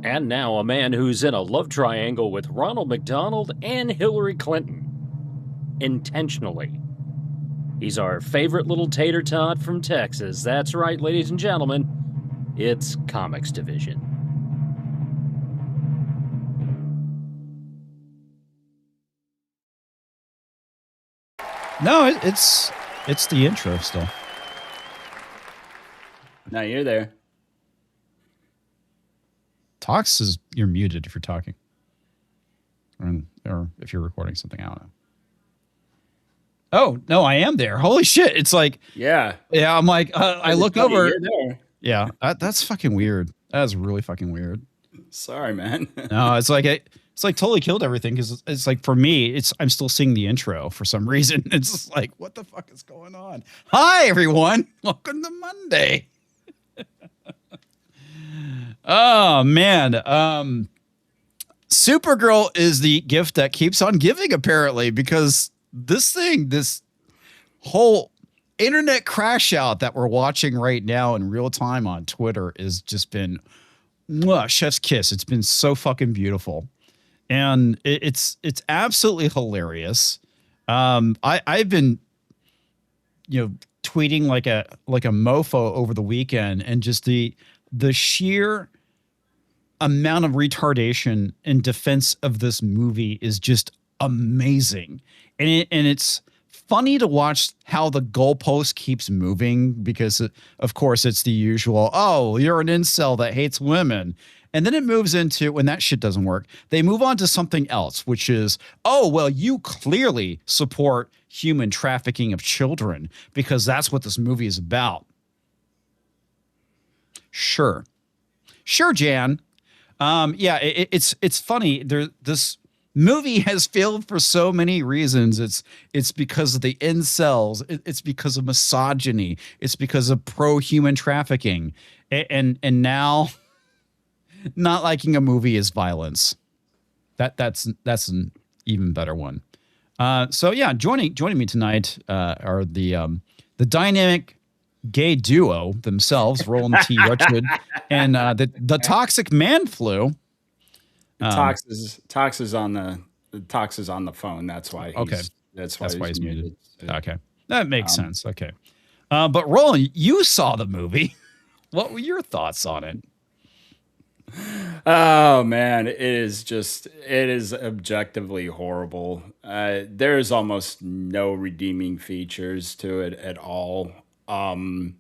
And now a man who's in a love triangle with Ronald McDonald and Hillary Clinton. Intentionally. He's our favorite little tater tot from Texas. That's right, ladies and gentlemen. It's Comics Division. No, it's the intro still. No, you're there. Talks is you're muted if you're talking, or if you're recording something. I don't know. Oh no, I am there. Holy shit! It's like yeah. I'm like I look over. You're there. Yeah, that's fucking weird. That's really fucking weird. Sorry, man. No, it's like totally killed everything because it's like for me, I'm still seeing the intro for some reason. It's just like, what the fuck is going on? Hi everyone, welcome to Monday. Oh man, Supergirl is the gift that keeps on giving apparently, because this whole internet crash out that we're watching right now in real time on Twitter has just been chef's kiss. It's been so fucking beautiful. And it's absolutely hilarious. I've been, tweeting like a mofo over the weekend, and just the sheer amount of retardation in defense of this movie is just amazing. And it's funny to watch how the goalpost keeps moving, because of course it's the usual, oh, you're an incel that hates women. And then it moves into, when that shit doesn't work, they move on to something else, which is, oh, well, you clearly support human trafficking of children because that's what this movie is about. Sure, Jan. It's funny. This movie has failed for so many reasons. It's because of the incels. It's because of misogyny. It's because of pro-human trafficking. And now not liking a movie is violence. That's an even better one. So yeah, joining me tonight are the dynamic gay duo themselves, Roland T. Richard, and the toxic man flu. Tox is on the phone. That's why. That's why he's muted. Okay, that makes sense. Okay, but Roland, you saw the movie. What were your thoughts on it? Oh man, it is objectively horrible. There's almost no redeeming features to it at all. I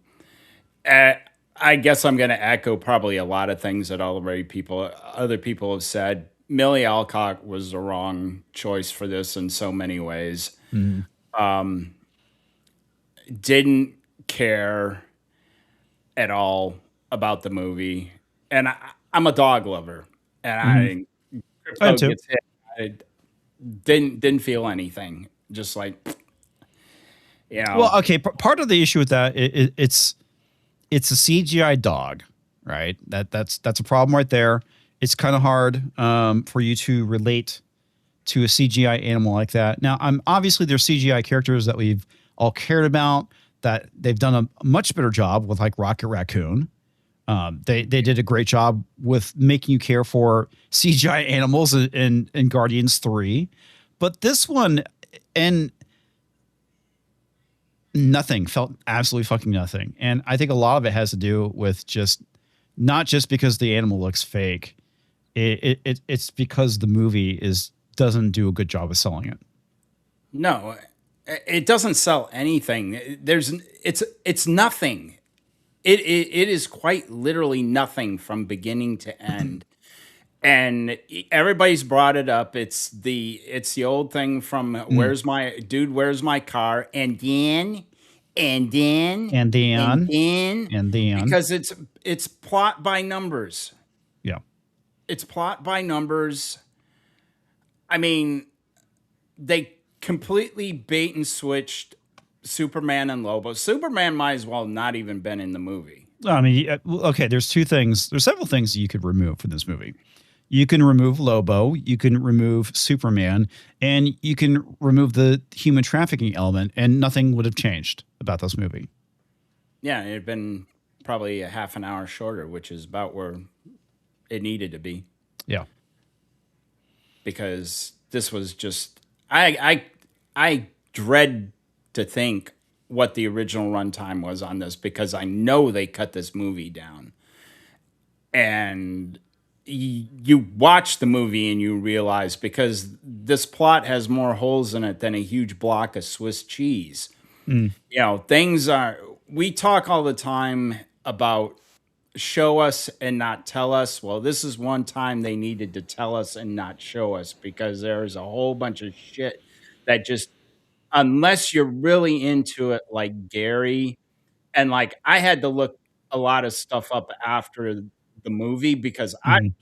guess I'm going to echo probably a lot of things that other people have said. Millie Alcock was the wrong choice for this in so many ways. Mm-hmm. Didn't care at all about the movie, and I'm a dog lover, and I too. I didn't feel anything. Just like, Well, okay. Part of the issue with that, it's a CGI dog, right? That's a problem right there. It's kind of hard for you to relate to a CGI animal like that. Now, obviously there's CGI characters that we've all cared about that they've done a much better job with, like Rocket Raccoon. They did a great job with making you care for CGI animals in Guardians 3. But this one, and nothing, felt absolutely fucking nothing. And I think a lot of it has to do with not just because the animal looks fake. It's because the movie doesn't do a good job of selling it. No, it doesn't sell anything. It's nothing. It is quite literally nothing from beginning to end. And everybody's brought it up. It's the old thing from where's my car? And then because it's plot by numbers. Yeah. It's plot by numbers. I mean, they completely bait and switched Superman and Lobo. Superman might as well not even been in the movie. I mean, okay, there's two things. There's several things you could remove from this movie. You can remove Lobo, you can remove Superman, and you can remove the human trafficking element, and nothing would have changed about this movie. Yeah, it had been probably a half an hour shorter, which is about where it needed to be, Yeah. because this was just I dread to think what the original runtime was on this, because I know they cut this movie down. And you watch the movie and you realize, because this plot has more holes in it than a huge block of Swiss cheese. Mm. You know, we talk all the time about show us and not tell us. Well, this is one time they needed to tell us and not show us, because there's a whole bunch of shit that just, unless you're really into it, like Gary, and like I had to look a lot of stuff up after the movie, because I Mhm.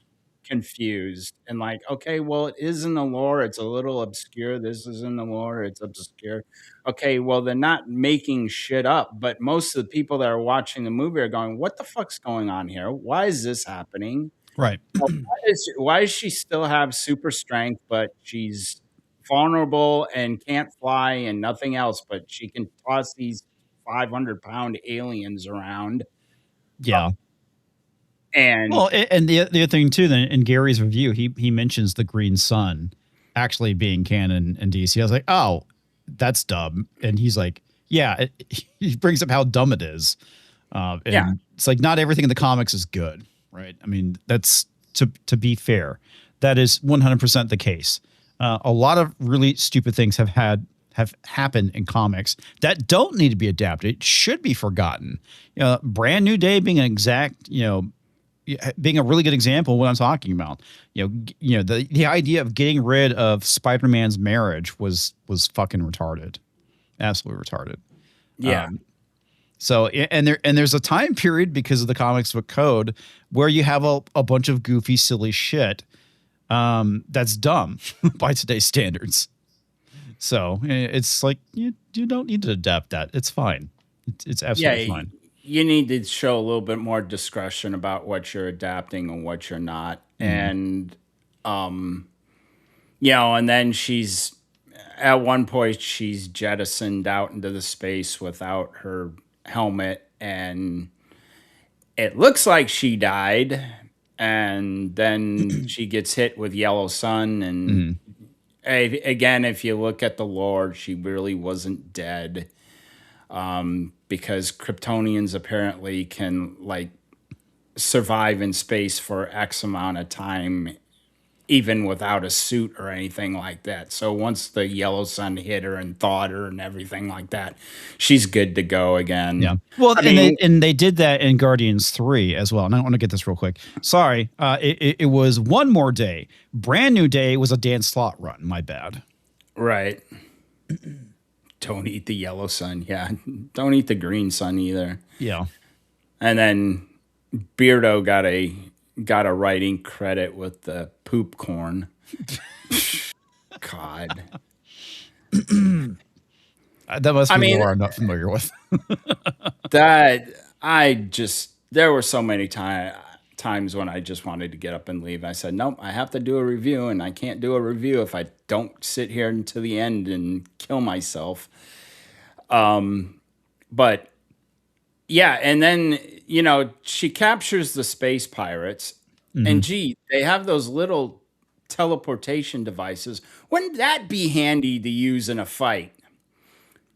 confused and like, okay, well, it is in the lore. It's a little obscure. This is in the lore. It's obscure. Okay, well, they're not making shit up, but most of the people that are watching the movie are going, what the fuck's going on here? Why is this happening? Right. Why does she still have super strength, but she's vulnerable and can't fly and nothing else, but she can toss these 500-pound aliens around? Yeah. And Well, and the other thing too, then in Gary's review, he mentions the Green Sun actually being canon in DC. I was like, oh, that's dumb. And he's like, yeah, he brings up how dumb it is. yeah, And it's like, not everything in the comics is good, right? I mean, that's to be fair, that is 100% the case. A lot of really stupid things have happened in comics that don't need to be adapted. It should be forgotten. You know, Brand New Day being an exact, being a really good example of what I'm talking about. The idea of getting rid of Spider-Man's marriage was fucking retarded, absolutely retarded. yeah. So there's a time period, because of the comics book code, where you have a bunch of goofy, silly shit that's dumb by today's standards. So it's like you don't need to adapt that. It's fine. It's absolutely fine. You need to show a little bit more discretion about what you're adapting and what you're not. And and then she's, at one point, she's jettisoned out into the space without her helmet, and it looks like she died. And then she gets hit with yellow sun, and again, if you look at the lore, she really wasn't dead, because Kryptonians apparently can like survive in space for X amount of time, even without a suit or anything like that. So once the yellow sun hit her and thawed her and everything like that, she's good to go again. Yeah. Well, I mean, they did that in Guardians 3 as well. And I want to get this real quick. Sorry. It was One More Day. Brand New Day was a Dan Slott run. My bad. right. Don't eat the yellow sun. Yeah. Don't eat the green sun either. Yeah. And then Beardo got a writing credit with the poop corn. God. That must be lore I'm not familiar with. There were so many times when I just wanted to get up and leave. I said, nope, I have to do a review, and I can't do a review if I don't sit here until the end and kill myself. But yeah, and then, she captures the space pirates, and gee, they have those little teleportation devices. Wouldn't that be handy to use in a fight?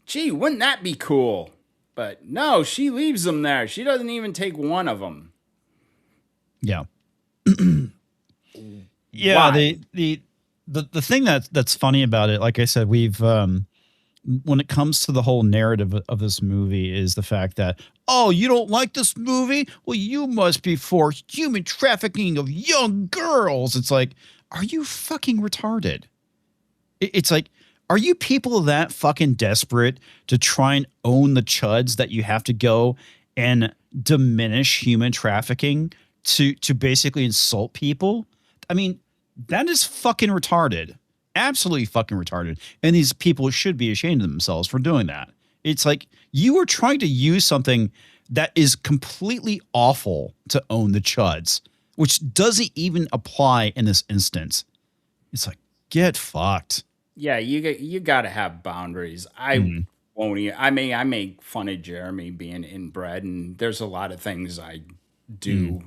Gee, wouldn't that be cool? But no, she leaves them there. She doesn't even take one of them. Yeah. Yeah. Why? The thing that's funny about it, like I said, we've when it comes to the whole narrative of this movie, is the fact that, oh, you don't like this movie? Well, you must be for human trafficking of young girls. It's like, are you fucking retarded? It's like, are you people that fucking desperate to try and own the chuds that you have to go and diminish human trafficking to basically insult people? I mean, that is fucking retarded. Absolutely fucking retarded. And these people should be ashamed of themselves for doing that. It's like, you are trying to use something that is completely awful to own the chuds, which doesn't even apply in this instance. It's like, get fucked. Yeah, you got to have boundaries. I won't. I mean, I make fun of Jeremy being inbred, and there's a lot of things I do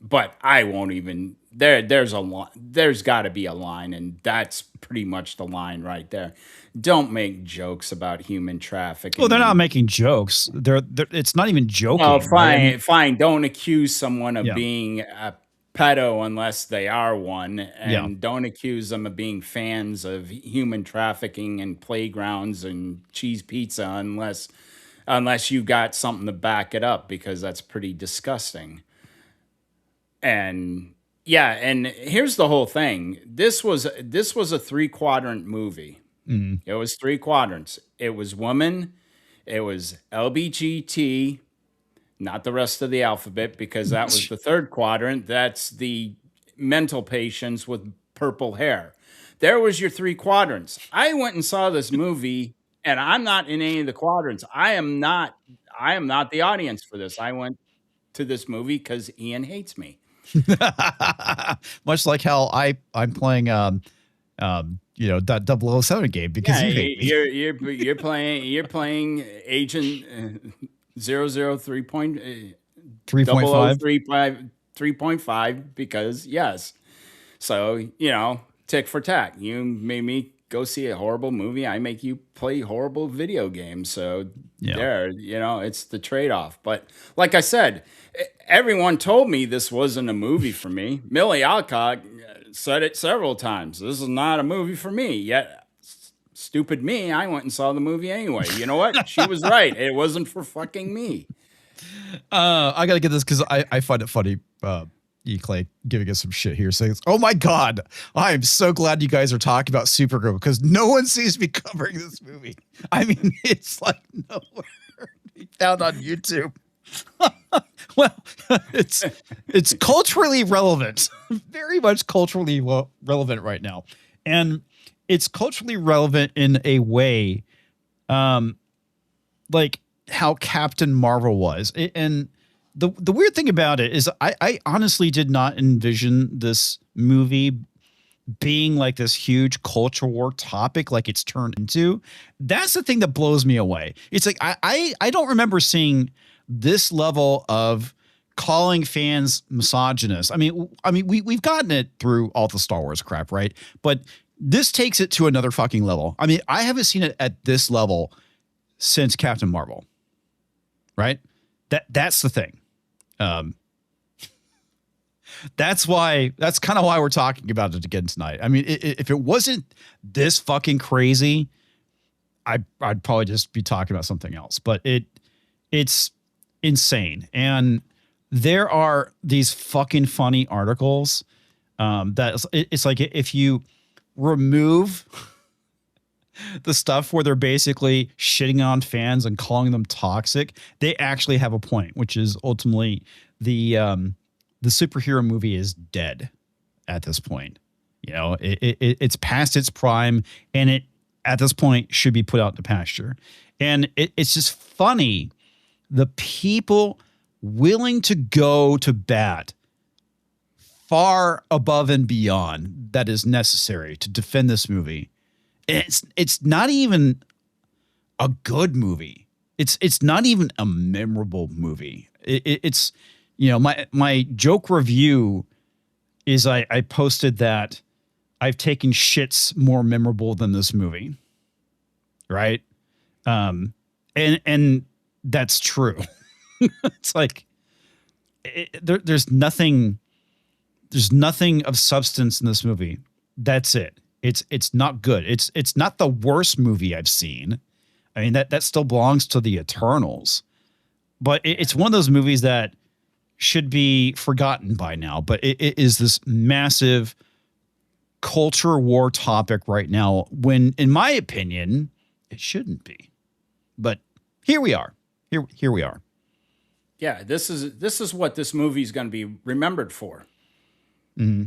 but I won't even there's a line, there's got to be a line, and that's pretty much the line right there. Don't make jokes about human trafficking. Well, they're not making jokes. They're it's not even joking. Oh, right? fine, I mean, fine. Don't accuse someone of Yeah. being a pedo unless they are one, and Yeah. don't accuse them of being fans of human trafficking and playgrounds and cheese pizza unless you got something to back it up, because that's pretty disgusting. And yeah, and here's the whole thing. This was a 3-quadrant movie. It was 3 quadrants. It was woman, it was LBGT, not the rest of the alphabet, because that was the 3rd quadrant. That's the mental patients with purple hair. There was your 3 quadrants. I went and saw this movie, and I'm not in any of the quadrants. I am not the audience for this. I went to this movie because Ian hates me. much like how I'm playing that 007 game because Yeah, you hate me. you're playing Agent 003 point 3.5. 3.5 because yes. So, tick for tack. You made me go see a horrible movie. I make you play horrible video games. So Yeah. it's the trade-off. But like I said, everyone told me this wasn't a movie for me. Millie Alcock said it several times. This is not a movie for me. Yet, stupid me, I went and saw the movie anyway. You know what? She was right. It wasn't for fucking me. I gotta get this because I find it funny. Clay giving us some shit here saying, "Oh my god, I am so glad you guys are talking about Supergirl because no one sees me covering this movie. I mean, it's like nowhere to be found on YouTube." Well, it's culturally relevant, very much culturally relevant right now, and it's culturally relevant in a way, like how Captain Marvel was, and the weird thing about it is I honestly did not envision this movie being like this huge culture war topic like it's turned into. That's the thing that blows me away. It's like I don't remember seeing this level of calling fans misogynist. I mean we've gotten it through all the Star Wars crap, right? But this takes it to another fucking level. I mean, I haven't seen it at this level since Captain Marvel. Right? That's the thing. That's kind of why we're talking about it again tonight. I mean, if it wasn't this fucking crazy, I'd probably just be talking about something else. But it's insane, and there are these fucking funny articles. It's like if you remove the stuff where they're basically shitting on fans and calling them toxic, they actually have a point, which is ultimately the superhero movie is dead at this point. It's past its prime, and it at this point should be put out to pasture. And it's just funny, the people willing to go to bat far above and beyond that is necessary to defend this movie. It's not even a good movie. It's not even a memorable movie. It's my joke review is I posted that I've taken shits more memorable than this movie, right? And that's true. It's like there's nothing of substance in this movie. That's it. It's not good. It's not the worst movie I've seen. I mean, that still belongs to the Eternals, but it's one of those movies that should be forgotten by now. But it is this massive culture war topic right now, when, in my opinion, it shouldn't be. But here we are. Here we are. Yeah, this is what this movie is going to be remembered for. Mm-hmm.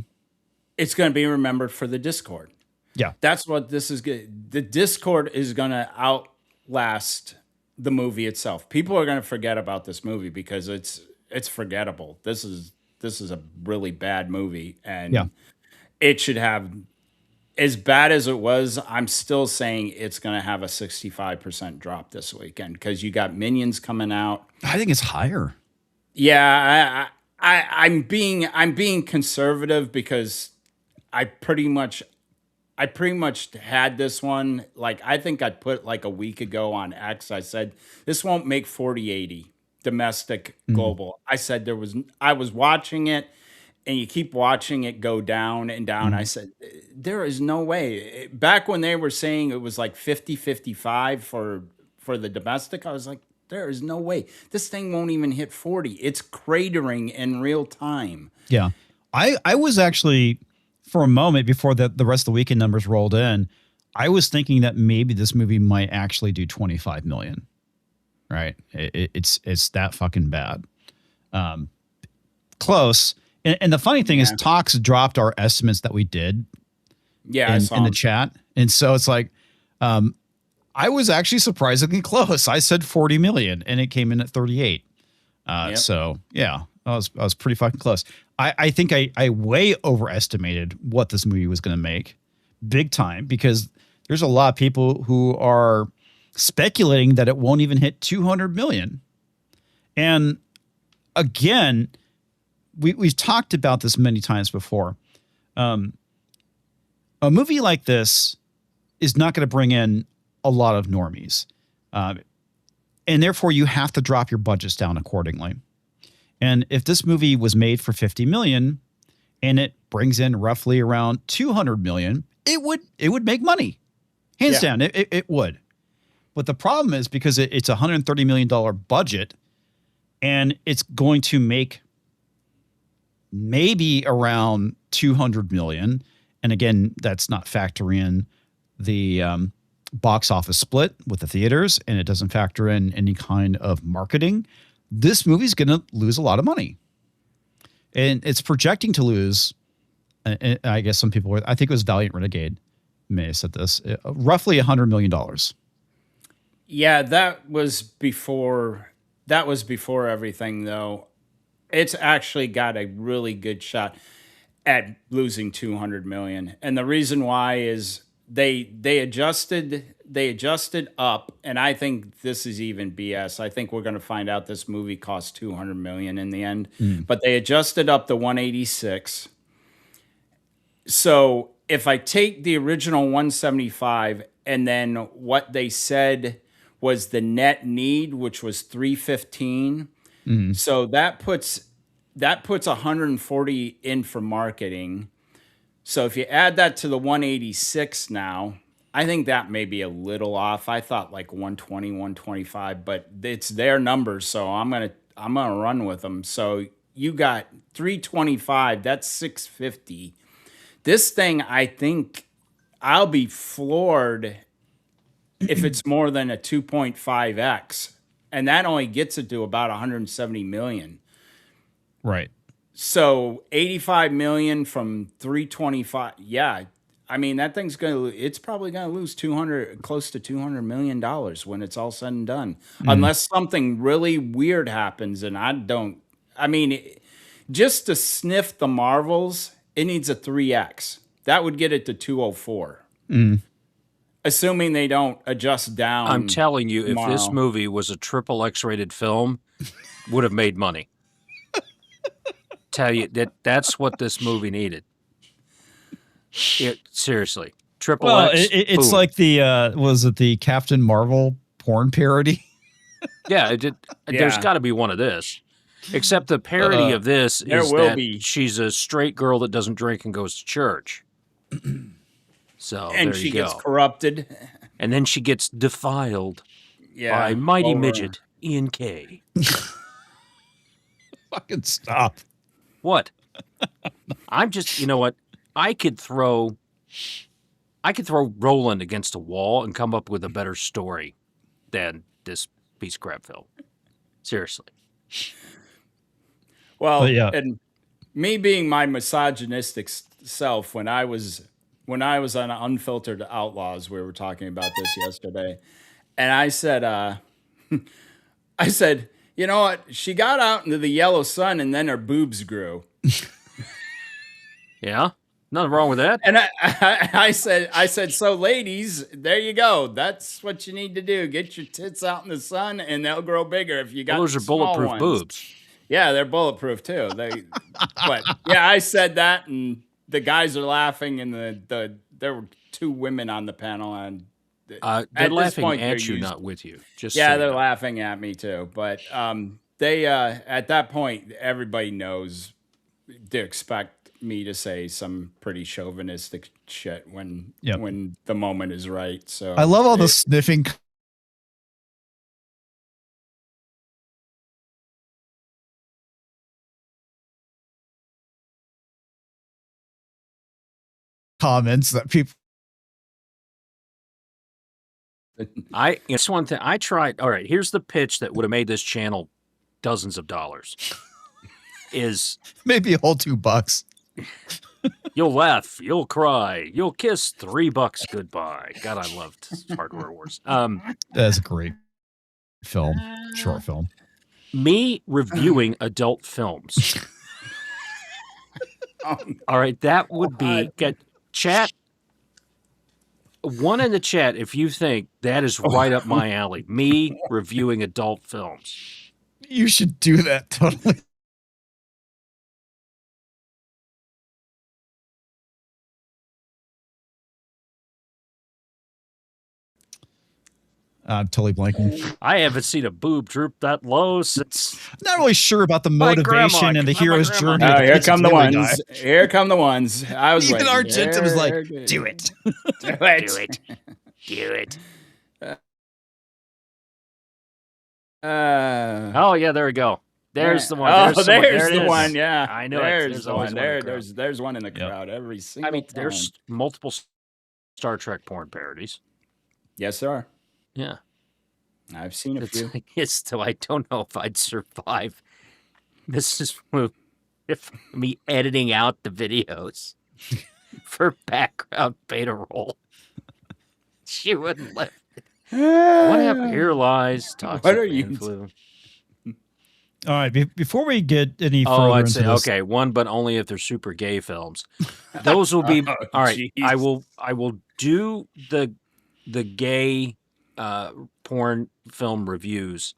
It's going to be remembered for the Discord. Yeah. That's what this is good. The Discord is going to outlast the movie itself. People are going to forget about this movie because it's forgettable. This is a really bad movie, and it should have, as bad as it was, I'm still saying it's going to have a 65% drop this weekend because you got Minions coming out. I think it's higher. Yeah, I'm being conservative because I pretty much had this one. Like, I think I put like a week ago on X. I said this won't make 40/80 domestic global. I said I was watching it, and you keep watching it go down and down. I said there is no way. Back when they were saying it was like 50-55 for the domestic, I was like, there is no way. This thing won't even hit 40. It's cratering in real time. Yeah. I was actually, for a moment before the rest of the weekend numbers rolled in, I was thinking that maybe this movie might actually do 25 million. Right. It's that fucking bad. Close. And the funny thing is Talks dropped our estimates that we did in the chat. And so it's like, I was actually surprisingly close. I said 40 million and it came in at 38. So yeah, I was pretty fucking close. I think I way overestimated what this movie was going to make big time, because there's a lot of people who are speculating that it won't even hit 200 million. And again, we've talked about this many times before. A movie like this is not going to bring in a lot of normies. And therefore you have to drop your budgets down accordingly. And if this movie was made for 50 million and it brings in roughly around 200 million, it would make money. Hands down, it would. But the problem is, because it's a $130 million budget and it's going to make maybe around 200 million. And again, that's not factoring in the box office split with the theaters, and it doesn't factor in any kind of marketing. This movie's going to lose a lot of money. And it's projecting to lose, and I guess some people I think it was Valiant Renegade may have said this, roughly $100 million. Yeah, that was before everything, though. It's actually got a really good shot at losing 200 million. And the reason why is they adjusted up, and I think this is even BS. I think we're going to find out this movie cost 200 million in the end, but they adjusted up the 186. So if I take the original 175 and then what they said was the net need, which was 315, so that puts 140 in for marketing. So if you add that to the 186 now, I think that may be a little off. I thought like 120, 125, but it's their numbers, so I'm gonna run with them. So you got 325. That's 650. This thing, I think I'll be floored if it's more than a 2.5x, and that only gets it to about 170 million. Right. So 85 million from 325. Yeah. I mean, that thing's it's probably going to lose close to $200 million when it's all said and done, unless something really weird happens. And just to sniff the Marvels, it needs a 3X. That would get it to 204. Assuming they don't adjust down. I'm telling you, tomorrow. If this movie was a triple X-rated film, would have made money. Tell you that's what this movie needed. Seriously, triple X. It's like the was it the Captain Marvel porn parody? Yeah, there's got to be one of this. Except the parody of this is that she's a straight girl that doesn't drink and goes to church. So and there she you go. Gets corrupted, and then she gets defiled by mighty midget Ian K. Fucking stop. What? I'm just, you know what? I could throw Roland against a wall and come up with a better story than this piece of crap film. Seriously. Well, and me being my misogynistic self, when I was on Unfiltered Outlaws, we were talking about this yesterday, and I said, you know what? She got out into the yellow sun, and then her boobs grew. Yeah, nothing wrong with that. And I said, so ladies, there you go. That's what you need to do. Get your tits out in the sun, and they'll grow bigger. If you got those are bulletproof boobs. Yeah, they're bulletproof too. But yeah, I said that, and the guys are laughing, and there were two women on the panel, and They're at this laughing point, they're at you, used. not with you. Just Yeah, so they're you know. laughing at me too. But they at that point, everybody knows to expect me to say some pretty chauvinistic shit when Yep. when the moment is right. So I love all the sniffing comments that people. It's one thing I tried. All right, here's the pitch that would have made this channel dozens of dollars. Is Maybe a whole $2. you'll laugh, you'll cry, you'll kiss $3 goodbye. God, I loved Hardware Wars. That's a great film, short film. Me reviewing adult films. All right, that would be get chat. One in the chat if you think that is right up my alley. Me reviewing adult films. You should do that totally. I'm totally blanking. I haven't seen a boob droop that low since. Not really sure about the My grandma. motivation and the hero's My grandma. journey. Oh, to here Pizza come the Delivery ones. Guy. Here come the ones. I was Even waiting. Argenta was like, Here- do it. Do it. Do it. Oh, Oh yeah, there we go. There's the one. Oh, There's there's the the one. one. Yeah, I know it. There's There's the always one. one in the There, crowd. there's one in the Yep. crowd every single I mean, time. there's multiple Star Trek porn parodies. Yes, there are. Yeah. I've seen a The few. thing is, though, I don't know if I'd survive. This is if me editing out the videos for background beta roll. She wouldn't let. What happened? Here lies toxic What are you- man flu. All right. Before we get any Oh, further I'd into say this, okay, one, but only if they're super gay films. Those will be Oh, all right. jeez. I will do the gay porn film reviews.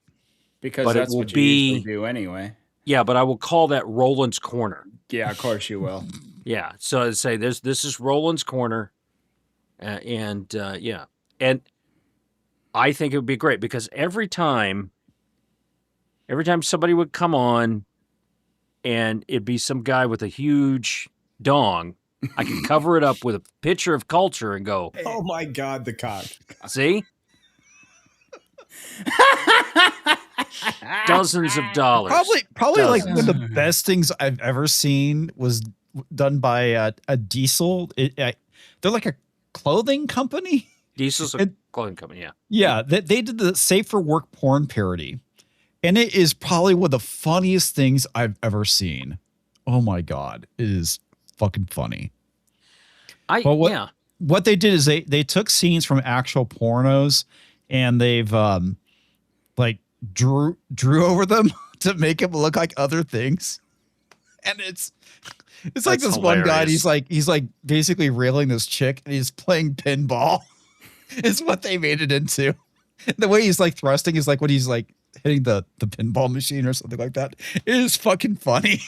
Because But it that's will what you usually be- do anyway. Yeah, but I will call that Roland's Corner. Yeah, of course you will. Yeah, so I'd say this is Roland's Corner, and yeah, and I think it would be great because every time somebody would come on, and it'd be some guy with a huge dong, I can cover it up with a picture of culture and go, Oh my God, the cock. see, dozens of dollars. probably like one of the Dozens. best things I've ever seen was done by a Diesel. They're like a clothing company. Diesel's a It- clothing company, yeah. Yeah, they did the Safe for Work porn parody, and it is probably one of the funniest things I've ever seen. Oh my God, it is fucking funny. Well, what- Yeah. What they did is they took scenes from actual pornos, and they've like drew over them to make them look like other things, and it's like That's this one guy. And hilarious. he's like basically railing this chick, and he's playing pinball. Is what they made it into. The way he's like thrusting is like when he's like hitting the pinball machine or something like that. It is fucking funny.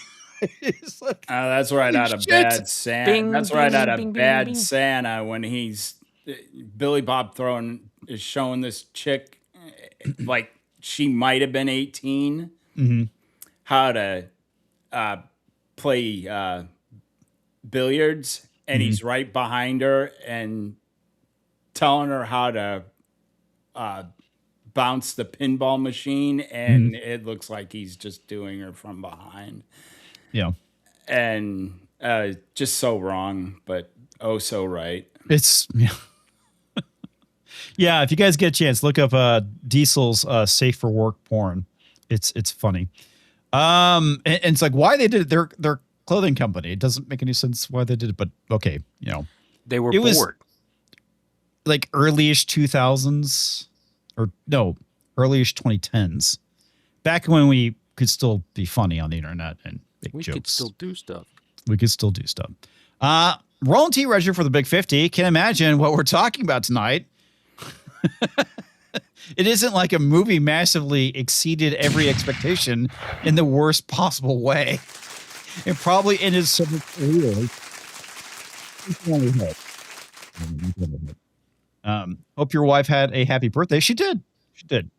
It's like, Oh, that's right out of Shit. Bad Santa. Bing, That's right bing, out of bing, bing, Bad bing. Santa when he's Billy Bob Thornton is showing this chick like she might have been 18 how to play billiards, and he's right behind her and telling her how to bounce the pinball machine, and it looks like he's just doing her from behind. yeah. And just so wrong, but oh so right. It's yeah. Yeah, if you guys get a chance, look up Diesel's Safe for Work porn. It's funny. And it's like why they did it. Their clothing company. It doesn't make any sense why they did it, but okay, you know. They were It was- bored. Like early-ish 2000s or no, early-ish 2010s. Back when we could still be funny on the internet and make We jokes. could still do stuff. We could still do stuff. Roland T. Register for the Big 50. Can't imagine what we're talking about tonight. It isn't like a movie massively exceeded every expectation in the worst possible way. It probably ended so much earlier. Hope your wife had a happy birthday. She did. She did.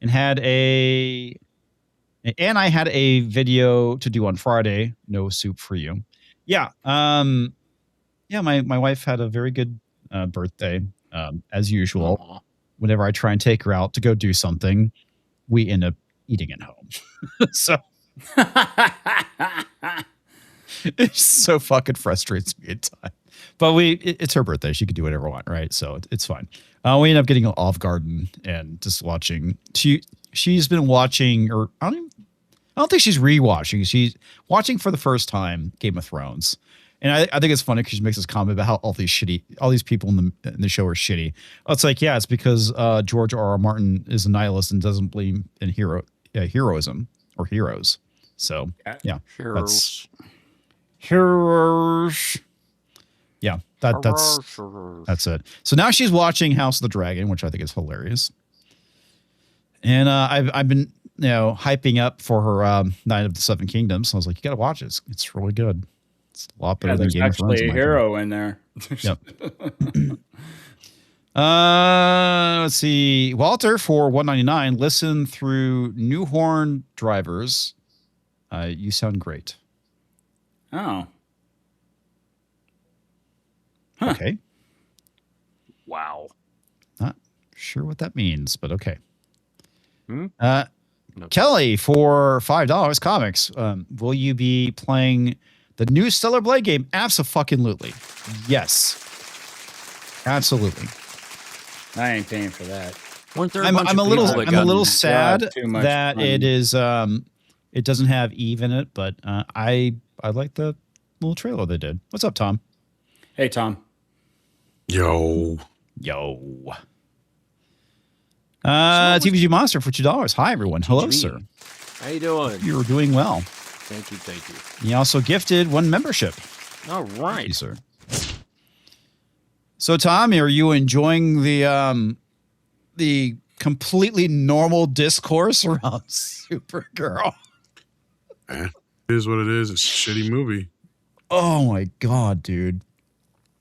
And I had a video to do on Friday. No soup for you. Yeah. Yeah, my wife had a very good birthday. As usual. Aw. Whenever I try and take her out to go do something, we end up eating at home. So it so fucking frustrates me at times. But it's her birthday. She can do whatever I want, right? So it's fine. We end up getting off garden and just watching. She's been watching, or I don't think she's rewatching. She's watching for the first time Game of Thrones. And I think it's funny because she makes this comment about how all these people in the show are shitty. It's like, yeah, it's because George R.R. Martin is a nihilist and doesn't believe in heroism or heroes. So yeah, Heroes. heroes. Yeah, that's it. So now she's watching House of the Dragon, which I think is hilarious. And I've been hyping up for her Night of the Seven Kingdoms. I was like, you got to watch it. It's really good. It's a lot better than Game of Thrones. There's actually a hero in there. Yep. Let's see. Walter for $1.99. Listen through Newhorn drivers. You sound great. Oh. Huh. Okay. Wow. Not sure what that means, but okay. No. Kelly for $5 comics. Will you be playing the new Stellar Blade game? Abso-fucking-lutely. Yes. Absolutely. I ain't paying for that. I'm a little sad that money. it is it doesn't have Eve in it, but I like the little trailer they did. What's up, Tom? Hey, Tom. Yo. TVG Monster for $2. Hi, everyone. Hello, TVG. sir. How you doing? You're doing well. Thank you. He also gifted 1 membership. All Thank right. you, sir. So, Tom, are you enjoying the completely normal discourse around Supergirl? It is what it is. It's a shitty movie. Oh my god, dude.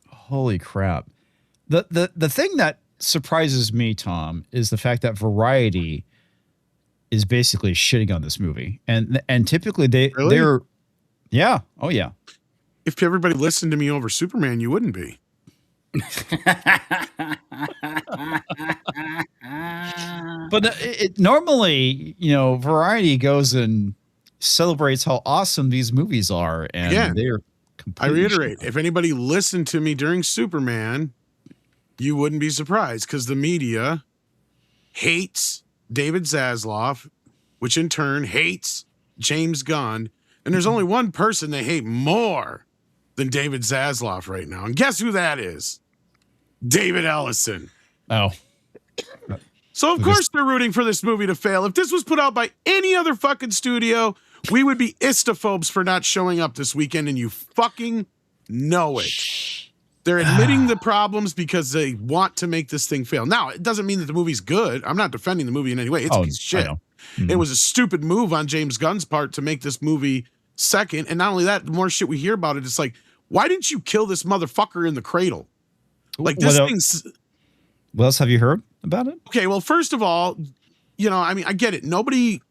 Holy crap. The thing that surprises me, Tom, is the fact that Variety is basically shitting on this movie. And typically they're yeah. Oh yeah. If everybody listened to me over Superman, you wouldn't be. But normally, Variety goes and celebrates how awesome these movies are, and Again, they're I completely reiterate, shit. if anybody listened to me during Superman, you wouldn't be surprised because the media hates David Zaslav, which in turn hates James Gunn. And there's only one person they hate more than David Zaslav right now. And guess who that is? David Ellison. Oh, So, of course, they're rooting for this movie to fail. If this was put out by any other fucking studio, we would be istophobes for not showing up this weekend, and you fucking know it. They're admitting the problems because they want to make this thing fail. Now, it doesn't mean that the movie's good. I'm not defending the movie in any way. It's a piece of shit. Mm-hmm. It was a stupid move on James Gunn's part to make this movie second. And not only that, the more shit we hear about it, it's like, why didn't you kill this motherfucker in the cradle? Like, this thing's... What else have you heard about it? Okay, well, first of all, I mean, I get it. Nobody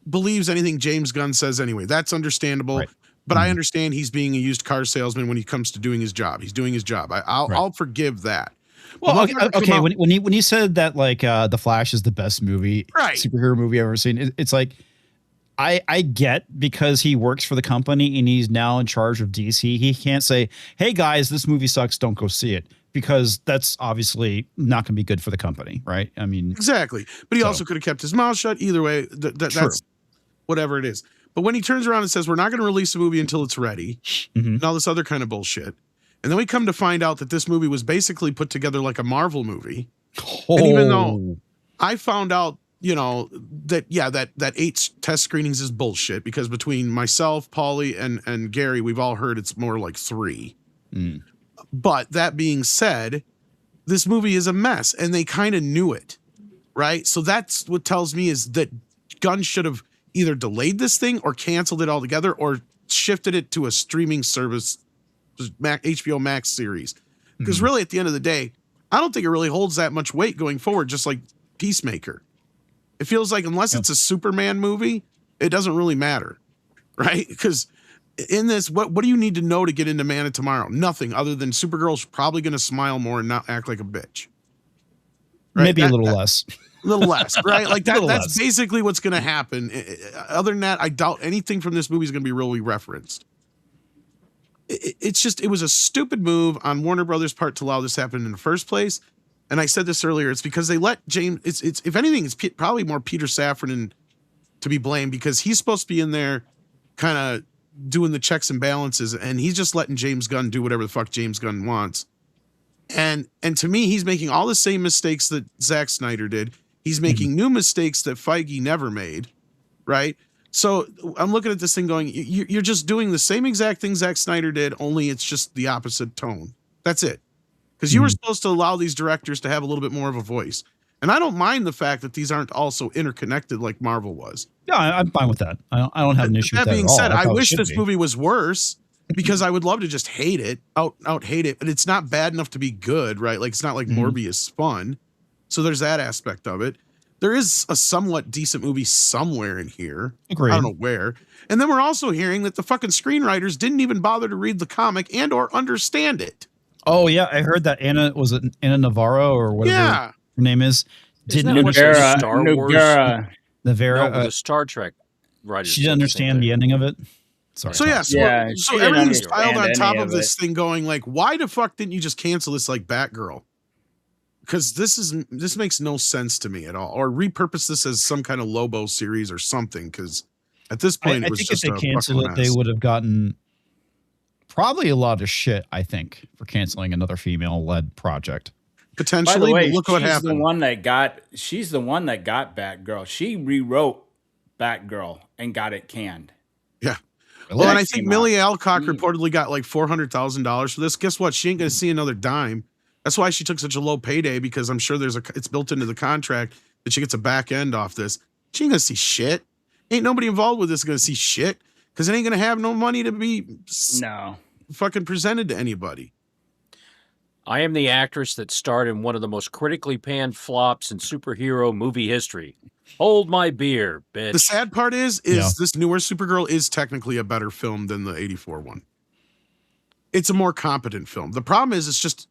believes anything James Gunn says anyway. That's understandable. Right. But I understand he's being a used car salesman when he comes to doing his job. He's doing his job. I'll forgive that. Well, okay. When he said that, like, The Flash is the best movie, Right. superhero movie I've ever seen, it's like, I get, because he works for the company and he's now in charge of DC. He can't say, "Hey guys, this movie sucks. Don't go see it," because that's obviously not going to be good for the company, right? I mean, Exactly. But he also could have kept his mouth shut. Either way, that's whatever it is. But when he turns around and says, "We're not going to release a movie until it's ready," and all this other kind of bullshit, and then we come to find out that this movie was basically put together like a Marvel movie. And even though I found out, that 8 test screenings is bullshit, because between myself, Paulie, and Gary, we've all heard it's more like 3. But that being said, this movie is a mess, and they kind of knew it. right? So that's what tells me is that Gunn should have either delayed this thing or canceled it altogether or shifted it to a streaming service, HBO Max series. Because really, at the end of the day, I don't think it really holds that much weight going forward, just like Peacemaker. It feels like unless it's a Superman movie, it doesn't really matter, right? Because in this, what do you need to know to get into Man of Tomorrow? Nothing other than Supergirl's probably going to smile more and not act like a bitch. Right? Maybe a little less. A little less, right? Like that's less. basically what's going to happen. Other than that, I doubt anything from this movie is going to be really referenced. It was a stupid move on Warner Brothers' part to allow this to happen in the first place. And I said this earlier. It's because they let James. It's if anything, it's probably more Peter Safran to be blamed because he's supposed to be in there, kind of doing the checks and balances, and he's just letting James Gunn do whatever the fuck James Gunn wants. And to me, he's making all the same mistakes that Zack Snyder did. He's making new mistakes that Feige never made, right? So I'm looking at this thing going, you're just doing the same exact thing Zack Snyder did, only it's just the opposite tone. That's it. Because you were supposed to allow these directors to have a little bit more of a voice. And I don't mind the fact that these aren't also interconnected like Marvel was. Yeah, I'm fine with that. I don't have an issue with that. That being at all. said, I thought it wish should this be. movie was worse because I would love to just hate it, out hate it, but it's not bad enough to be good, right? Like it's not like Morbius fun. So there's that aspect of it. There is a somewhat decent movie somewhere in here. Agreed. I don't know where. And then we're also hearing that the fucking screenwriters didn't even bother to read the comic and or understand it. Oh yeah, I heard that Anna Navarro or whatever her name is. Isn't Didn't that what understand Star Wars? Navarro. No, the Star Trek writers. She didn't understand the ending of it. Sorry. So yeah, she didn't everything's piled on understand top any of of this thing going like, why the fuck didn't you just cancel this like Batgirl? Because this makes no sense to me at all. Or repurpose this as some kind of Lobo series or something. Because at this point, I it was think just if they canceled it, they would have gotten probably a lot of shit, I think, for canceling another female-led project. Potentially, By the way, but look what she's happened. she's the one that got Batgirl. She rewrote Batgirl and got it canned. Yeah. Really? Well, and I That think came Millie out. Alcock reportedly got like $400,000 for this. Guess what? She ain't going to see another dime. That's why she took such a low payday, because I'm sure it's built into the contract that she gets a back end off this. She ain't going to see shit. Ain't nobody involved with this going to see shit because it ain't going to have no money to be fucking presented to anybody. I am the actress that starred in one of the most critically panned flops in superhero movie history. Hold my beer, bitch. The sad part is this newer Supergirl is technically a better film than the 84 one. It's a more competent film. The problem is it's just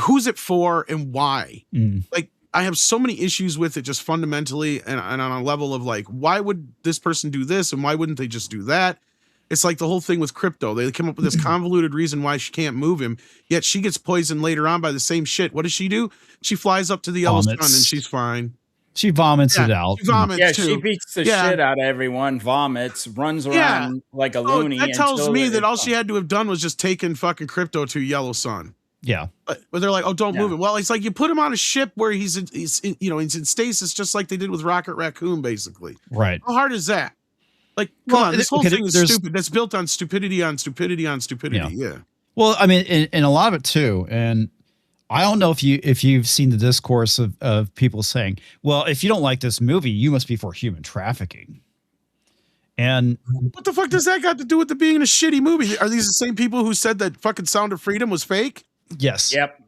who's it for and why? Like, I have so many issues with it just fundamentally and on a level of like, why would this person do this and why wouldn't they just do that? It's like the whole thing with Crypto. They came up with this convoluted reason why she can't move him, yet she gets poisoned later on by the same shit. What does she do? She flies up to the yellow sun and she's fine. She vomits it out. She vomits too. She beats the shit out of everyone, vomits, runs around like a loony. That tells me that all she had to have done was just taken fucking Crypto to yellow sun. Yeah. But they're like, oh, don't move him. Well, it's like you put him on a ship where he's in stasis, just like they did with Rocket Raccoon, basically. Right. How hard is that? Like, come on, this whole thing is stupid. That's built on stupidity on stupidity on stupidity. Yeah. Well, I mean, and a lot of it too, and I don't know if you've seen the discourse of people saying, well, if you don't like this movie, you must be for human trafficking. And what the fuck does that got to do with it being a shitty movie? Are these the same people who said that fucking Sound of Freedom was fake? Yes. Yep.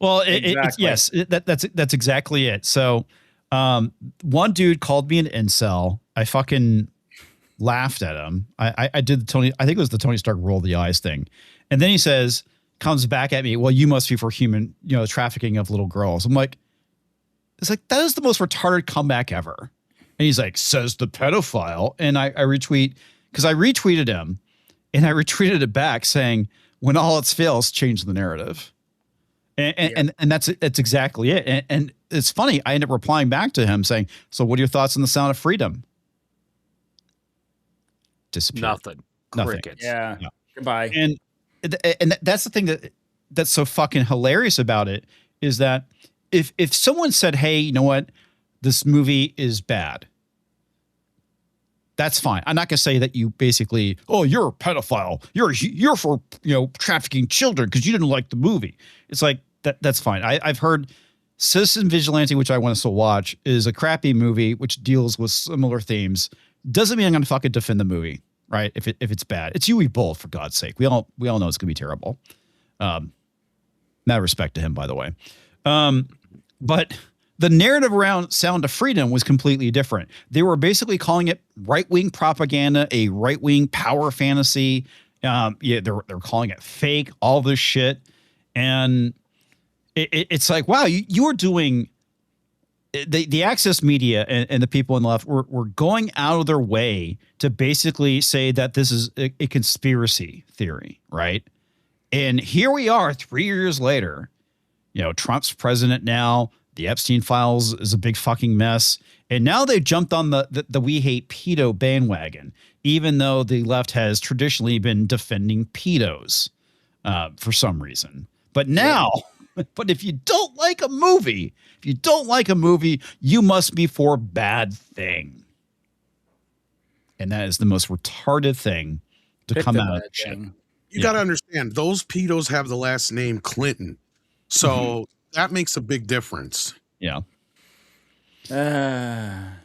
Well, Exactly. that's exactly it. So, one dude called me an incel. I fucking laughed at him. I did I think it was the Tony Stark roll the eyes thing. And then he comes back at me, well, you must be for human, trafficking of little girls. I'm like, it's like, that is the most retarded comeback ever. And he's like, says the pedophile. And I retweet, because I retweeted him and I retweeted it back saying, when all else fails, change the narrative. And that's exactly it. And it's funny. I end up replying back to him saying, so what are your thoughts on the Sound of Freedom? Disappeared. Nothing. Crickets. Yeah. Goodbye. And that's the thing that's so fucking hilarious about it is that if someone said, hey, you know what, this movie is bad, that's fine. I'm not gonna say that you basically, oh, you're a pedophile, you're for trafficking children because you didn't like the movie. It's like that's fine. I've heard Citizen Vigilante, which I want to still watch, is a crappy movie which deals with similar themes. Doesn't mean I'm going to fucking defend the movie, right? If it's bad, it's Uwe Boll, for God's sake. We all know it's going to be terrible. Mad respect to him, by the way. But the narrative around Sound of Freedom was completely different. They were basically calling it right-wing propaganda, a right-wing power fantasy. They're calling it fake, all this shit. And it's like, wow, you are doing the access media and the people on the left were going out of their way to basically say that this is a conspiracy theory, right? And here we are 3 years later. Trump's president now. The Epstein files is a big fucking mess. And now they've jumped on the we hate pedo bandwagon, even though the left has traditionally been defending pedos for some reason. But now, but if you don't like a movie, you must be for bad thing. And that is the most retarded thing to come out of shit. You got to understand, those pedos have the last name Clinton. So that makes a big difference. Yeah. And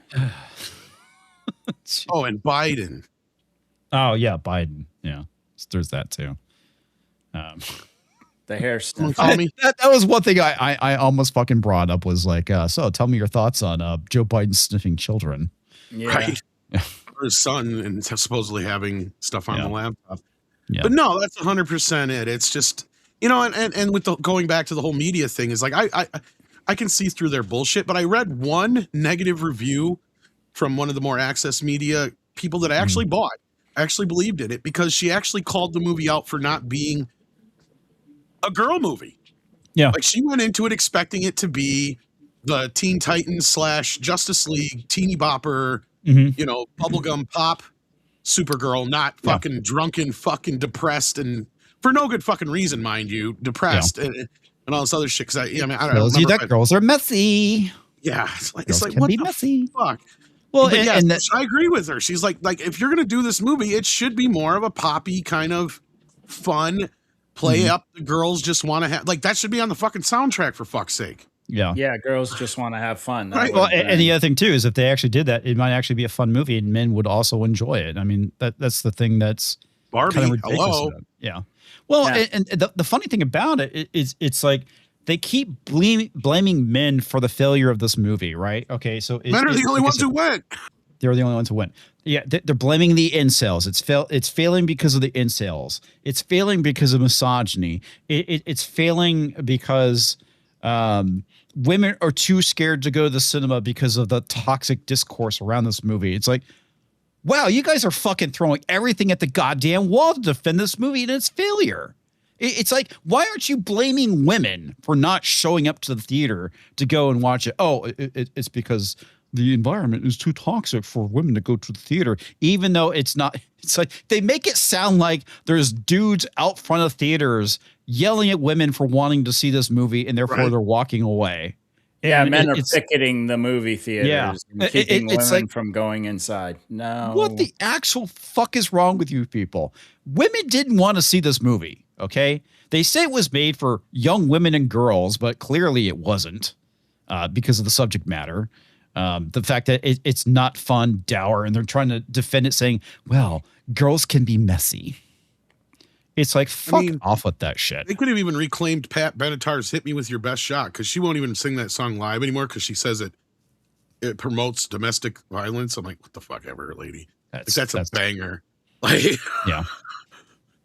Biden. Oh, yeah, Biden. Yeah. There's that too. The hair stuff. That was one thing I almost fucking brought up was like, so tell me your thoughts on Joe Biden sniffing children. Yeah. Right. Or his son and supposedly having stuff on the laptop. Yeah. But no, that's 100% it. It's just, and with going back to the whole media thing is like, I can see through their bullshit, but I read one negative review from one of the more access media people that I actually bought. I actually believed in it because she actually called the movie out for not being a girl movie. Yeah. Like she went into it expecting it to be the Teen Titans / Justice League, teeny bopper, bubblegum pop Supergirl, not fucking drunken, fucking depressed, and for no good fucking reason, mind you, depressed and all this other shit. Because I don't know. Girls are messy. Yeah, it's like can what be the messy. fuck. Well, but I agree with her. She's like if you're gonna do this movie, it should be more of a poppy kind of fun play up. The girls just want to have that should be on the fucking soundtrack for fuck's sake. Yeah. Yeah, girls just want to have fun. Right. Well, and the other thing too is if they actually did that, it might actually be a fun movie, and men would also enjoy it. I mean, that's the thing that's Barbie. kind of ridiculous Hello. about it. Yeah. Well, and the funny thing about it is it's like they keep blaming men for the failure of this movie, right? Okay, so men are the only ones who win. They're the only ones who win. Yeah, they're blaming the incels. It's failing because of the incels. It's failing because of misogyny. It's failing because women are too scared to go to the cinema because of the toxic discourse around this movie. It's like, wow, you guys are fucking throwing everything at the goddamn wall to defend this movie and its failure. It's like, why aren't you blaming women for not showing up to the theater to go and watch it? Oh, it's because the environment is too toxic for women to go to the theater, even though it's not. It's like they make it sound like there's dudes out front of theaters yelling at women for wanting to see this movie, and therefore they're walking away. Yeah, and men are picketing the movie theaters and keeping it's women like, from going inside. No. What the actual fuck is wrong with you people? Women didn't want to see this movie, okay? They say it was made for young women and girls, but clearly it wasn't because of the subject matter. The fact that it's not fun, dour, and they're trying to defend it saying, well, girls can be messy. It's like, fuck off with that shit. They could have even reclaimed Pat Benatar's Hit Me With Your Best Shot because she won't even sing that song live anymore because she says it promotes domestic violence. I'm like, what the fuck ever, lady? That's a banger. Like, yeah.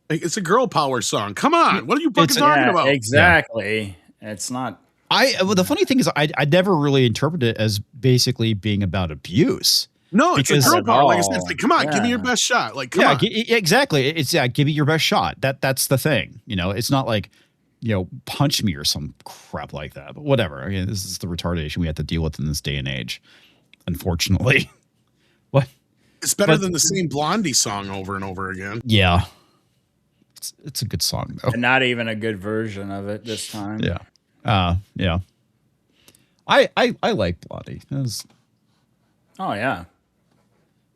Like, it's a girl power song. Come on. What are you fucking talking about? Exactly. Yeah. It's not. Well, the funny thing is I never really interpreted it as basically being about abuse. No, it's a girl power. Like I said, it's like, come on, give me your best shot. Like, come on. Exactly. It's give me your best shot. That's the thing. It's not like, punch me or some crap like that. But whatever. I mean, this is the retardation we have to deal with in this day and age, unfortunately. What? It's better than the same Blondie song over and over again. Yeah. It's a good song though. And not even a good version of it this time. Yeah. Yeah. I like Blondie. Oh yeah.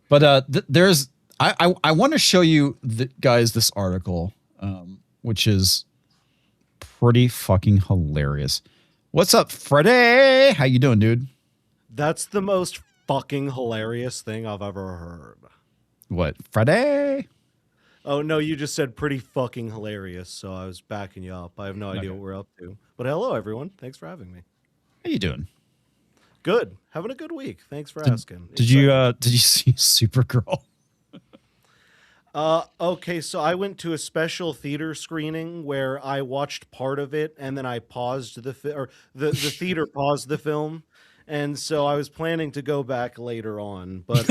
But there's I want to show you guys this article, which is pretty fucking hilarious. What's up, Freddie? How you doing, dude? That's the most fucking hilarious thing I've ever heard. What, Freddie? Oh, no, you just said pretty fucking hilarious, so I was backing you up. I have no idea what we're up to. But hello, everyone. Thanks for having me. How you doing? Good. Having a good week. Thanks for asking. Did you see Supergirl? Okay, so I went to a special theater screening where I watched part of it and then I paused the theater paused the film. And so I was planning to go back later on, but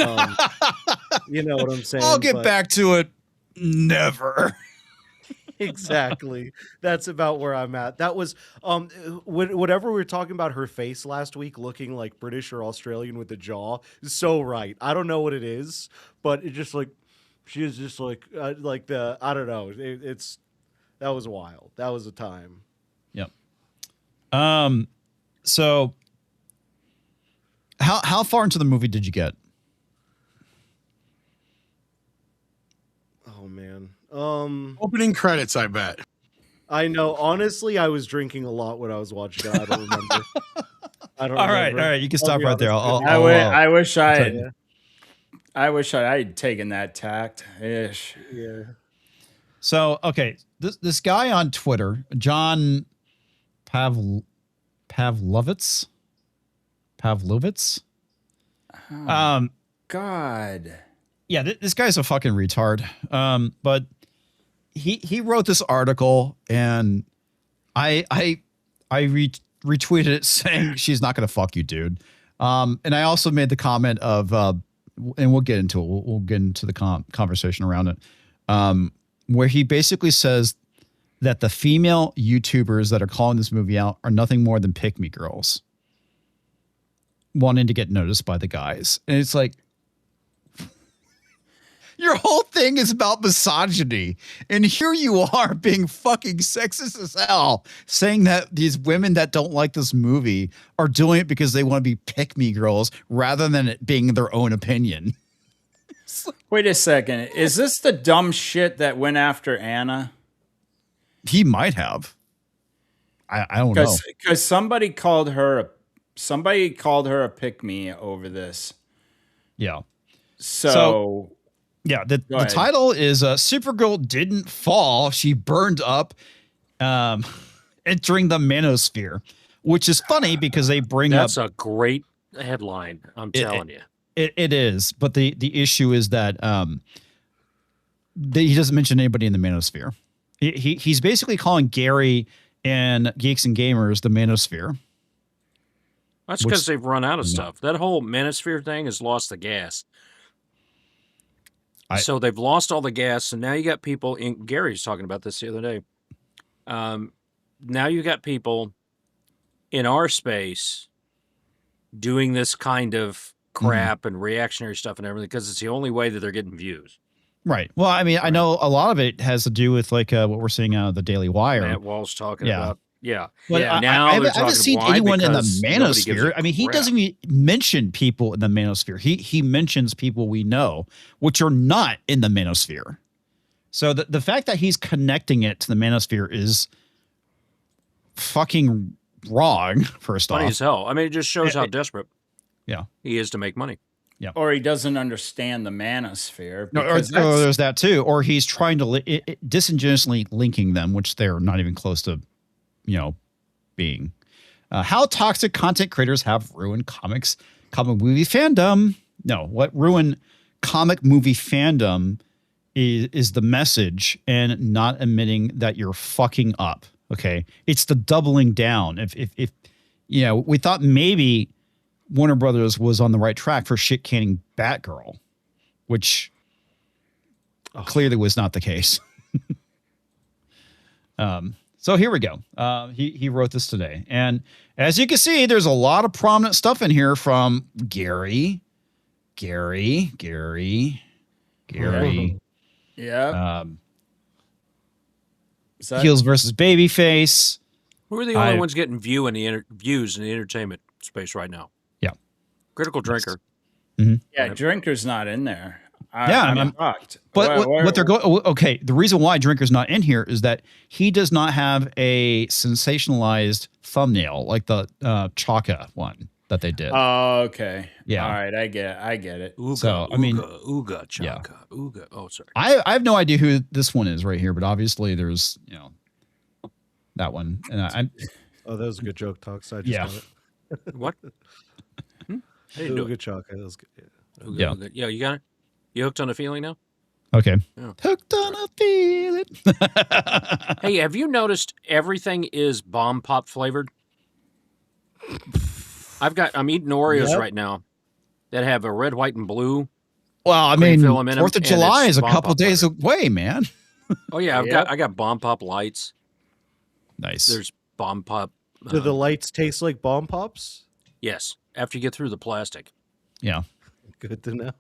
you know what I'm saying? I'll get back to it. Never. Exactly. That's about where I'm at. That was whatever we were talking about her face last week looking like British or Australian with the jaw is so right. I don't know what it is, but it just like she is just like the I don't know. It's that was wild. That was a time. Yep. So how far into the movie did you get? Oh man. Opening credits, I bet. I know. Honestly, I was drinking a lot when I was watching it. I don't remember. I don't. All remember. right. You can stop right there. I wish I had taken that tact. Ish. Yeah. So, okay, this guy on Twitter, John Pavlovitz. Oh, God. Yeah, this guy's a fucking retard. But he wrote this article, and I retweeted it saying she's not gonna fuck you, dude. And I also made the comment of, and we'll get into it. We'll get into the conversation around it, where he basically says that the female YouTubers that are calling this movie out are nothing more than pick-me girls wanting to get noticed by the guys, and it's like. Your whole thing is about misogyny. And here you are being fucking sexist as hell, saying that these women that don't like this movie are doing it because they want to be pick-me girls rather than it being their own opinion. Wait a second. Is this the dumb shit that went after Anna? He might have. I don't know. Because somebody called her a pick-me over this. Yeah. So yeah, the title is Supergirl didn't fall. She burned up entering the manosphere, which is funny because they bring That's a great headline. I'm telling you. It is. But the issue is that he doesn't mention anybody in the manosphere. He's basically calling Gary and Geeks and Gamers the manosphere. That's because they've run out of stuff. That whole manosphere thing has lost the gas. So they've lost all the gas, and now you got people in. Gary's talking about this the other day. Now you got people in our space doing this kind of crap and reactionary stuff and everything because it's the only way that they're getting views. Right. Well, I mean, I know a lot of it has to do with like what we're seeing out of the Daily Wire. Matt Walsh talking about. Yeah. Well, yeah. Now I haven't seen anyone in the manosphere. I mean, he crap. doesn't even mention people in the manosphere. He mentions people we know, which are not in the manosphere. So the fact that he's connecting it to the manosphere is fucking wrong, first off. Funny as hell. I mean, it just shows how desperate he is to make money. Yeah. Or he doesn't understand the manosphere. No, or there's that too. Or he's trying to disingenuously linking them, which they're not even close to, being. How toxic content creators have ruined comic movie fandom. No, what ruined comic movie fandom is the message and not admitting that you're fucking up. Okay. It's the doubling down. If we thought maybe Warner Brothers was on the right track for shit canning Batgirl, which clearly was not the case. So here we go. He wrote this today. And as you can see, there's a lot of prominent stuff in here from Gary. Yeah. Heels versus Babyface. Who are the only ones getting views in the entertainment space right now? Yeah. Critical Drinker. Mm-hmm. Yeah, Drinker's not in there. I'm shocked. But what they're going, okay, the reason why Drinker's not in here is that he does not have a sensationalized thumbnail like the Chaka one that they did. Oh, okay. Yeah. All right, I get it. Ooga, So, I mean, Ooga, Chaka, Ooga. Oh, sorry. I have no idea who this one is right here, but obviously there's, that one. And Oh, that was a good joke, Talks. I just got it. What? How you doing? Good chalk. That was good. Yeah. Ooga, Yeah. Ooga. Yeah, you got it? You hooked on a feeling now? okay. Yeah. Hooked on a feeling. Hey, have you noticed everything is bomb pop flavored? I'm eating Oreos right now that have a red, white, and blue. Well, I Cream mean, fill 'em in 'em, 4th of and July it's is a bomb couple pop days flavored. away, man. Oh yeah, I got bomb pop lights. Nice. There's bomb pop. Do the lights taste like bomb pops? Yes, after you get through the plastic. Yeah. Good to know.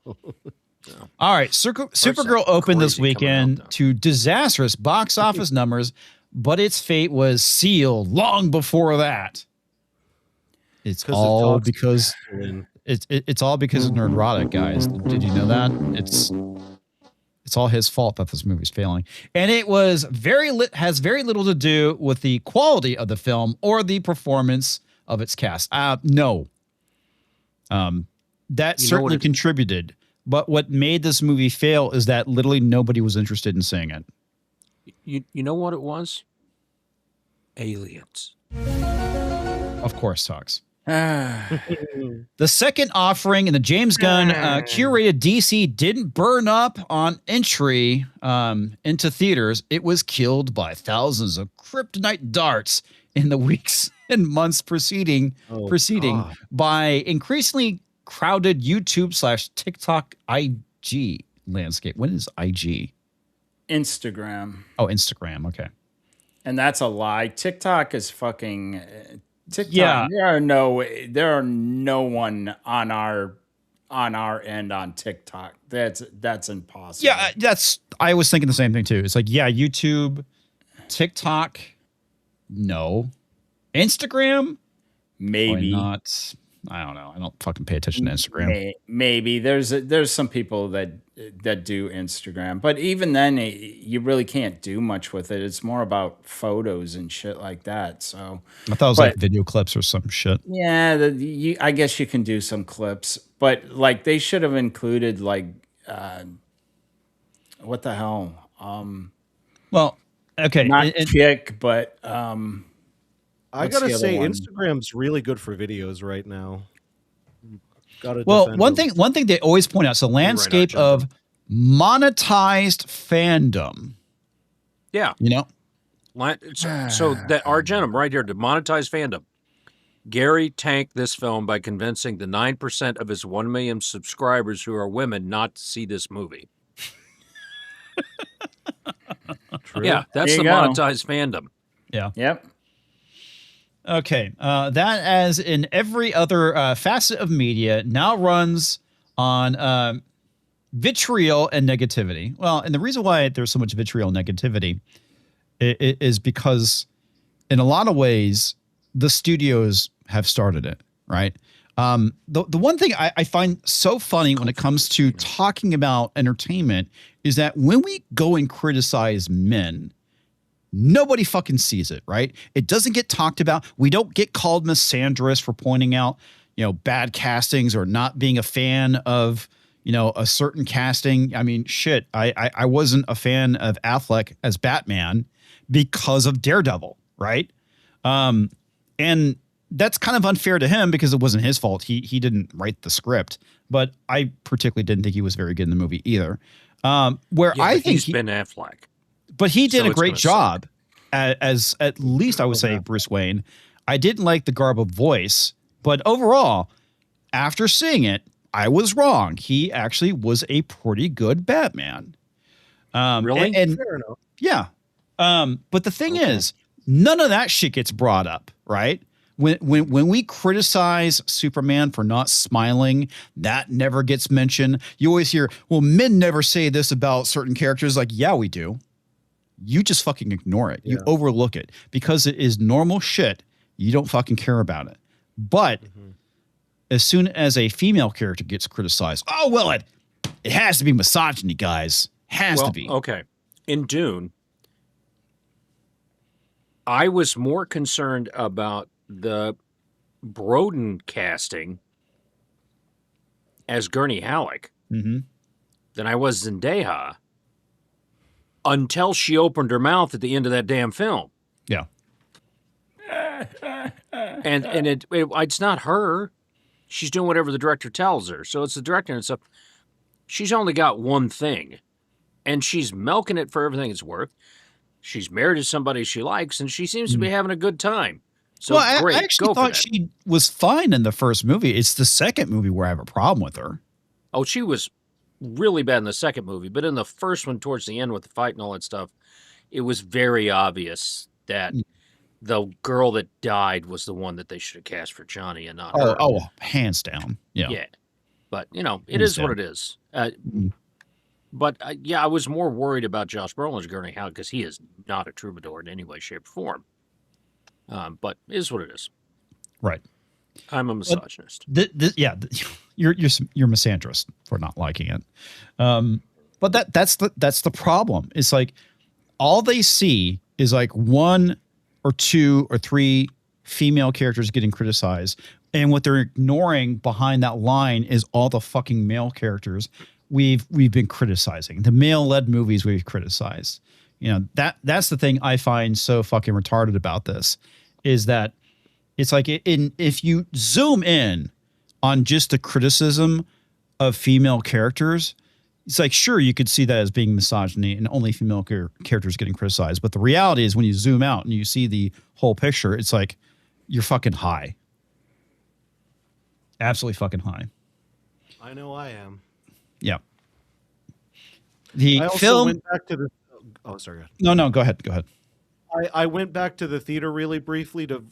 All right. Supergirl opened this crazy coming out, weekend though. to disastrous box office numbers, but its fate was sealed long before that. It's 'Cause of all toxic because it's all because of Nerdrotic, guys. Did you know that? It's all his fault that this movie's failing, and it was has very little to do with the quality of the film or the performance of its cast. No. That certainly contributed, but what made this movie fail is that literally nobody was interested in seeing it. You know what it was? Aliens. Of course, Talks. The second offering in the James Gunn curated DC didn't burn up on entry into theaters. It was killed by thousands of kryptonite darts in the weeks and months preceding God. by increasingly crowded YouTube/TikTok IG landscape. What is IG? Instagram. Oh, Instagram. Okay. And that's a lie. TikTok is fucking TikTok. Yeah. There are no one on our end on TikTok. That's impossible. Yeah, I was thinking the same thing too. It's like, yeah, YouTube, TikTok, no. Instagram? Maybe Probably not. I don't know. I don't fucking pay attention to Instagram. Maybe there's some people that do Instagram, but even then, you really can't do much with it. It's more about photos and shit like that. So I thought it was like video clips or some shit. yeah, I guess you can do some clips, but like they should have included like what the hell? Well, okay. Not Kick, but I what's gotta the other say, one? Instagram's really good for videos right now. Well, one thing they always point out is the landscape of monetized fandom. Yeah. You know? So that Argentum right here, to monetize fandom. Gary tanked this film by convincing the 9% of his 1 million subscribers who are women not to see this movie. True. Yeah, that's the There you go. monetized fandom. Yeah. Yep. Okay. That, as in every other facet of media, now runs on vitriol and negativity. Well, and the reason why there's so much vitriol and negativity is because in a lot of ways, the studios have started it, right? The one thing I find so funny when it comes to talking about entertainment is that when we go and criticize men, nobody fucking sees it, right? It doesn't get talked about. We don't get called misandrous for pointing out, bad castings or not being a fan of, a certain casting. I mean, shit, I wasn't a fan of Affleck as Batman because of Daredevil, right? And that's kind of unfair to him because it wasn't his fault. He didn't write the script, but I particularly didn't think he was very good in the movie either. I think he's Ben Affleck. but he did So a it's great gonna job as at least I would say Bruce Wayne. I didn't like the garbled voice, but overall, after seeing it, I was wrong. He actually was a pretty good Batman. Really? And Fair enough. yeah. But the thing is, none of that shit gets brought up, right? When we criticize Superman for not smiling, that never gets mentioned. You always hear, well, men never say this about certain characters. Like, yeah, we do. You just fucking ignore it. You overlook it because it is normal shit. You don't fucking care about it. But as soon as a female character gets criticized, oh, well, It has to be misogyny, guys. Has to be. Okay. In Dune, I was more concerned about the Broden casting as Gurney Halleck than I was Zendaya until she opened her mouth at the end of that damn film. Yeah. And it's not her. She's doing whatever the director tells her. So it's the director and stuff. She's only got one thing, and she's milking it for everything it's worth. She's married to somebody she likes, and she seems to be having a good time. So well, great. I actually thought she was fine in the first movie. It's the second movie where I have a problem with her. Oh, she was really bad in the second movie, but in the first one, towards the end with the fight and all that stuff, it was very obvious that the girl that died was the one that they should have cast for Johnny and not her. Oh, hands down. Yeah. Yeah. But, it is what it is. But, I was more worried about Josh Brolin's Gurney Halleck because he is not a troubadour in any way, shape, or form. But it is what it is. Right. I'm a misogynist. You're misandrist for not liking it. But that's the problem. It's like all they see is like one or two or three female characters getting criticized, and what they're ignoring behind that line is all the fucking male characters we've been criticizing, the male-led movies we've criticized. That's the thing I find so fucking retarded about this, is that it's like if you zoom in on just the criticism of female characters, it's like, sure, you could see that as being misogyny and only female characters getting criticized. But the reality is when you zoom out and you see the whole picture, it's like you're fucking high. Absolutely fucking high. I know I am. Yeah. The I also film went back to the. Oh, sorry. No, go ahead. Go ahead. I went back to the theater really briefly to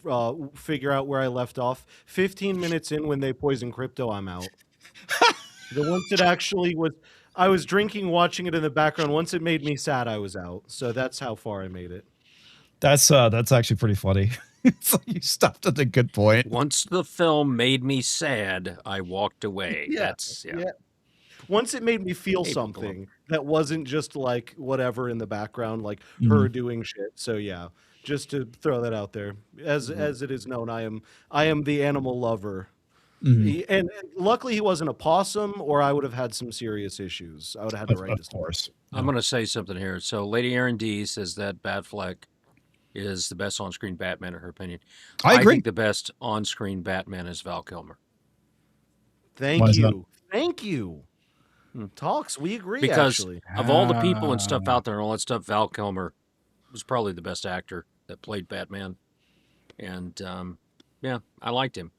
figure out where I left off. 15 minutes in, when they poison Crypto, I'm out. The once it actually was, I was drinking, watching it in the background. Once it made me sad, I was out. So that's how far I made it. That's actually pretty funny. It's like you stopped at a good point. Once the film made me sad, I walked away. Yeah. Once it made me feel something that wasn't just like whatever in the background, like her doing shit. So yeah, just to throw that out there, as it is known, I am the animal lover. And luckily he wasn't a possum, or I would have had some serious issues. I would have had to write this. Of course. I'm going to say something here. So Lady Aaron D says that Batfleck is the best on-screen Batman in her opinion. I agree. I think the best on-screen Batman is Val Kilmer. Thank you. Talks, we agree, because actually. Of all the people and stuff out there and all that stuff, Val Kilmer was probably the best actor that played Batman. And, I liked him.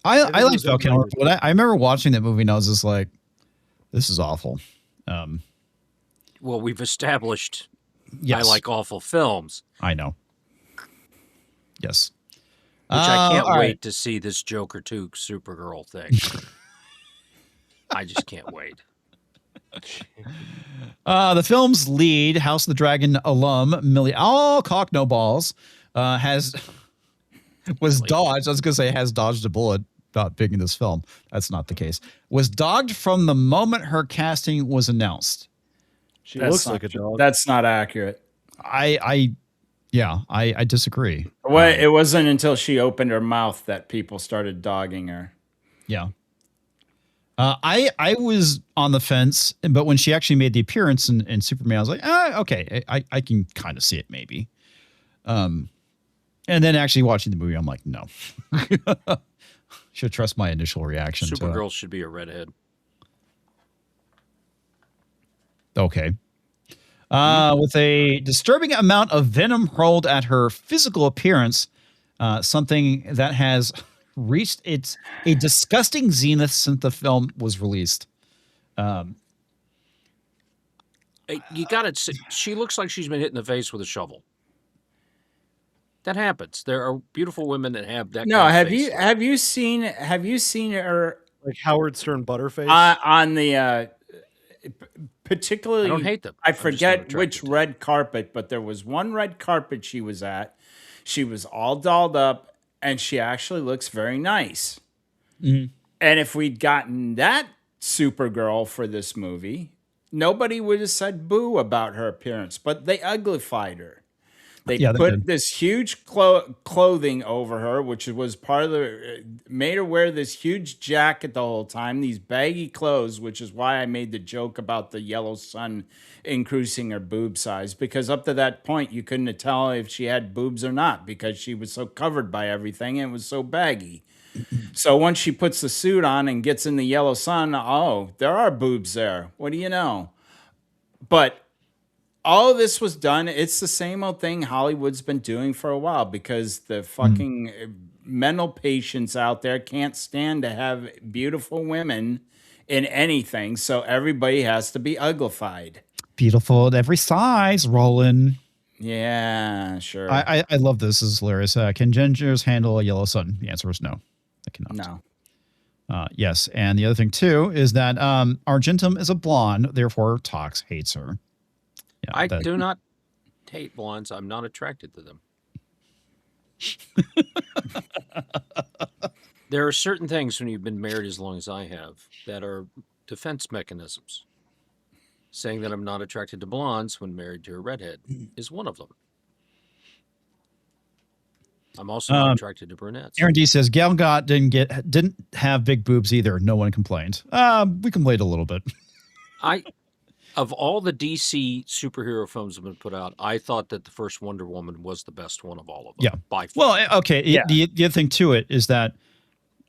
I liked Val Kilmer, but I remember watching that movie and I was just like, this is awful. Well, we've established yes. I like awful films. I know. Yes. Which I can't wait to see this Joker 2 Supergirl thing. I just can't wait. The film's lead, House of the Dragon alum, Millie Cock No Balls, was dodged. I was going to say has dodged a bullet about picking this film. That's not the case. Was dogged from the moment her casting was announced. She looks like a dog. That's not accurate. I disagree. Well, it wasn't until she opened her mouth that people started dogging her. Yeah. I was on the fence, but when she actually made the appearance in Superman, I was like, okay, I can kind of see it maybe. And then actually watching the movie, I'm like, no. Should trust my initial reaction. Supergirl should be a redhead. Okay. With a disturbing amount of venom hurled at her physical appearance, something that has reached a disgusting zenith since the film was released. You got it. She looks like she's been hit in the face with a shovel. That happens. There are beautiful women that have that. No, kind of have you seen her like Howard Stern Butterface on the particularly? I don't hate them. I forget which red carpet, but there was one red carpet she was at. She was all dolled up, and she actually looks very nice. Mm-hmm. And if we'd gotten that Supergirl for this movie, nobody would have said boo about her appearance, but they uglified her. They Yeah, they put did. this huge clothing over her, which was part of made her wear this huge jacket the whole time, these baggy clothes, which is why I made the joke about the yellow sun increasing her boob size, because up to that point, you couldn't tell if she had boobs or not because she was so covered by everything and it was so baggy. So once she puts the suit on and gets in the yellow sun, oh, there are boobs there. What do you know? But all of this was done. It's the same old thing Hollywood's been doing for a while because the fucking mental patients out there can't stand to have beautiful women in anything. So everybody has to be uglified. Beautiful at every size, Roland. Yeah, sure. I love this. This is hilarious. Can gingers handle a yellow sun? The answer is no. They cannot. No. Yes. And the other thing, too, is that Argentum is a blonde. Therefore, Tox hates her. Yeah, I do not hate blondes. I'm not attracted to them. There are certain things when you've been married as long as I have that are defense mechanisms. Saying that I'm not attracted to blondes when married to a redhead is one of them. I'm also not attracted to brunettes. Aaron D says Gal Gadot didn't have big boobs either. No one complained. We complained a little bit. Of all the DC superhero films that have been put out, I thought that the first Wonder Woman was the best one of all of them. Yeah. By far. Well, okay. Yeah. The other thing to it is that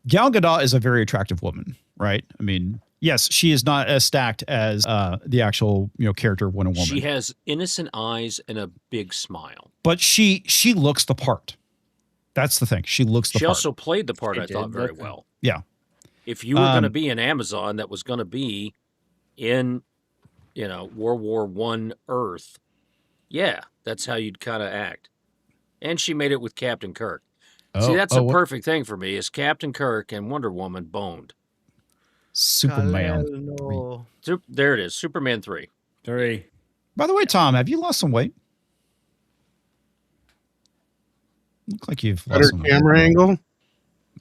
Gal Gadot is a very attractive woman, right? I mean, yes, she is not as stacked as the actual character Wonder Woman. She has innocent eyes and a big smile. But she looks the part. That's the thing. She looks the She part. also played the part, She I thought, did very look- well. Yeah. If you were going to be an Amazon that was going to be in, World War I Earth, yeah, that's how you'd kind of act. And she made it with Captain Kirk. See, that's a perfect thing for me, is Captain Kirk and Wonder Woman boned. Superman. No. There it is, Superman 3. 3. By the way, Tom, have you lost some weight? Look like you've Better lost some weight. camera angle.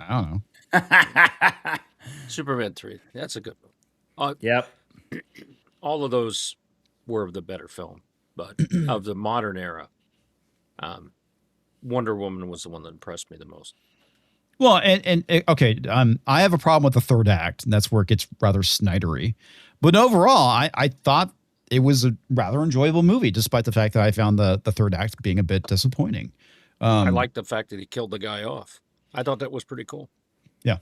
I don't know. Superman 3. That's a good one. Yep. All of those were the better film, but of the modern era, Wonder Woman was the one that impressed me the most. Well, and okay, I have a problem with the third act, and that's where it gets rather Snydery. But overall, I thought it was a rather enjoyable movie, despite the fact that I found the third act being a bit disappointing. I like the fact that he killed the guy off. I thought that was pretty cool. Yeah.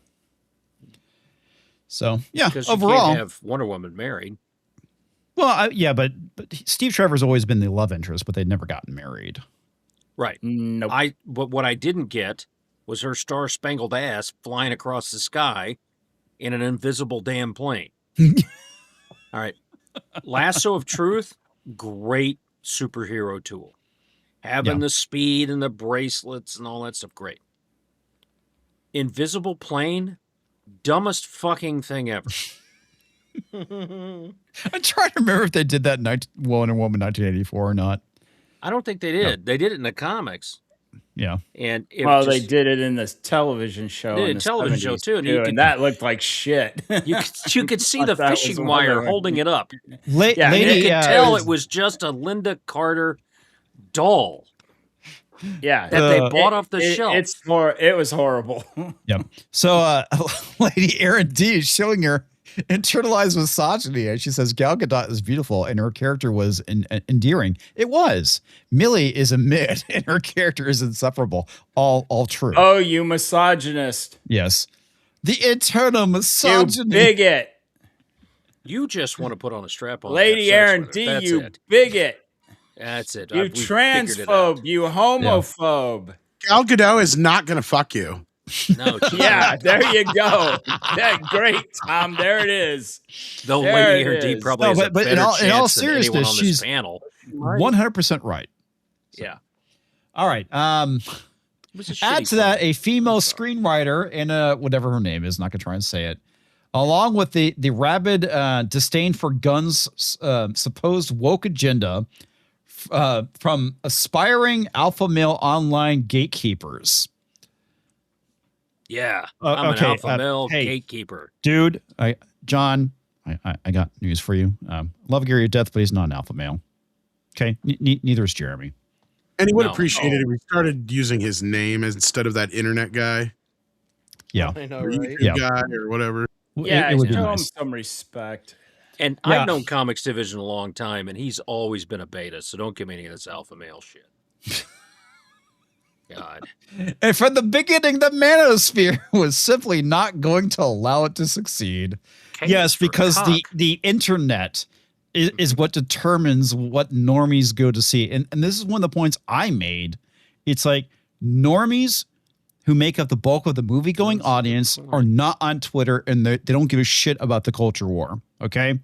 So yeah, Because you overall, can't have Wonder Woman married. well, yeah, but Steve Trevor's always been the love interest, but they'd never gotten married. Right. Nope. But what I didn't get was her star-spangled ass flying across the sky in an invisible damn plane. All right. Lasso of Truth, great superhero tool. Having the speed and the bracelets and all that stuff, great. Invisible plane, dumbest fucking thing ever. I'm trying to remember if they did that in Wonder Woman 1984 or not. I don't think they did. No. They did it in the comics. Yeah. And they did it in this television show. They did a television show too, and that looked like shit. You could see the fishing wire holding it up. Lady, you could tell it was just a Linda Carter doll. Yeah, that they bought off the shelf. It was horrible. Yep. So, Lady Aaron D is showing her internalized misogyny, and she says Gal Gadot is beautiful and her character was endearing. It was. Millie is a mid and her character is insufferable. All true. Oh, you misogynist! Yes, the internal misogyny. You bigot. You just want to put on a strap on, Lady Aaron D. You bigot. That's it. You transphobe. You homophobe. Yeah. Gal Gadot is not going to fuck you. No. Yeah, there you go. Great, Tom. There it is. Though Lady Aaron D probably has a better chance in all seriousness, on she's this panel. 100% right. So. Yeah. All right. Add to that a female screenwriter and whatever her name is. Not going to try and say it. Along with the rabid disdain for guns, supposed woke agenda from aspiring alpha male online gatekeepers. Yeah, I'm an alpha male gatekeeper. Dude, John, I got news for you. Love Gary to death, but he's not an alpha male. Okay, neither is Jeremy. And he would appreciate it if we started using his name instead of that internet guy. Yeah, I know, Or right? YouTube guy or whatever. Yeah, it would be show nice. him some respect. And Yeah. I've known Comics Division a long time, and he's always been a beta, so don't give me any of this alpha male shit. God. And from the beginning, the manosphere was simply not going to allow it to succeed. Yes, because the internet is what determines what normies go to see. And this is one of the points I made. It's like normies who make up the bulk of the movie going audience are not on Twitter, and they don't give a shit about the culture war. Okay.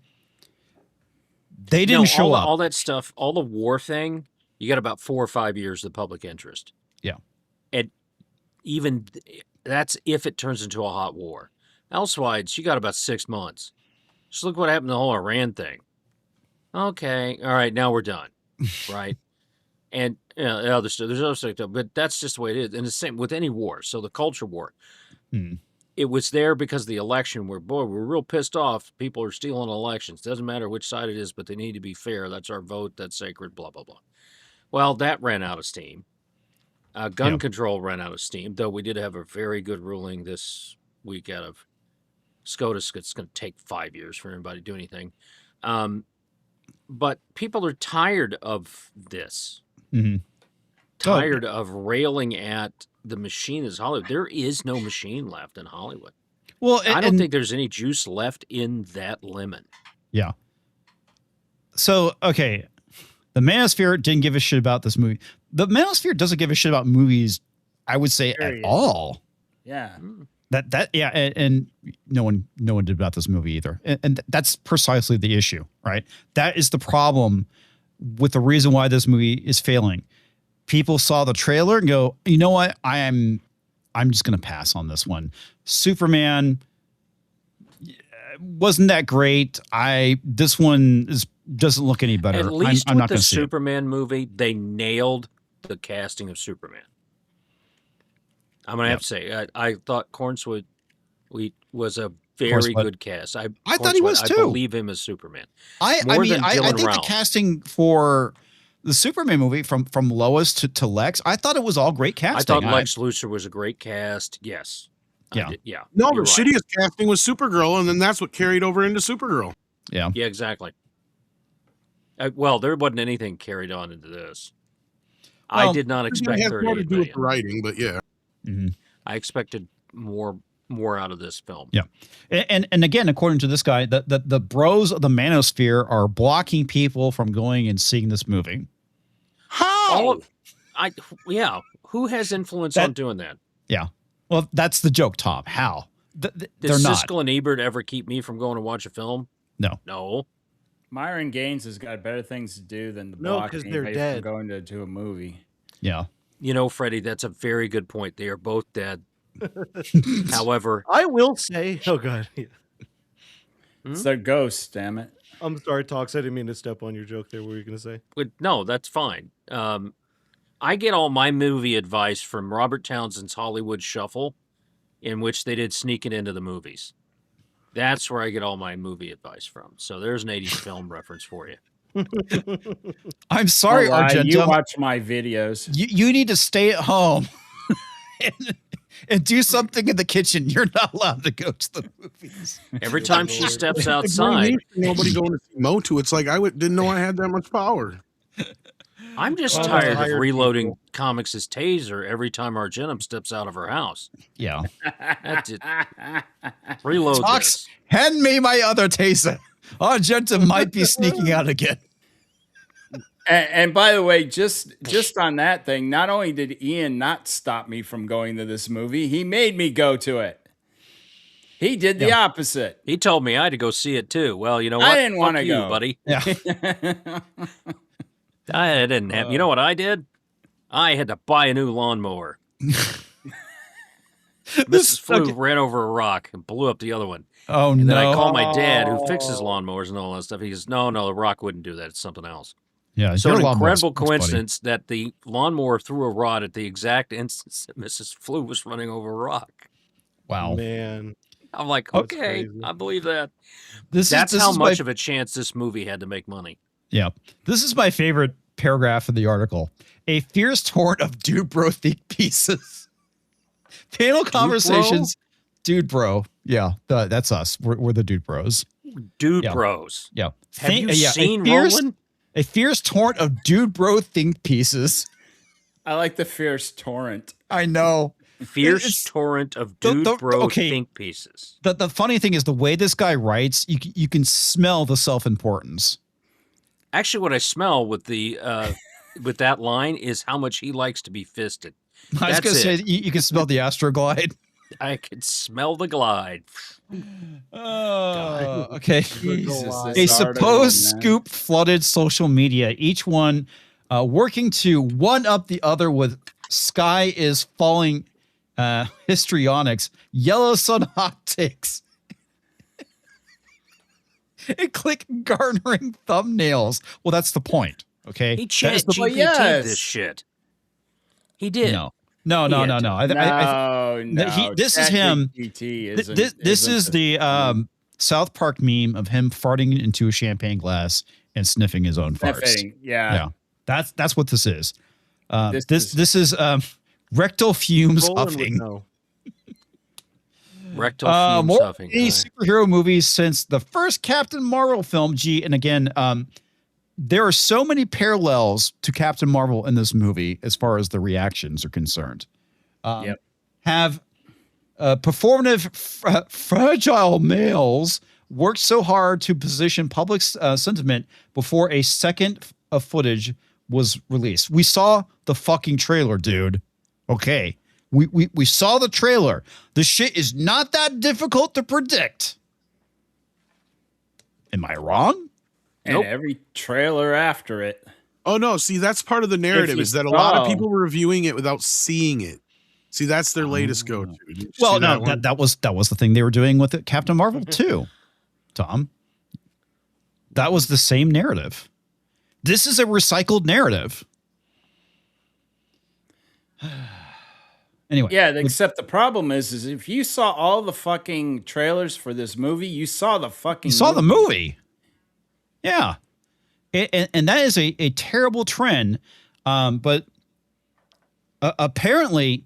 They didn't show up. All that stuff, all the war thing, you got about 4 or 5 years of public interest. Yeah. And even that's if it turns into a hot war. Elsewise, you got about 6 months. Just look what happened to the whole Iran thing. Okay, all right, now we're done, right? And there's other stuff, but that's just the way it is. And the same with any war. So the culture war, it was there because of the election where, boy, we're real pissed off. People are stealing elections. Doesn't matter which side it is, but they need to be fair. That's our vote. That's sacred, blah, blah, blah. Well, that ran out of steam. Gun control ran out of steam, though we did have a very good ruling this week out of SCOTUS. It's going to take 5 years for anybody to do anything. But people are tired of this. Tired of railing at the machine as Hollywood. There is no machine left in Hollywood. Well, I don't think there's any juice left in that lemon. Yeah. So, okay. The manosphere didn't give a shit about this movie. The manosphere doesn't give a shit about movies, I would say, at all. Yeah. And no one did about this movie either. And that's precisely the issue, right? That is the problem with the reason why this movie is failing. People saw the trailer and go, you know what? I'm just going to pass on this one. Superman wasn't that great. This one doesn't look any better. At least I'm with not the going to see it. Superman movie, they nailed the casting of Superman. I'm going to have to say, I thought Cornswood was a very good cast. I thought he was too. I believe him as Superman. I think the casting for the Superman movie from Lois to Lex, I thought it was all great casting. I thought Lex Luthor was a great cast. Yes. Yeah. Yeah. No, the shittiest casting was Supergirl, and then that's what carried over into Supergirl. Yeah. Yeah, exactly. Well, there wasn't anything carried on into this. I did not expect 38 more to do with million. the writing, but yeah. I expected more out of this film. Yeah. And again, according to this guy, the bros of the manosphere are blocking people from going and seeing this movie. How? Who has influence on doing that? Yeah. Well, that's the joke, Tom. How? They're Did not. Siskel and Ebert ever keep me from going to watch a film? No. No. Myron Gaines has got better things to do than to No, block 'cause they're anybody dead. from going to a movie. Yeah. You know, Freddie, that's a very good point. They are both dead. However, I will say, oh god, It's their ghosts, damn it. I'm sorry, Talks. I didn't mean to step on your joke there. What were you going to say? no, that's fine. I get all my movie advice from Robert Townsend's Hollywood Shuffle, in which they did Sneak It Into the Movies. That's where I get all my movie advice from. So there's an 80s film reference for you. I'm sorry, Argento. You watch my videos. You need to stay at home and do something in the kitchen. You're not allowed to go to the movies. Every time she steps Like, outside, nobody going to see Motu. It's like didn't know I had that much power. I'm just tired of reloading comics' taser every time Argentum steps out of her house. Yeah. That's it. Reload Talks, this. hand me my other taser. Argento might be sneaking out again. And by the way, just on that thing, not only did Ian not stop me from going to this movie, he made me go to it. He did the opposite. He told me I had to go see it too. Well, you know what? I didn't want to you, go, buddy. Yeah. I didn't have. You know what I did? I had to buy a new lawnmower. Mrs. Flew ran over a rock and blew up the other one. Oh, and no. then I called my dad, who fixes lawnmowers and all that stuff. He goes, no, the rock wouldn't do that. It's something else. Yeah. So you're an a lot more incredible experts, buddy. coincidence that the lawnmower threw a rod at the exact instance that Mrs. Flew was running over a rock. Wow. Man. I'm like, That's okay, crazy. I believe that. This That's is how my, much of a chance this movie had to make money. yeah. This is my favorite paragraph of the article. A fierce torrent of dude bro think pieces. Panel conversations. Dude bro. Yeah, that's us. We're the dude bros. Dude Yeah. bros. Yeah. Have you yeah, seen Roland? A fierce torrent of dude bro think pieces. I like the fierce torrent. I know. Fierce It's- torrent of dude bro okay. think pieces. The funny thing is the way this guy writes, you can smell the self-importance. Actually, what I smell with the with that line is how much he likes to be fisted. I was That's going to say, it. you can smell the Astroglide. I can smell the glide. Okay. Jesus, A this article, supposed man. scoop flooded social media, each one working to one up the other with sky is falling histrionics, yellow sun hot takes, and click garnering thumbnails. Well, that's the point. Okay. He That chat is the- GPT yes. this shit. He did. No. He had to. No, this is him. This is the South Park meme of him farting into a champagne glass and sniffing his own farts. Yeah. That's what this is. This is rectal fumes Roland would huffing. know. Rectal fumes More huffing. any superhero movies since the first Captain Marvel film. And again, there are so many parallels to Captain Marvel in this movie as far as the reactions are concerned. Have performative, fragile males worked so hard to position public sentiment before a second of footage was released. We saw the fucking trailer, dude. Okay. We saw the trailer. The shit is not that difficult to predict. Am I wrong? And every trailer after it. Oh no, see that's part of the narrative you is that a lot of saw- people were reviewing it without seeing it. See, that's their latest go-to. Did you Well, see no, one? that was the thing they were doing with it, Captain Marvel too, Tom. That was the same narrative. This is a recycled narrative. Anyway. Yeah, except the problem is if you saw all the fucking trailers for this movie, you saw the fucking You saw the movie. Yeah. And that is a terrible trend. But apparently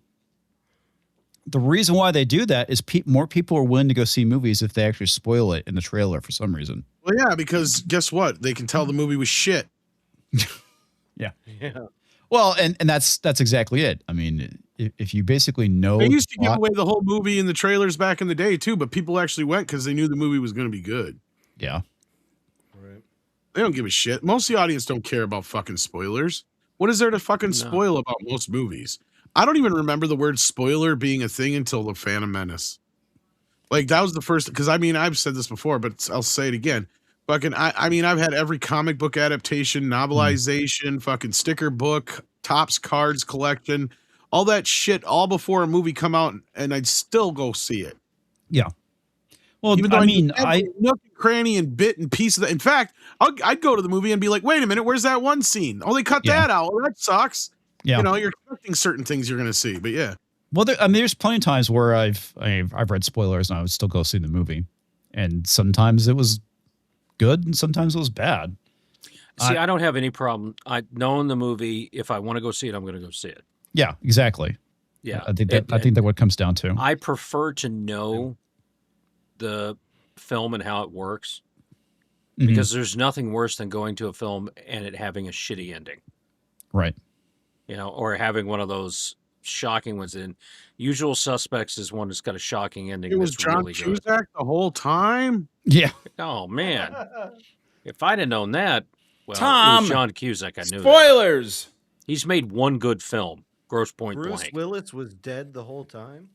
the reason why they do that is more people are willing to go see movies if they actually spoil it in the trailer for some reason. Well, yeah, because guess what? They can tell the movie was shit. Yeah. Yeah. Well, and that's exactly it. I mean, if you basically know, They used to give plot- away the whole movie in the trailers back in the day too, but people actually went because they knew the movie was going to be good. yeah. Right. They don't give a shit. Most of the audience don't care about fucking spoilers. What is there to fucking spoil about most movies? I don't even remember the word spoiler being a thing until The Phantom Menace. Like that was the first, because I mean, I've said this before, but I'll say it again. Fucking, I mean, I've had every comic book adaptation, novelization, fucking sticker book, Topps cards collection, all that shit, all before a movie come out, and I'd still go see it. Yeah. Well, Even though I mean, knew every nook and cranny and bit and piece of that. In fact, I'd go to the movie and be like, wait a minute, where's that one scene? Oh, they cut Yeah. that out. Well, that sucks. yeah. You know, you're expecting certain things you're going to see, but yeah. Well, there's plenty of times where I've read spoilers and I would still go see the movie, and sometimes it was good and sometimes it was bad. See, I don't have any problem. Knowing the movie, if I want to go see it, I'm going to go see it. Yeah, exactly. Yeah, I think that what it comes down to. I prefer to know the film and how it works Mhm. because there's nothing worse than going to a film and it having a shitty ending, Right. you know, or having one of those shocking ones. And Usual Suspects is one that's got a shocking ending. It was that's John really good. Cusack the whole time. Yeah. Oh man, if I'd have known that, well, it Tom, was John Cusack. I knew that. Spoilers. He's made one good film, Gross Point Bruce Blank. Willis was dead the whole time.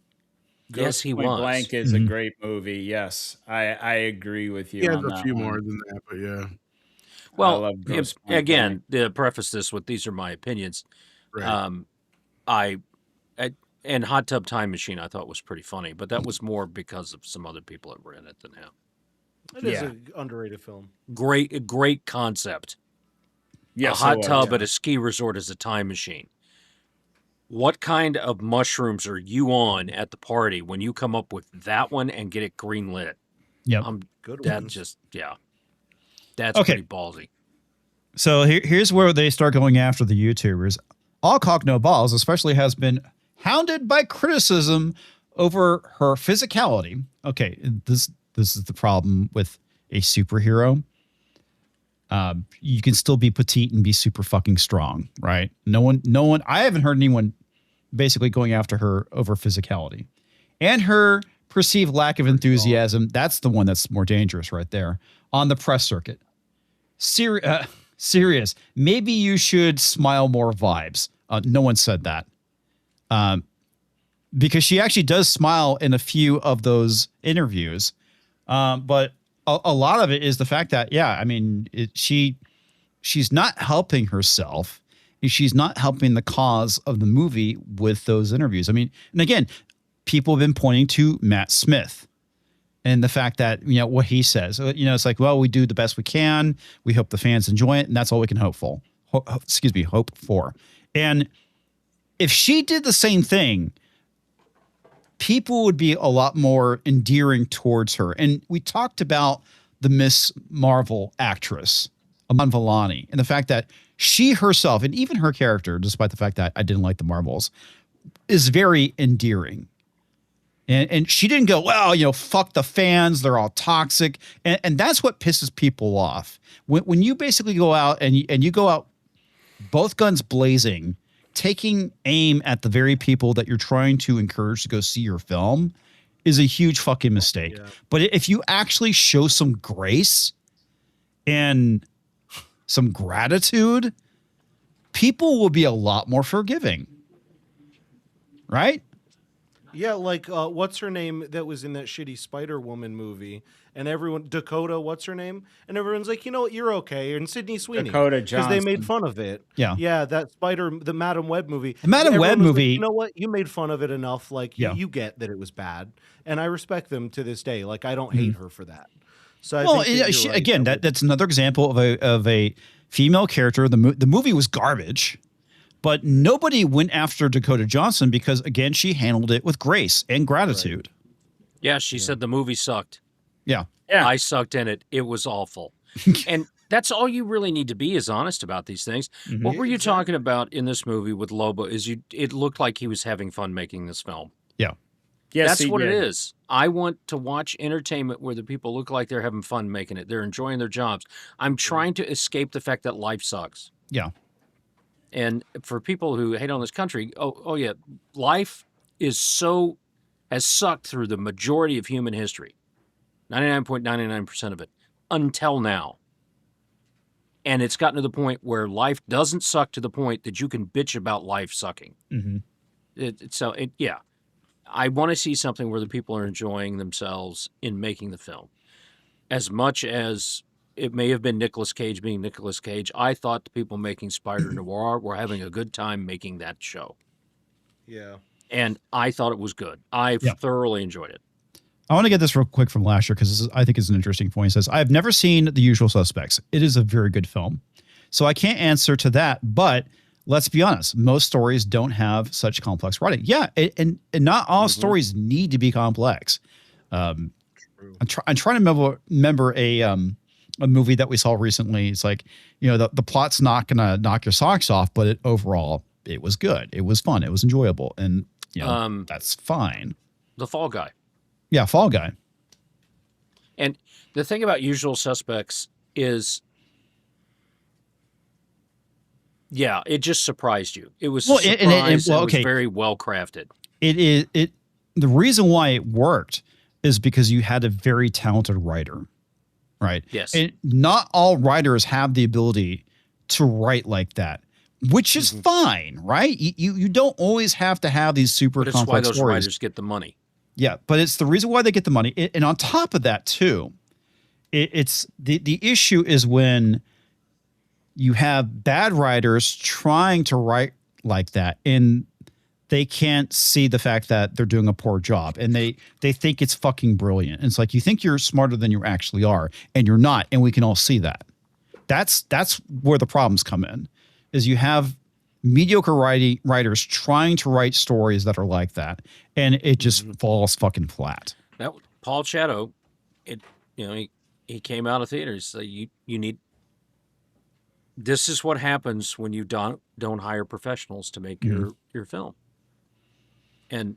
Yes, he Point was. Blank is a Mhm. great movie. Yes, I agree with you. He has on a that few one. more than that, but yeah. I Well, love Grosse Pointe again, to preface this with these are my opinions. Right. I and Hot Tub Time Machine I thought was pretty funny, but that was more because of some other people that were in it than him. It is Yeah. an underrated film. Great concept. Yes, a hot it was. tub at a ski resort is a time machine. What kind of mushrooms are you on at the party when you come up with that one and get it greenlit? Yep. Good That ones. just, yeah. That's Okay. pretty ballsy. So here's where they start going after the YouTubers. All Cock No Balls especially has been hounded by criticism over her physicality. Okay, this is the problem with a superhero. You can still be petite and be super fucking strong, right? No one. I haven't heard anyone basically going after her over physicality, and her perceived lack of enthusiasm. That's the one that's more dangerous, right there on the press circuit. Serious. Maybe you should smile more vibes. No one said that. Because she actually does smile in a few of those interviews. But a lot of it is the fact that, yeah, I mean, she's not helping herself. She's not helping the cause of the movie with those interviews. I mean, and again, people have been pointing to Matt Smith and the fact that, you know, what he says, you know, it's like, well, we do the best we can. We hope the fans enjoy it. And that's all we can hope for. Hope for. And if she did the same thing, people would be a lot more endearing towards her. And we talked about the Miss Marvel actress, Iman Vellani, and the fact that she herself, and even her character, despite the fact that I didn't like the Marvels, is very endearing. And she didn't go, well, you know, fuck the fans. They're all toxic. And that's what pisses people off. When you basically go out and you go out both guns blazing, taking aim at the very people that you're trying to encourage to go see your film is a huge fucking mistake. Yeah. But if you actually show some grace and some gratitude, people will be a lot more forgiving. Right? Yeah, like what's her name that was in that shitty Spider-Woman movie? And everyone, Dakota, what's her name? And everyone's like, you know what, you're okay. And Sydney Sweeney. Dakota Because they Johnson. made fun of it. Yeah. Yeah, the Madam Web movie. The Madam Web movie. Like, you know what? You made fun of it enough. Like, Yeah. you get that it was bad. And I respect them to this day. Like, I don't hate her for that. So well, I think that she, you're right. again, that's another example of a female character. The movie was garbage. But nobody went after Dakota Johnson because, again, she handled it with grace and gratitude. Right. Yeah, she said the movie sucked. Yeah. I sucked in it. It was awful. And that's all you really need to be is honest about these things. Mm-hmm. What were you talking about in this movie with Lobo is it looked like he was having fun making this film. Yeah. Yes, that's what it is. I want to watch entertainment where the people look like they're having fun making it. They're enjoying their jobs. I'm trying to escape the fact that life sucks. Yeah. And for people who hate on this country, oh yeah, life has sucked through the majority of human history, 99.99% of it, until now. And it's gotten to the point where life doesn't suck to the point that you can bitch about life sucking. Mm-hmm. Yeah, I want to see something where the people are enjoying themselves in making the film. As much as it may have been Nicolas Cage being Nicolas Cage, I thought the people making Spider Noir were having a good time making that show. Yeah. And I thought it was good. I thoroughly enjoyed it. I want to get this real quick from Lasher because I think it's an interesting point. He says, I've never seen The Usual Suspects. It is a very good film. So I can't answer to that, but let's be honest. Most stories don't have such complex writing. Yeah, and not all stories need to be complex. I'm trying to remember a movie that we saw recently. It's like, you know, the plot's not going to knock your socks off, but overall, it was good. It was fun. It was enjoyable. And, you know, that's fine. The Fall Guy. Yeah, Fall Guy. And the thing about Usual Suspects is, yeah, it just surprised you. It was a surprise. It was very well crafted. The reason why it worked is because you had a very talented writer. Right. Yes. And not all writers have the ability to write like that, which is fine. Right. You don't always have to have these super complex stories. That's why those writers get the money. Yeah. But it's the reason why they get the money. And on top of that, too, it's the issue is when you have bad writers trying to write like that and they can't see the fact that they're doing a poor job and they think it's fucking brilliant. And it's like, you think you're smarter than you actually are and you're not. And we can all see that. That's where the problems come in is you have mediocre writers trying to write stories that are like that, and it just falls fucking flat. That Paul Shadow, he came out of theaters. So you need. This is what happens when you don't hire professionals to make your film. And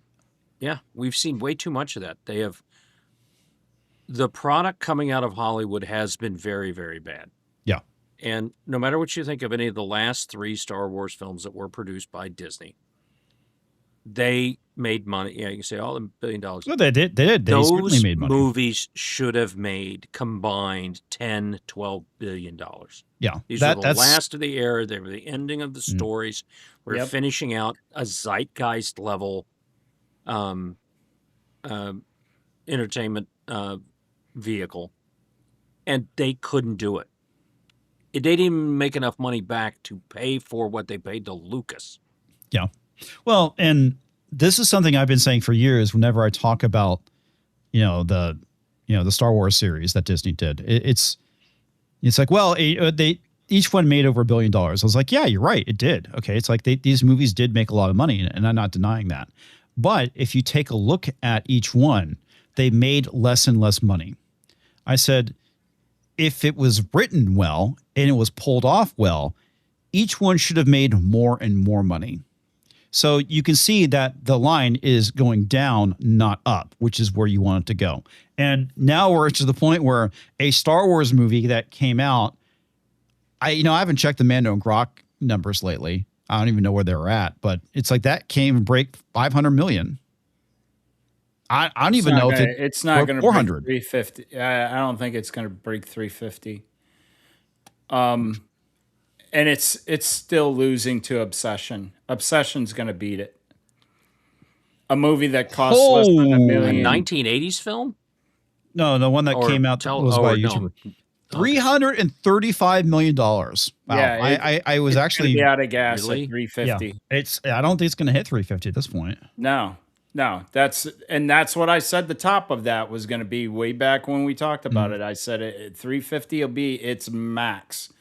yeah, we've seen way too much of that. The product coming out of Hollywood has been very, very bad. Yeah. And no matter what you think of any of the last 3 Star Wars films that were produced by Disney, they made money. Yeah, you can say all $1 billion. Well, they did. They certainly made money. Those movies should have made combined $10-12 billion. Yeah, These were the last of the era. They were the ending of the stories. We're finishing out a zeitgeist level entertainment vehicle, and they couldn't do it. They didn't even make enough money back to pay for what they paid to Lucas. Yeah. Well, and this is something I've been saying for years whenever I talk about, the Star Wars series that Disney did. It's like, well, they each one made over $1 billion. I was like, yeah, you're right. It did. Okay. It's like these movies did make a lot of money, and I'm not denying that. But if you take a look at each one, they made less and less money. I said, if it was written well and it was pulled off well, each one should have made more and more money. So you can see that the line is going down, not up, which is where you want it to go. And now we're to the point where a Star Wars movie that came out, I haven't checked the Mando and Grok numbers lately. I don't even know where they're at, but it's like that came and break 500 million. I don't even know if it's not going to break 400. 350. I don't think it's going to break 350. And it's still losing to Obsession. Obsession's going to beat it. A movie that costs less than $1 million. A 1980s film? No, the one that came out was by YouTuber. $335 million. Wow. Yeah, I was actually be out of gas Really? at 350. Yeah, I don't think it's going to hit 350 at this point. No, that's what I said. The top of that was going to be way back when we talked about it. I said it 350 will be its max,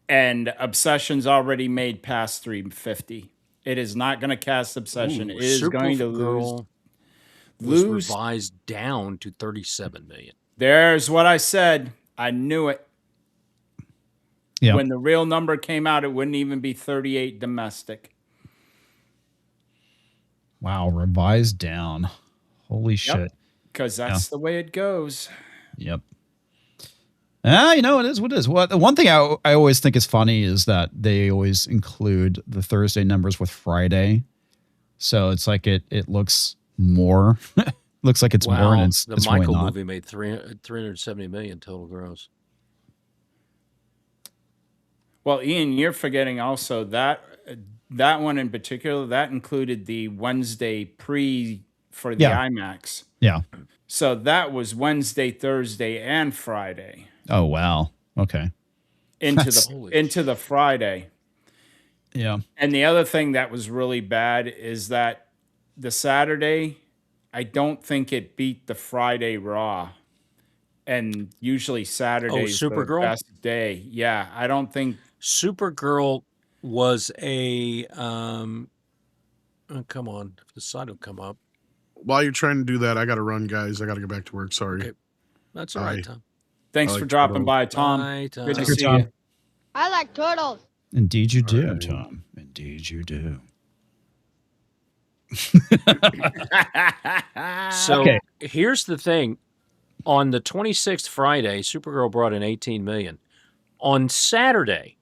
and Obsession's already made past 350. It is not going to cast Obsession. It is going to lose. Revised down to 37 million. There's what I said. I knew it. Yeah. When the real number came out, it wouldn't even be 38 domestic. Wow, revised down. Holy shit. Because that's the way it goes. Yep. It is what it is. Well, the one thing I always think is funny is that they always include the Thursday numbers with Friday. So it's like it looks more. Looks like it's more, and it's Michael really not. movie made 370 million total gross. Well, Ian, you're forgetting also that one in particular, that included the Wednesday pre for the IMAX. Yeah. So that was Wednesday, Thursday, and Friday. Oh wow. Okay. Into the Friday. Yeah. And the other thing that was really bad is that the Saturday, I don't think it beat the Friday Raw. And usually Saturday's the best day. Yeah, I don't think Supergirl was a come on, the side will come up. While you're trying to do that, I got to run, guys. I got to get back to work. Sorry. Okay. That's all right, Tom. Thanks for dropping by, Tom. Bye, Tom. Good to see you. I like turtles. Indeed you do, Tom. Indeed you do. So here's the thing. On the 26th Friday, Supergirl brought in 18 million. On Saturday,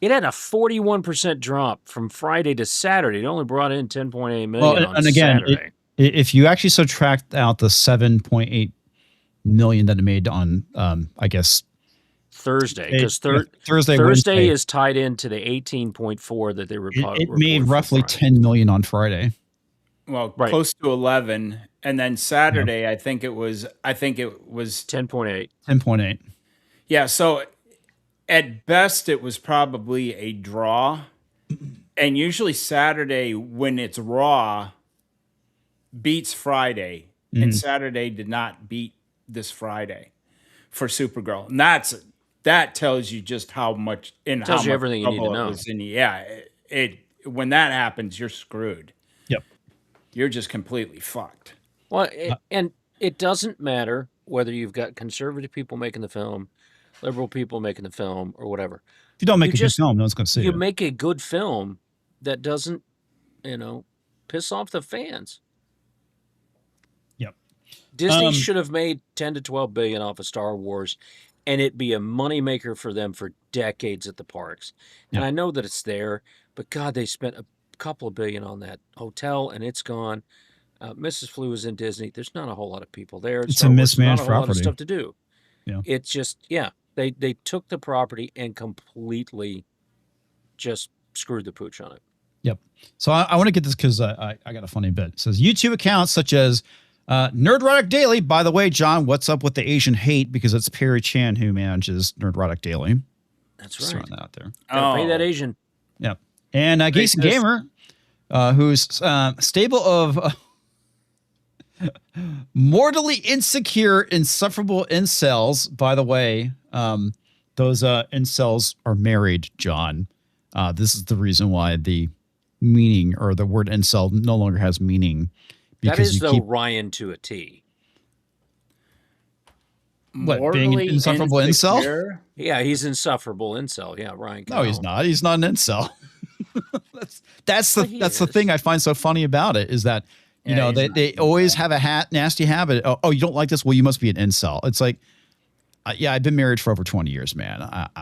it had a 41% drop from Friday to Saturday. It only brought in 10.8 million on Saturday. If you actually subtract out the 7.8 million that it made on, I guess, Thursday, because Thursday is tied into the 18.4 that they reported. It made roughly 10 million on Friday. Well, close to 11, and then Saturday, I think it was 10.8. 10.8. Yeah, so at best, it was probably a draw, and usually Saturday when it's Raw beats Friday, and Saturday did not beat this Friday for Supergirl, and that tells you just how much Tells how you much everything you need to trouble it know. was in. Yeah, it when that happens, you're screwed. Yep. You're just completely fucked. Well, and it doesn't matter whether you've got conservative people making the film, liberal people making the film, or whatever. If you don't make You a good just- film, no one's going to see You it. make a good film that doesn't, piss off the fans. Yep. Disney should have made 10 to 12 billion off of Star Wars, and it'd be a moneymaker for them for decades at the parks. And Yeah. I know that it's there, but God, they spent a couple of billion on that hotel, and it's gone. Mrs. Flu is in Disney. There's not a whole lot of people there. It's Star a Wars, mismanaged not a whole lot of property. stuff to do. Yeah. It's just, they took the property and completely just screwed the pooch on it. Yep. So I want to get this because I got a funny bit. It says YouTube accounts such as Nerdrotic Daily. By the way, John, what's up with the Asian hate? Because it's Perry Chan who manages Nerdrotic Daily. That's Just right. throwing that out there. Gotta pay that Asian. Yep. And Geese and Gamer, who's stable of mortally insecure, insufferable incels. By the way, those incels are married, John. This is the reason why the meaning or the word incel no longer has meaning. That Because is, you though, keep Ryan to a T. what being an Mortally insufferable incel. insecure? Yeah, he's insufferable incel. Yeah, Ryan. No, he's not. He's not an incel. that's Well, he the is. thing I find so funny about it is that you know he's they always have a nasty habit. Oh, you don't like this? Well, you must be an incel. It's like, yeah, I've been married for over 20 years, man.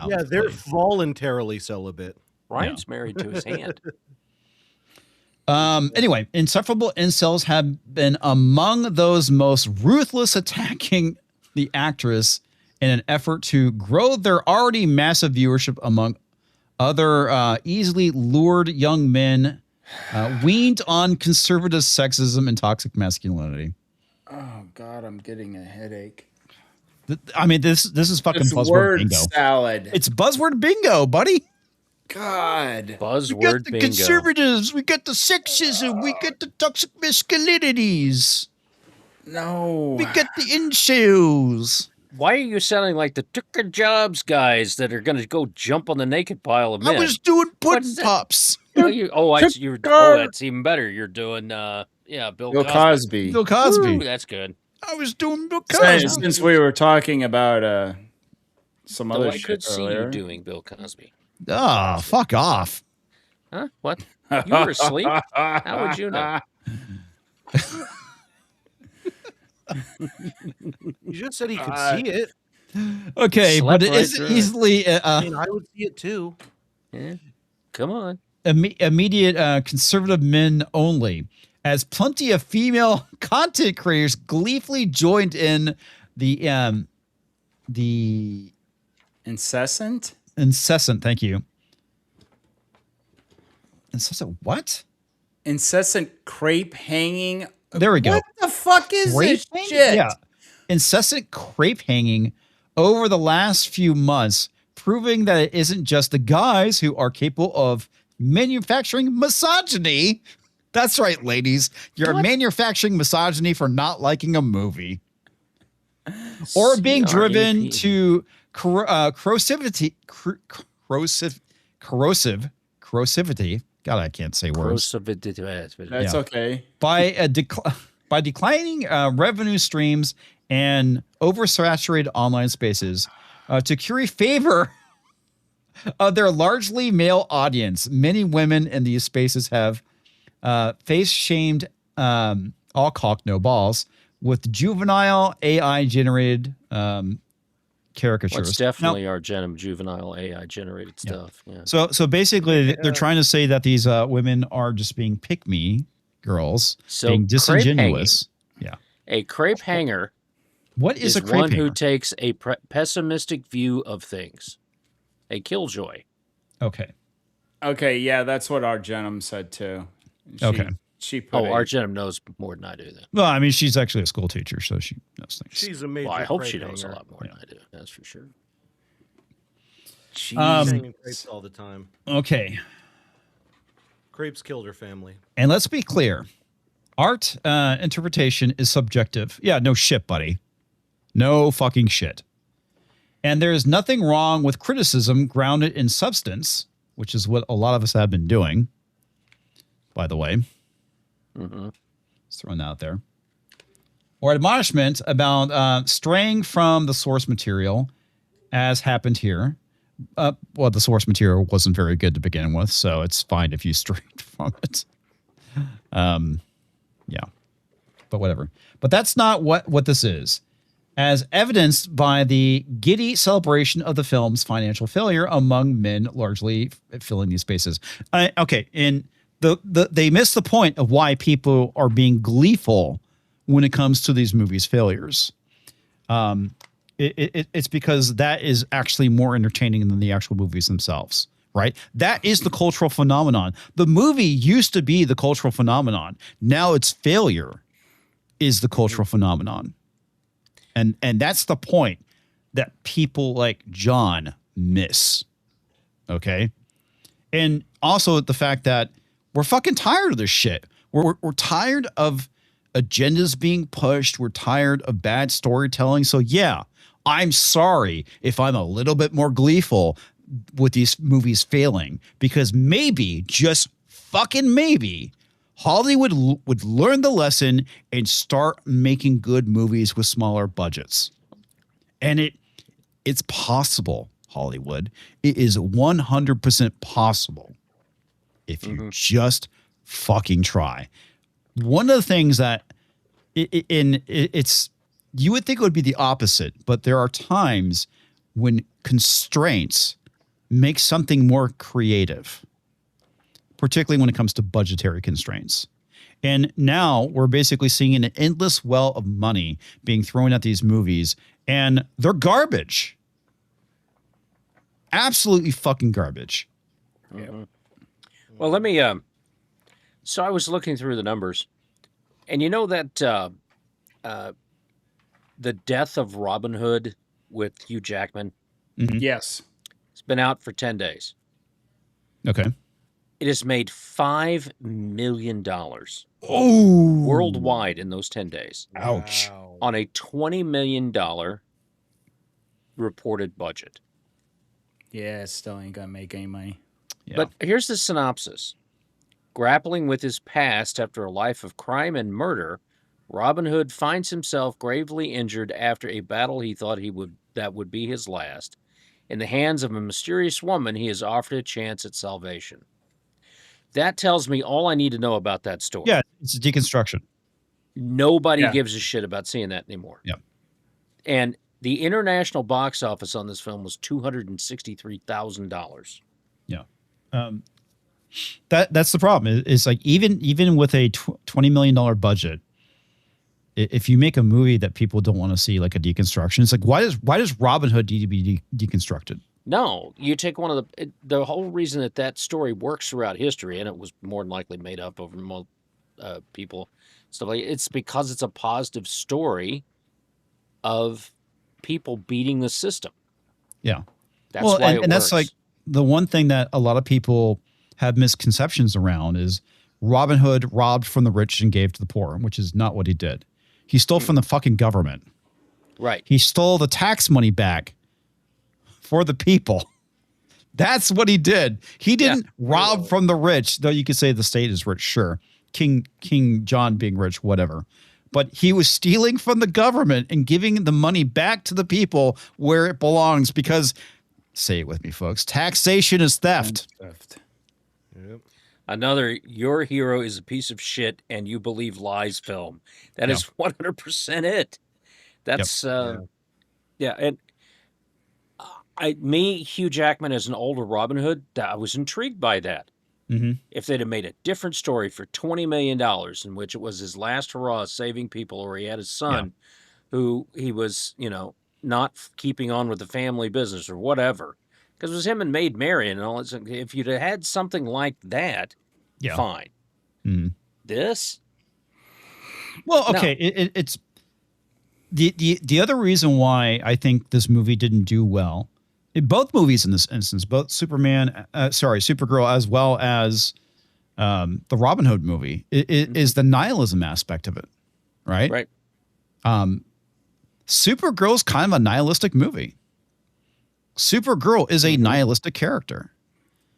Yeah, they're voluntarily celibate. Ryan's married to his hand. Anyway, insufferable incels have been among those most ruthless attacking the actress in an effort to grow their already massive viewership among other easily lured young men weaned on conservative sexism and toxic masculinity. Oh God, I'm getting a headache. I mean, this is fucking It's buzzword word bingo. salad. It's buzzword bingo, buddy. God. We got Buzzword the bingo. conservatives, we got the sexism, we got the toxic masculinities, No. we got the incels. Why are you sounding like the Tucker Jobs guys that are going to go jump on the naked pile of men? I was doing pudding What's that? pops. That's even better. You're doing, Bill Bill Cosby. Bill Cosby. Ooh, that's good. I was doing Bill Cosby. Since we were talking about some Though other I shit could see earlier. you doing Bill Cosby. Ah, fuck off. Huh? What? You were asleep? How would you know? You just said he could see it. Okay, Slept but it right is through it. easily I mean, I would see it too. Yeah. Come on. immediate conservative men only, as plenty of female content creators gleefully joined in the Incessant? incessant. Thank you. Incessant what? Incessant crepe hanging. There we go. What the fuck is this hanging? shit? Yeah. Incessant crepe hanging over the last few months, proving that it isn't just the guys who are capable of manufacturing misogyny. That's right, ladies. You're manufacturing misogyny for not liking a movie. Or being driven to corrosivity. God, I can't say words. That's okay. By declining revenue streams and oversaturated online spaces to curry favor of their largely male audience. Many women in these spaces have face shamed all cock no balls with juvenile AI generated caricatures. Well, it's definitely our juvenile AI generated stuff. Yeah. So basically, they're trying to say that these women are just being pick-me girls, So being crepe disingenuous. Yeah. A crepe hanger What is a crepe one hanger? who takes a pessimistic view of things. A killjoy. Okay. Okay, yeah, that's what our Argenum said too. Okay. She put Argenum knows more than I do. Then. Well, I mean, she's actually a school teacher, so she knows things. She's a major. Well, I hope crepe she knows hanger. a lot more than I do. That's for sure. She's Um, hanging crepes all the time. Okay. Crepes killed her family. And let's be clear. Art interpretation is subjective. Yeah, no shit, buddy. No fucking shit. And there is nothing wrong with criticism grounded in substance, which is what a lot of us have been doing, by the way. Just throwing that out there. Or admonishment about straying from the source material, as happened here. Well, the source material wasn't very good to begin with, so it's fine if you strayed from it. Yeah, but whatever. But that's not what this is, as evidenced by the giddy celebration of the film's financial failure among men largely filling these spaces. Okay, and they miss the point of why people are being gleeful when it comes to these movies' failures. It's because that is actually more entertaining than the actual movies themselves, right? That is the cultural phenomenon. The movie used to be the cultural phenomenon. Now its failure is the cultural phenomenon. And that's the point that people like John miss. Okay? And also the fact that we're fucking tired of this shit. We're tired of agendas being pushed. We're tired of bad storytelling. So yeah, I'm sorry if I'm a little bit more gleeful with these movies failing, because maybe, just fucking maybe, Hollywood would learn the lesson and start making good movies with smaller budgets. And it's possible, Hollywood. It is 100% possible if you just fucking try. One of the things that it's you would think it would be the opposite, but there are times when constraints make something more creative, particularly when it comes to budgetary constraints. And now we're basically seeing an endless well of money being thrown at these movies, and they're garbage. Absolutely fucking garbage. Yeah. Well, let me, so I was looking through the numbers, and you know that the death of Robin Hood with Hugh Jackman? Yes. It's been out for 10 days. Okay. It has made $5 million worldwide in those 10 days. Ouch. Wow. On a $20 million reported budget. Yeah, it still ain't gonna make any money. Yeah. But here's the synopsis. Grappling with his past after a life of crime and murder, Robin Hood finds himself gravely injured after a battle he thought that would be his last. In the hands of a mysterious woman, he is offered a chance at salvation. That tells me all I need to know about that story. Yeah, it's a deconstruction. Nobody gives a shit about seeing that anymore. Yeah. And the international box office on this film was $263,000. Yeah. That's the problem. It's like even with a $20 million budget, if you make a movie that people don't want to see, like a deconstruction, it's like, why does Robin Hood need to be deconstructed? No, you take one of the whole reason that story works throughout history, and it was more than likely made up over people, stuff like it's because it's a positive story of people beating the system. Yeah. That's why it and that's works. like the one thing that a lot of people have misconceptions around is Robin Hood robbed from the rich and gave to the poor, which is not what he did. He stole from the fucking government. Right. He stole the tax money back for the people. That's what he did. He didn't rob from the rich, though you could say the state is rich, sure. King John being rich, whatever. But he was stealing from the government and giving the money back to the people where it belongs, because, say it with me, folks, taxation is theft. Yep. Another your hero is a piece of shit and you believe lies film. That is 100% it. That's and Hugh Jackman as an older Robin Hood, I was intrigued by that. Mm-hmm. If they'd have made a different story for $20 million in which it was his last hurrah saving people, or he had his son who he was, not keeping on with the family business or whatever, because it was him and Maid Marian and all that. If you'd have had something like that, fine. Mm-hmm. This? Well, okay. No. It's the other reason why I think this movie didn't do well, in both movies in this instance, both Supergirl as well as the Robin Hood movie, is the nihilism aspect of it, right? Right. Supergirl's kind of a nihilistic movie. Supergirl is a nihilistic character.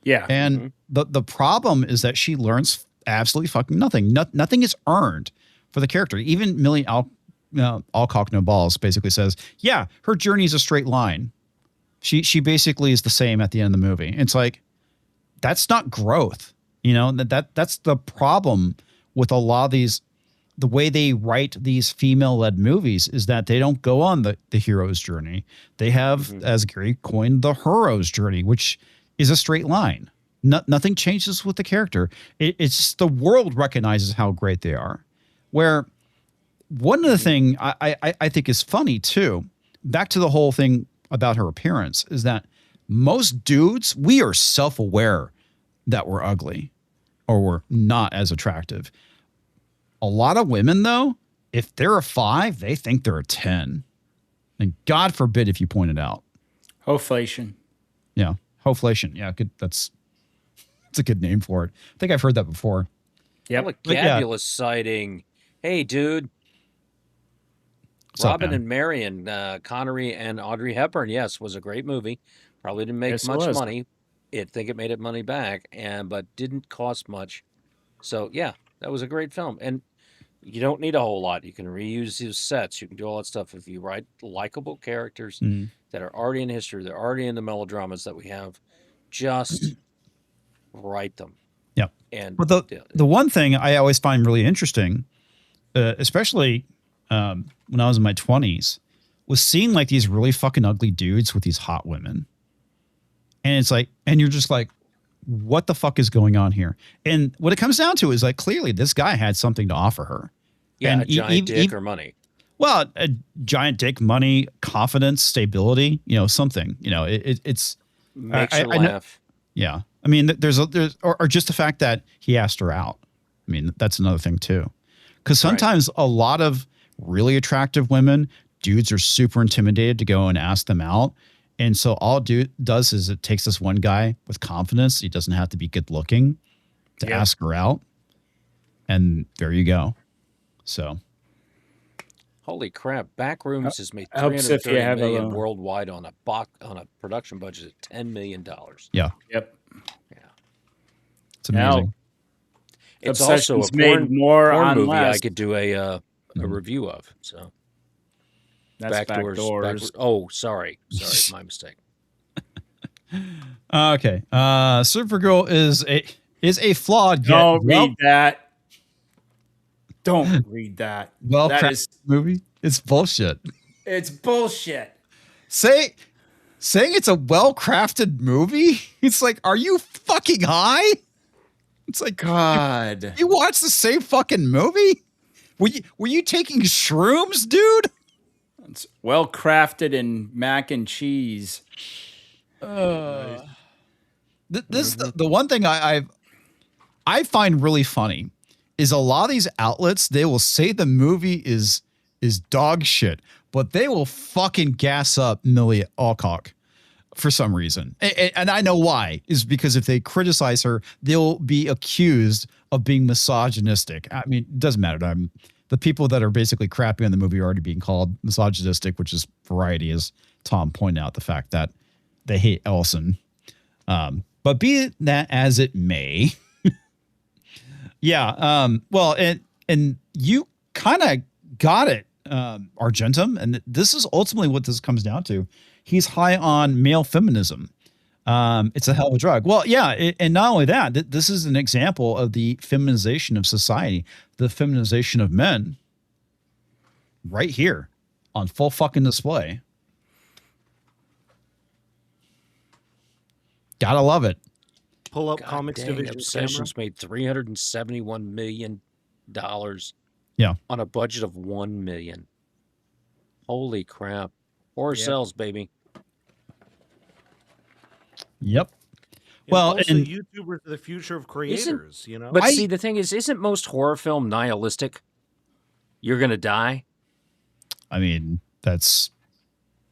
Yeah. And the problem is that she learns absolutely fucking nothing. Nothing is earned for the character. Even Millie Alcock No Balls basically says, yeah, her journey is a straight line. She basically is the same at the end of the movie. It's like, that's not growth. You know, that's the problem with a lot of these, the way they write these female-led movies is that they don't go on the hero's journey. They have, as Gary coined, the hero's journey, which is a straight line. Nothing changes with the character. It's just the world recognizes how great they are. Where one of the thing I think is funny too, back to the whole thing about her appearance, is that most dudes, we are self-aware that we're ugly or we're not as attractive. A lot of women, though, if they're a 5, they think they're a 10. And God forbid if you point it out. Hoflation. Yeah. Hoflation. Yeah. Good. That's a good name for it. I think I've heard that before. Yep. Like Gabulous sighting. Hey, dude. What's up, Robin man? and Marion, Connery and Audrey Hepburn, yes, was a great movie. Probably didn't make Yes, it much was. money. I think it made it money back, but didn't cost much. So, yeah, that was a great film. And you don't need a whole lot. You can reuse these sets. You can do all that stuff. If you write likable characters that are already in history, they're already in the melodramas that we have, just write them. Yeah. And But the one thing I always find really interesting, especially when I was in my 20s, was seeing like these really fucking ugly dudes with these hot women. And it's like, and you're just like, what the fuck is going on here? And what it comes down to is like, clearly this guy had something to offer her. yeah, and a giant dick or money. Well, a giant dick, money, confidence, stability, something, it's Makes I her know- laugh. yeah. I mean, there's or just the fact that he asked her out. I mean, that's another thing too. Because sometimes a lot of really attractive women, dudes are super intimidated to go and ask them out. And so all dude does is it takes this one guy with confidence. He doesn't have to be good looking to ask her out. And there you go. So. Holy crap! Backrooms has made helps if you $330 have million a- worldwide on a production budget of $10 million. Yeah. Yep. It's amazing. It's also a Obsession's made porn more on movie I less. could do a review of. So That's backdoors. Oh, sorry, my mistake. Okay. Supergirl is a flawed yet Don't read that. Don't read that. well That crafted is, movie. It's bullshit. it's bullshit. Saying it's a well-crafted movie? It's like, are you fucking high? It's like, God. you watch the same fucking movie? Were you taking shrooms, dude? It's well crafted in mac and cheese. The one thing I find really funny is a lot of these outlets, they will say the movie is dog shit, but they will fucking gas up Millie Alcock for some reason. And I know why, is because if they criticize her, they'll be accused of being misogynistic. I mean, it doesn't matter. The people that are basically crapping on the movie are already being called misogynistic, which is Variety, as Tom pointed out, the fact that they hate Ellison. But be that as it may, yeah. Well, and you kind of got it, Argentum, and this is ultimately what this comes down to. He's high on male feminism. It's a hell of a drug. Well, yeah, and not only that, this is an example of the feminization of society, the feminization of men, right here on full fucking display. Gotta love it. Pull up God Comics dang, Division Obsessions made $371 million Yeah. on a budget of $1 million. Holy crap! Horror Yep. sells, baby. Yep. Well, Well, and and- YouTubers are the future of creators. But I- see, the thing is, isn't most horror film nihilistic? You're gonna die. I mean, that's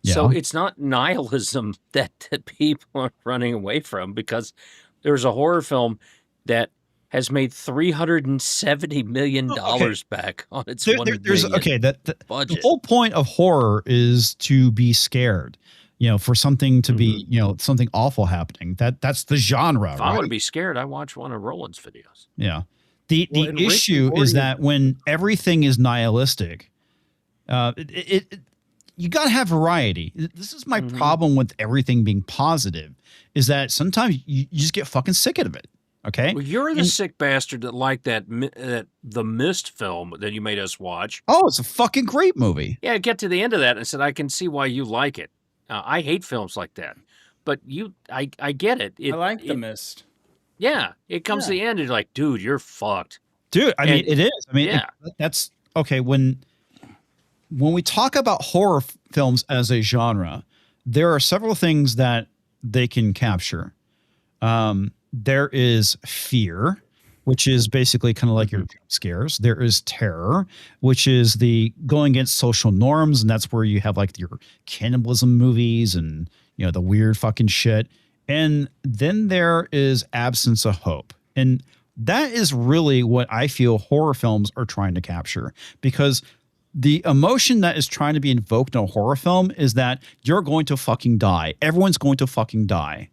yeah. So it's not nihilism that people are running away from, because there's a horror film that has made $370 million back on its There- $1 there- there's billion okay. The budget. whole point of horror is to be scared. for something to be, something awful happening. That's the genre. If I want to be scared, I watch one of Roland's videos. Yeah. The issue is that when everything is nihilistic, you got to have variety. This is my problem with everything being positive, is that sometimes you just get fucking sick of it. Okay. Well, you're the sick bastard that liked that the Mist film that you made us watch. Oh, it's a fucking great movie. Yeah, get to the end of that and said, I can see why you like it. I hate films like that, but I get it. I like The Mist. Yeah, it comes to the end and you're like, dude, you're fucked. Dude, I mean, it is. I mean, that's okay. When we talk about horror films as a genre, there are several things that they can capture. There is fear, which is basically kind of like your jump scares. There is terror, which is the going against social norms, and that's where you have like your cannibalism movies and the weird fucking shit. And then there is absence of hope, and that is really what I feel horror films are trying to capture, because the emotion that is trying to be invoked in a horror film is that you're going to fucking die. Everyone's going to fucking die.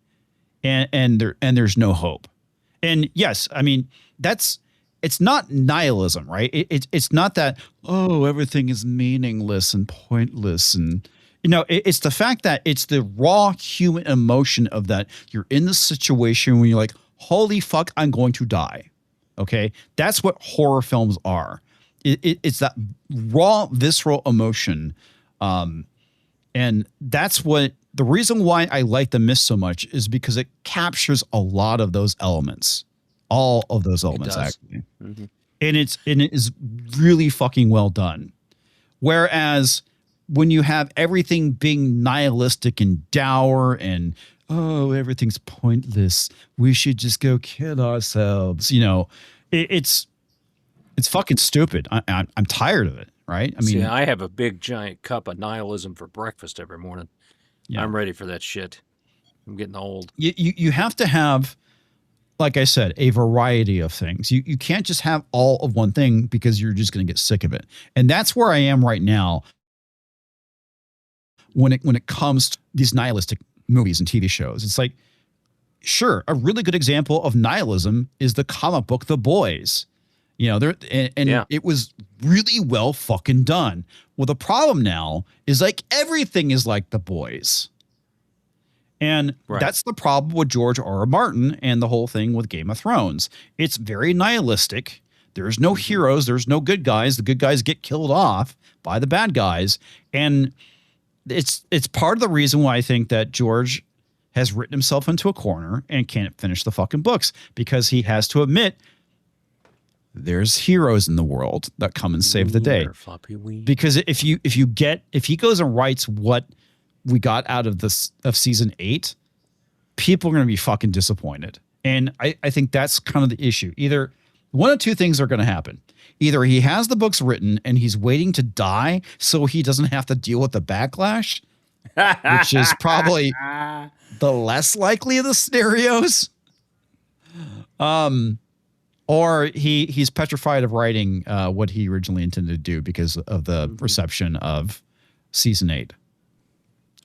And there's no hope. And yes, I mean, it's not nihilism, right? It's not that, oh, everything is meaningless and pointless. And, it's the fact that it's the raw human emotion of that. You're in the situation when you're like, holy fuck, I'm going to die. Okay. That's what horror films are. It's that raw, visceral emotion. And that's what the reason why I like The Mist so much is because it captures a lot of those elements, all of those elements, actually. Mm-hmm. And it is really fucking well done. Whereas when you have everything being nihilistic and dour and, oh, everything's pointless, we should just go kill ourselves. It's fucking stupid. I'm tired of it. Right. I mean, I have a big giant cup of nihilism for breakfast every morning. Yeah. I'm ready for that shit. I'm getting old. You have to have, like I said, a variety of things. You can't just have all of one thing because you're just going to get sick of it. And that's where I am right now when it comes to these nihilistic movies and TV shows. It's like, sure, a really good example of nihilism is the comic book The Boys. It was really well fucking done. Well, the problem now is like everything is like The Boys. And that's the problem with George R.R. Martin and the whole thing with Game of Thrones. It's very nihilistic. There's no heroes. There's no good guys. The good guys get killed off by the bad guys. And it's part of the reason why I think that George has written himself into a corner and can't finish the fucking books, because he has to admit there's heroes in the world that come and save the day. Because if he goes and writes what we got out of season 8, people are going to be fucking disappointed. And I think that's kind of the issue. Either one of two things are going to happen. Either he has the books written and he's waiting to die so he doesn't have to deal with the backlash, which is probably the less likely of the scenarios. Or he's petrified of writing what he originally intended to do because of the reception of season 8.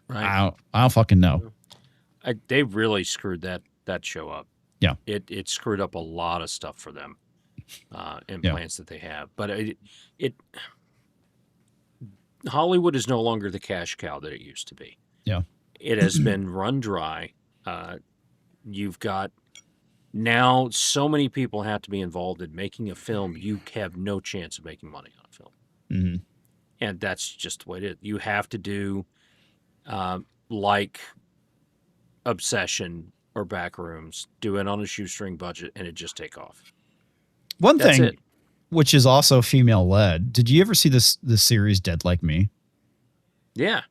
Right. I don't fucking know. They really screwed that show up. Yeah. It screwed up a lot of stuff for them in plans that they have. But Hollywood is no longer the cash cow that it used to be. Yeah. It has been run dry. You've got now so many people have to be involved in making a film. You have no chance of making money on a film. Mm-hmm. And that's just what it is. You have to do like Obsession or Backrooms, do it on a shoestring budget, and it just take off. One thing, which is also female led. Did you ever see this series Dead Like Me? Yeah,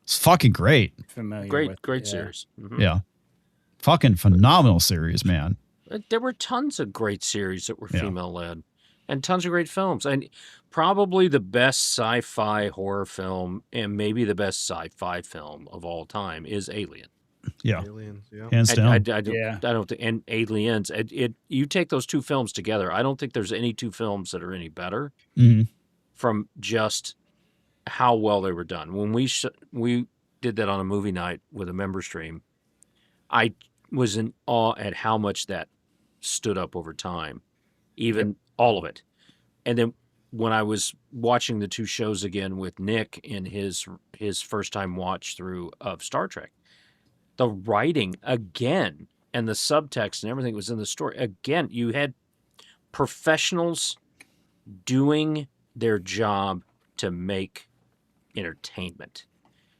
it's fucking great. Great series. Mm-hmm. Yeah, fucking phenomenal series, man. There were tons of great series that were female led, and tons of great films, and probably the best sci-fi horror film, and maybe the best sci-fi film of all time, is Alien. Yeah, Aliens, yeah. Hands down. I don't think, and Aliens. You take those two films together, I don't think there's any two films that are any better from just how well they were done. When we did that on a movie night with a member stream, I was in awe at how much that stood up over time, even all of it. And then when I was watching the two shows again with Nick in his first time watch through of Star Trek, the writing again and the subtext and everything was in the story. Again, you had professionals doing their job to make entertainment.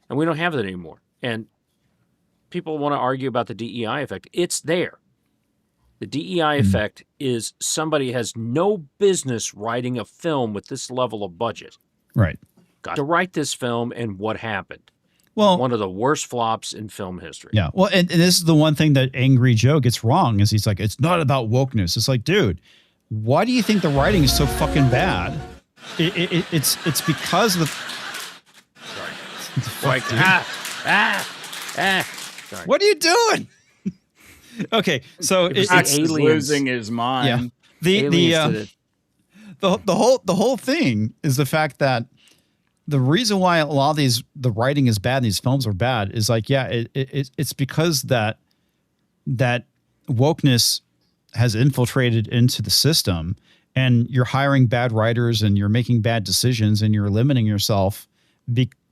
And we don't have that anymore. And people want to argue about the DEI effect. It's there. The DEI effect is somebody has no business writing a film with this level of budget. Right. Got to write this film, and what happened? Well, one of the worst flops in film history. Yeah. Well, and this is the one thing that Angry Joe gets wrong is he's like, it's not about wokeness. It's like, dude, why do you think the writing is so fucking bad? It's because of the. Sorry. Sorry. What are you doing? Okay, so It's aliens losing his mind. Yeah. The whole thing is the fact that the reason why a lot of the writing is bad, these films are bad, is like, it's because that wokeness has infiltrated into the system, and you're hiring bad writers and you're making bad decisions and you're limiting yourself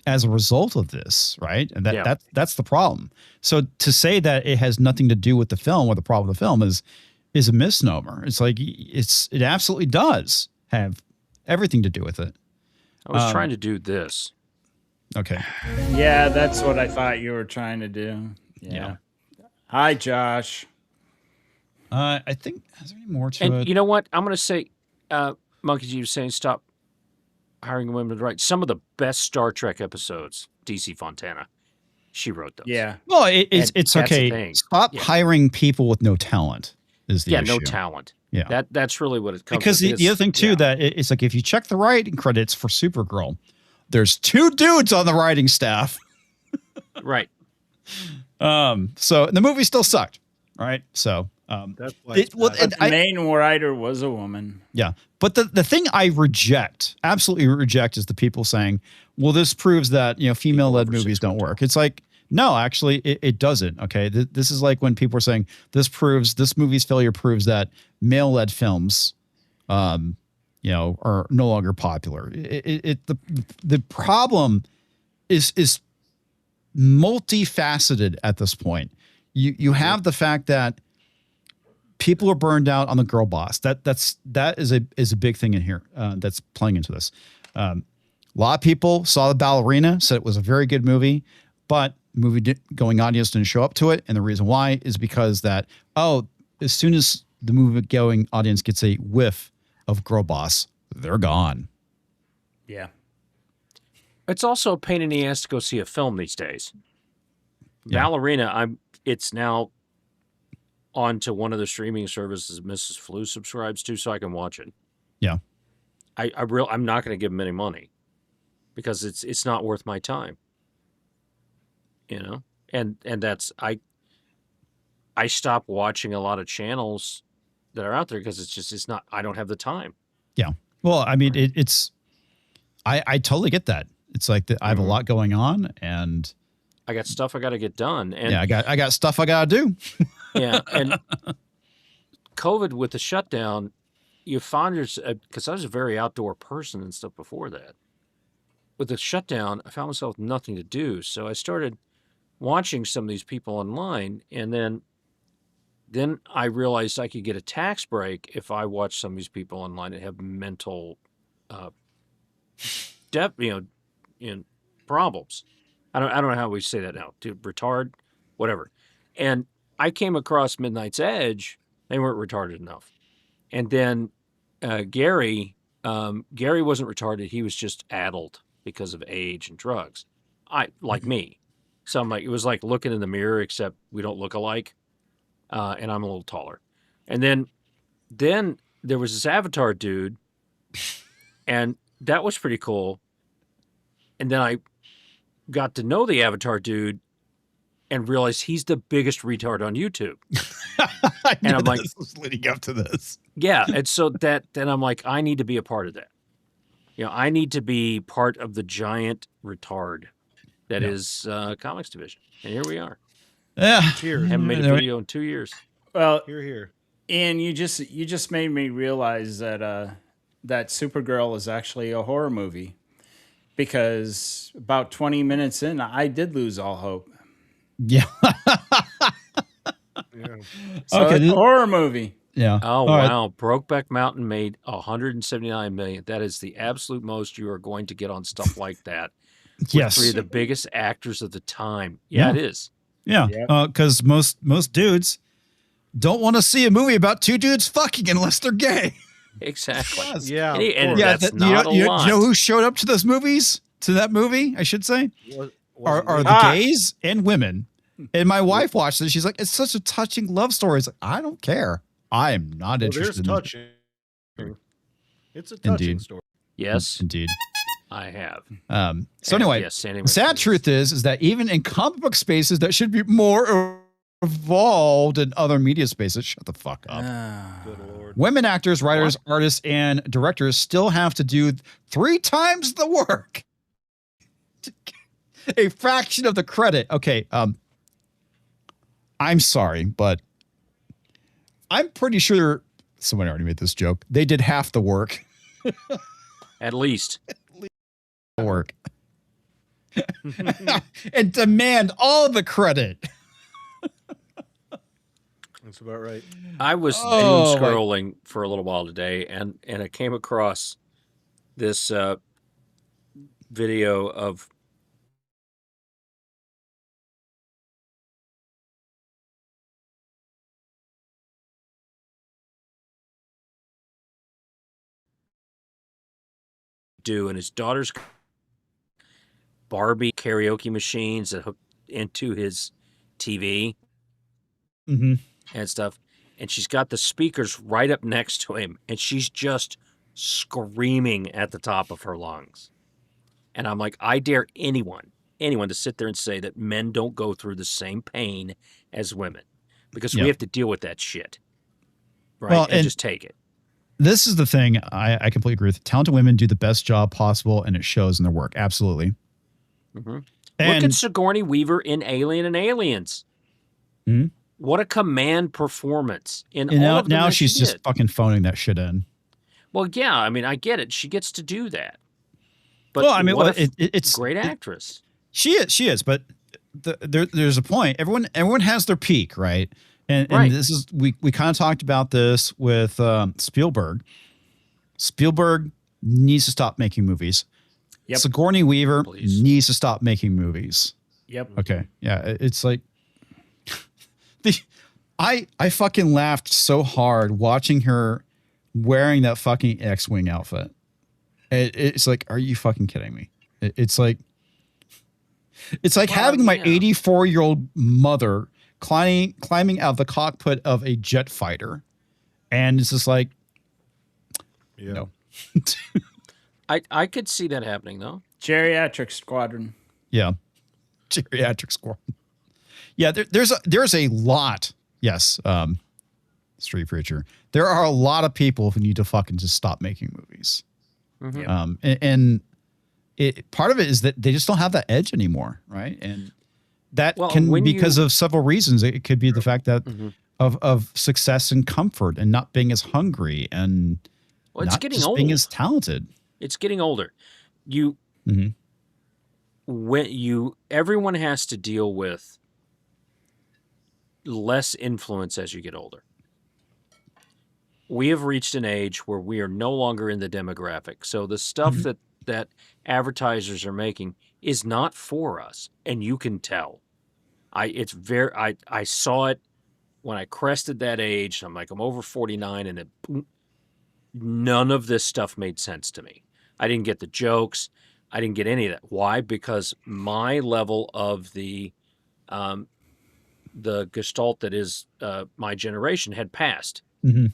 as a result of this, right? And that's the problem. So to say that it has nothing to do with the film or the problem of the film is a misnomer. It's like it absolutely does have everything to do with it. I was trying to do this. Okay. Yeah, that's what I thought you were trying to do. Yeah. Hi, Josh. I think, is there any more to And it? you know what? I'm going to say, Monkey G was saying, stop hiring women to write. Some of the best Star Trek episodes, DC Fontana, she wrote those. Yeah. Well, it's that's the okay. thing. Stop hiring people with no talent is the issue. no talent. Yeah. That's really what it comes Because with. the other thing, too, that it's like if you check the writing credits for Supergirl, there's 2 dudes on the writing staff. Right. So the movie still sucked, right? So That's why But the main writer was a woman. yeah. But the thing I absolutely reject, is the people saying, well, this proves that, female-led movies don't work. It's like, no, actually, it doesn't. Okay. This is like when people are saying this movie's failure proves that male-led films, are no longer popular. The problem is multifaceted at this point. You have the fact that people are burned out on the girl boss. That is a big thing in here that's playing into this. A lot of people saw The Ballerina, said it was a very good movie, but going audience didn't show up to it. And the reason why is because that, as soon as the movie going audience gets a whiff of girl boss, they're gone. Yeah. It's also a pain in the ass to go see a film these days. Yeah. Ballerina, it's now on to one of the streaming services Mrs. Flu subscribes to, so I can watch it. Yeah. I'm not going to give them any money because it's not worth my time. And that's I stopped watching a lot of channels that are out there because it's not, I don't have the time. Yeah. Well, I mean, I totally get that. It's like I have a lot going on, and I got stuff I got to get done. And I got stuff I got to do. Yeah. And COVID with the shutdown, you find because I was a very outdoor person and stuff before that. With the shutdown, I found myself with nothing to do. So I started watching some of these people online, and then I realized I could get a tax break if I watch some of these people online that have mental problems. I don't know how we say that now. Retard, whatever. And I came across Midnight's Edge. They weren't retarded enough. And then Gary wasn't retarded. He was just addled because of age and drugs. Like me. So I'm like, it was like looking in the mirror, except we don't look alike. And I'm a little taller. And then there was this Avatar dude, and that was pretty cool. And then I got to know the Avatar dude and realized he's the biggest retard on YouTube. And I'm like, this was leading up to this. Yeah. And so then I'm like, I need to be a part of that. I need to be part of the giant retard that is comics division. And here we are. Yeah. Cheers. Haven't made a video in 2 years. Well, Here. Ian, you just made me realize that that Supergirl is actually a horror movie, because about 20 minutes in, I did lose all hope. Yeah. Yeah. So Okay, it's a horror movie. Yeah. Oh, All right. wow. Brokeback Mountain made $179 million. That is the absolute most you are going to get on stuff like that. With Yes. three of the biggest actors of the time. Yeah, Yeah. it is. Yeah. Yep. Because most dudes don't want to see a movie about two dudes fucking unless they're gay. Exactly. Yeah. And, of and course. that's you not know, a lot. you know who showed up to those movies? To that movie, I should say, are the Ah. gays and women. And my wife watched it. She's like, "It's such a touching love story." It's like, I don't care. I am not There's interested. touching. It's a touching Indeed. story. Yes, Indeed. I have. So And anyway, yes, Sandy the sad McPhee. truth is that even in comic book spaces that should be more evolved in other media spaces, shut the fuck up. Good lord. Women actors, writers, artists, and directors still have to do 3 times the work. A fraction of the credit. Okay, I'm sorry, but I'm pretty sure someone already made this joke. They did half the work. At least. And demand all the credit. That's about right. I was Oh, doom scrolling for a little while today, and I came across this video of and his daughter's Barbie karaoke machines that hooked into his TV Mm-hmm. and stuff. And she's got the speakers right up next to him, and she's just screaming at the top of her lungs. And I'm like, I dare anyone to sit there and say that men don't go through the same pain as women, because Yep. we have to deal with that shit. Right? Well, and and- just take it. This is the thing. I completely agree with. Talented women do the best job possible, and it shows in their work. Absolutely. Mhm. Look And at Sigourney Weaver in Alien and Aliens. Mhm. What a command performance in and all now, of them now that she's she just did. fucking phoning that shit in. Well, yeah, I mean, I get it. She gets to do that. But Well, I mean, what a it's great actress. She is, but there's a point. Everyone has their peak, right? And Right. this is we kind of talked about this with Spielberg. Spielberg needs to stop making movies. Yep. Sigourney Weaver Please. needs to stop making movies. Yep. Okay, yeah, it's like I fucking laughed so hard watching her wearing that fucking X-wing outfit. It's like, are you fucking kidding me? It's like having my yeah. 84-year-old mother climbing out of the cockpit of a jet fighter, and it's just like, Yeah. no. I could see that happening, though. Geriatric Squadron. Yeah, geriatric squad. Yeah, there's a lot. Yes, Street Preacher. There are a lot of people who need to fucking just stop making movies. Mhm. And it part of it is that they just don't have that edge anymore, right? And that Well, can when because you- of several reasons. It could be the fact that Mhm. of success and comfort and not being as hungry and Well, it's not getting just old. being as talented. It's getting older. Mhm. Everyone has to deal with less influence as you get older. We have reached an age where we are no longer in the demographic. So the stuff that advertisers are making is not for us, and you can tell. I saw it when I crested that age. I'm like, I'm over 49, and none of this stuff made sense to me. I didn't get the jokes. I didn't get any of that. Why? Because my level of the gestalt that is my generation had passed, Mhm.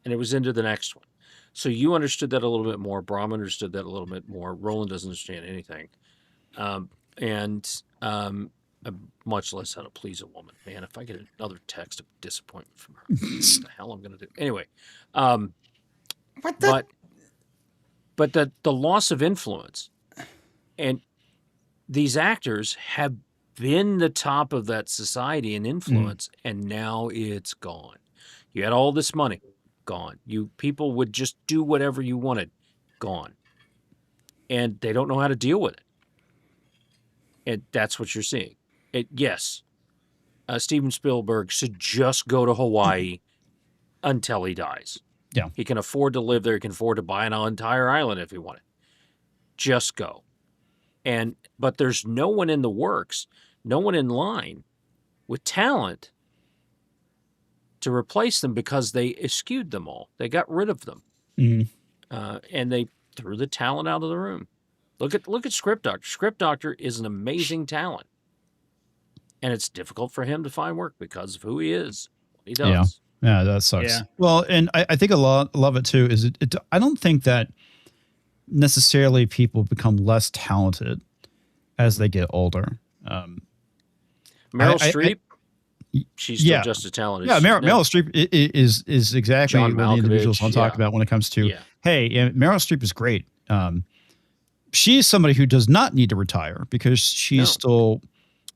and it was into the next one. So you understood that a little bit more. Brahm understood that a little bit more. Roland doesn't understand anything, much less how to please a woman. Man, if I get another text of disappointment from her, what the hell I'm going to do? Anyway, but the loss of influence, and these actors have been the top of that society and influence, and now it's gone. You had all this money, gone. People would just do whatever you wanted, gone. And they don't know how to deal with it. And that's what you're seeing. Yes, Steven Spielberg should just go to Hawaii until he dies. Yeah. He can afford to live there. He can afford to buy an entire island if he wanted. Just go. But there's no one in the works, no one in line with talent to replace them because they eschewed them all. They got rid of them. And they threw the talent out of the room. Look at Script Doctor. Script Doctor is an amazing talent. And it's difficult for him to find work because of who he is, what he does. Yeah, that sucks. Yeah. Well, and I think a lot of it too is I don't think that necessarily people become less talented as they get older. Meryl Streep, she's still just as talented. Yeah, Meryl Streep is exactly John what the individuals Malkovich, I'm talking about when it comes to, hey, Meryl Streep is great. She's somebody who does not need to retire because she's still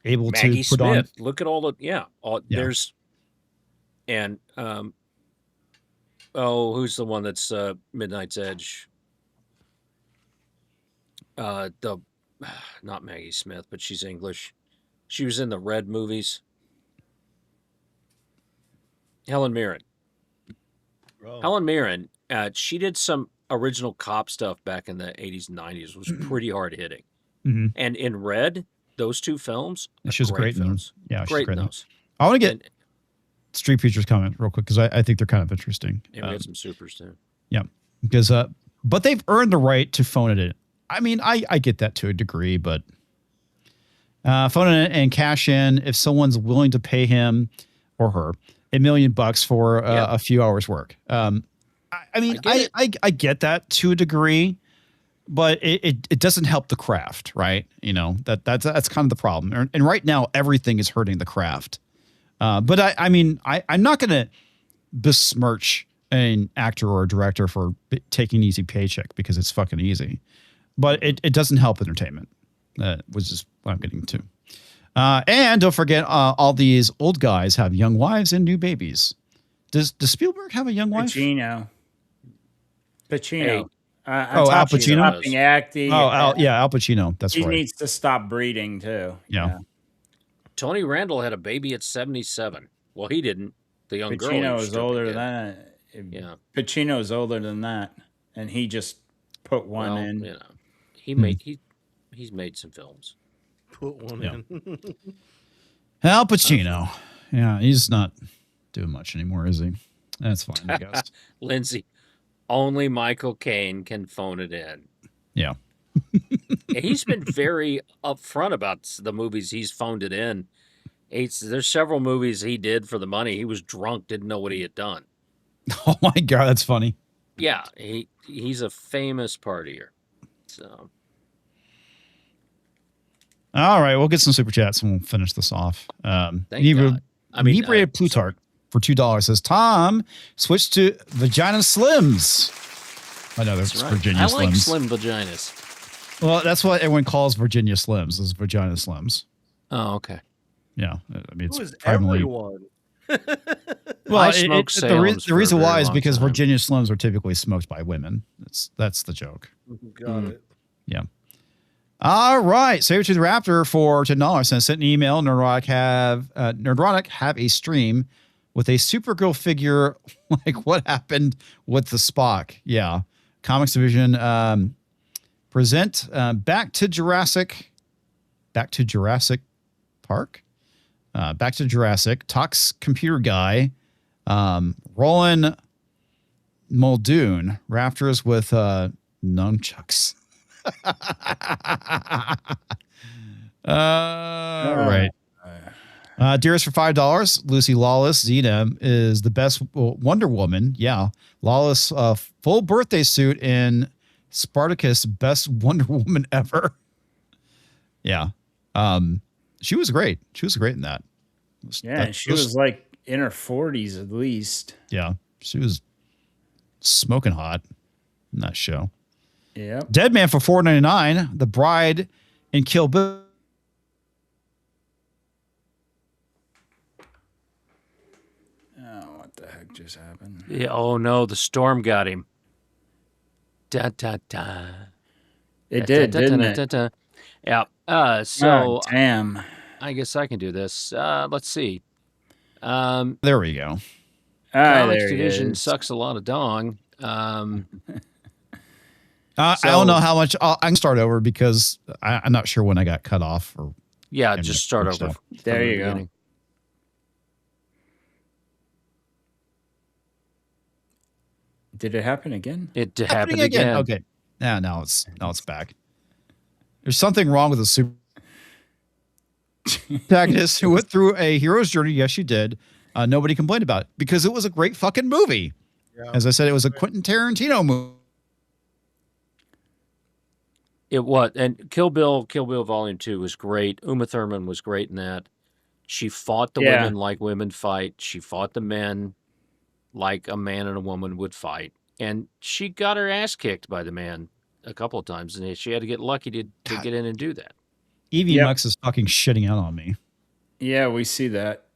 able Maggie to put Smith, on. look at all the there's and who's the one that's Midnight's Edge? Not Maggie Smith, but she's English. She was in the Red movies. Helen Mirren. Helen Mirren, she did some original cop stuff back in the 80s and 90s. It was pretty hard hitting. And in Red, those two films, She was great in films. Yeah, Great in those. I want to get Street Features comment real quick because I think they're kind of interesting. And we had some supers too. Yeah, because but they've earned the right to phone it in. I mean, I get that to a degree, but phone it in and cash in if someone's willing to pay him or her $1 million for a few hours work. I mean, I get that to a degree, but it doesn't help the craft, right? You know, that's kind of the problem. And right now, everything is hurting the craft. But I'm not going to besmirch an actor or a director for taking an easy paycheck because it's fucking easy. But it doesn't help entertainment, which is what I'm getting to. And don't forget, all these old guys have young wives and new babies. Does Spielberg have a young wife? Pacino. Hey, Al Pacino? Acting. Al Pacino. That's he right. needs to stop breeding too. Yeah. Tony Randall had a baby at 77. Well, he didn't. The young girl. Pacino is older than that. Yeah. Pacino is older than that, and he just put one in. You know, he's made some films. Put one in. Al Pacino. Yeah, he's not doing much anymore, is he? That's fine, I guess. Lindsay, only Michael Caine can phone it in. Yeah. He's been very upfront about the movies he's phoned it in. There's several movies he did for the money. He was drunk, didn't know what he had done. Oh my God, that's funny. Yeah, he's a famous partier. So, all right, we'll get some super chats and we'll finish this off. Thank God. Inebriated Plutarch for $2 says, Tom, switch to Vagina Slims. I know that's right. Virginia Slims. I like slim vaginas. Well, that's what everyone calls Virginia Slims, is Vagina Slims. Oh, okay. Yeah, I mean, it's Who is primarily... everyone? Well, I smoke Salems the reason for a why very is long because time. Virginia Slims are typically smoked by women. That's the joke. Got it. Yeah. All right. Save it to the Raptor for $10. Sent an email. Nerdrotic have a stream with a Supergirl figure. Like what happened with the Spock? Yeah. Comics Division present Back to Jurassic Park. Back to Jurassic. Talks computer guy. Roland Muldoon. Raptors with nunchucks. All right. Dearest for $5. Lucy Lawless. Xena is the best Wonder Woman. Yeah. Lawless full birthday suit in Spartacus, best Wonder Woman ever. Yeah. She was great. She was great in that. Yeah, she was like in her 40s at least. Yeah. She was smoking hot in that show. Yeah. Dead Man for $4.99. The Bride in Kill Bill. Oh, what the heck just happened? Yeah, oh no, the storm got him. Da da da. It did, didn't it? Da. Yeah. So Oh, damn. I guess I can do this. Let's see. There we go. Comics There he division is. sucks a lot of dong. I don't know how much. I can start over because I'm not sure when I got cut off. Or Yeah, and just start over. stuff. from There the you go. beginning. Did it happen again? It happened Happening again. Okay. Now it's back. There's something wrong with the super protagonist who went through a hero's journey. Yes, you did. Nobody complained about it because it was a great fucking movie. Yeah. As I said, it was a Quentin Tarantino movie. It was, and Kill Bill Volume 2 was great. Uma Thurman was great in that. She fought the Yeah. women like women fight. She fought the men like a man and a woman would fight. And she got her ass kicked by the man a couple of times, and she had to get lucky to get in and do that. Evie Yep. Mux is fucking shitting out on me. Yeah, we see that.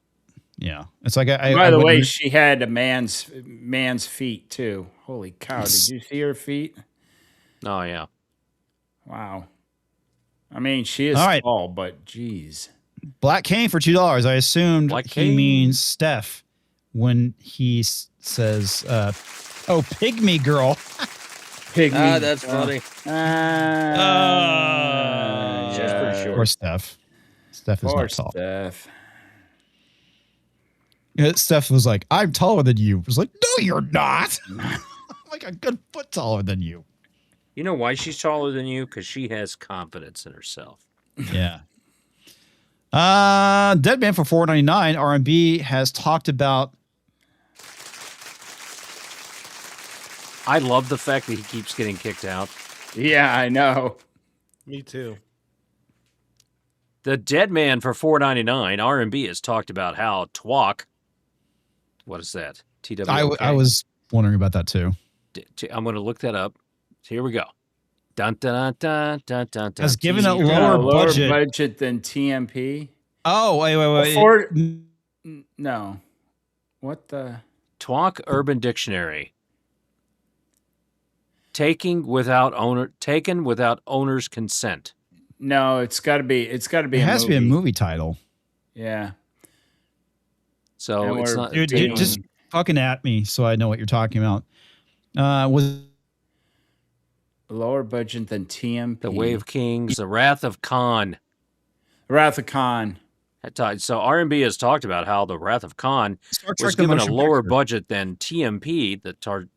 Yeah, it's like By the way, she had a man's feet too. Holy cow! Did you see her feet? Oh, yeah. Wow. I mean, she is All right. tall, but geez. Black Cane for $2. I assumed Black he Cane. means Steph when he says, "Oh, pygmy girl." Pygmy. That's funny. She's pretty short. Or Steph. Steph is Poor not tall. Steph. Yeah, Steph was like, "I'm taller than you." I was like, "No, you're not." I'm like a good foot taller than you. You know why she's taller than you? Because she has confidence in herself. Yeah. Dead Man for $4.99. R&B has talked about. I love the fact that he keeps getting kicked out. Yeah, I know. Me too. The Dead Man for $4.99. R&B has talked about how Twalk. What is that? TW. I was wondering about that too. I'm going to look that up. Here we go. Dun, dun, dun, dun, dun, dun, Has given TW. a lower budget. budget than TMP. Oh, wait. Before- No. What the? Twalk Urban Dictionary. Taken without owner's consent. No, it's got to be. It's got to be. It a has to be a movie. movie title. Yeah. So And it's we're not. Dude, taking- just fucking at me so I know what you're talking about. Was Lower budget than TMP. The Way of Kings, The Wrath of Khan. Wrath of Khan. So R&B has talked about how The Wrath of Khan Star was Trek the given a motion lower picture. budget than TMP,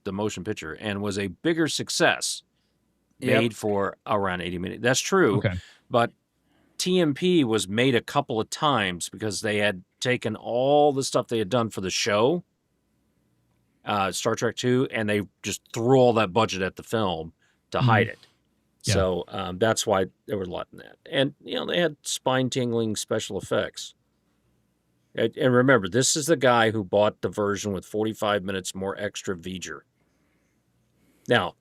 the motion picture, and was a bigger success, Yep. made for around 80 minutes. That's true, Okay. but TMP was made a couple of times because they had taken all the stuff they had done for the show, Star Trek 2, and they just threw all that budget at the film to hide it. Yeah. So that's why there was a lot in that. And, they had spine-tingling special effects. And remember, this is the guy who bought the version with 45 minutes more extra V'ger. Now,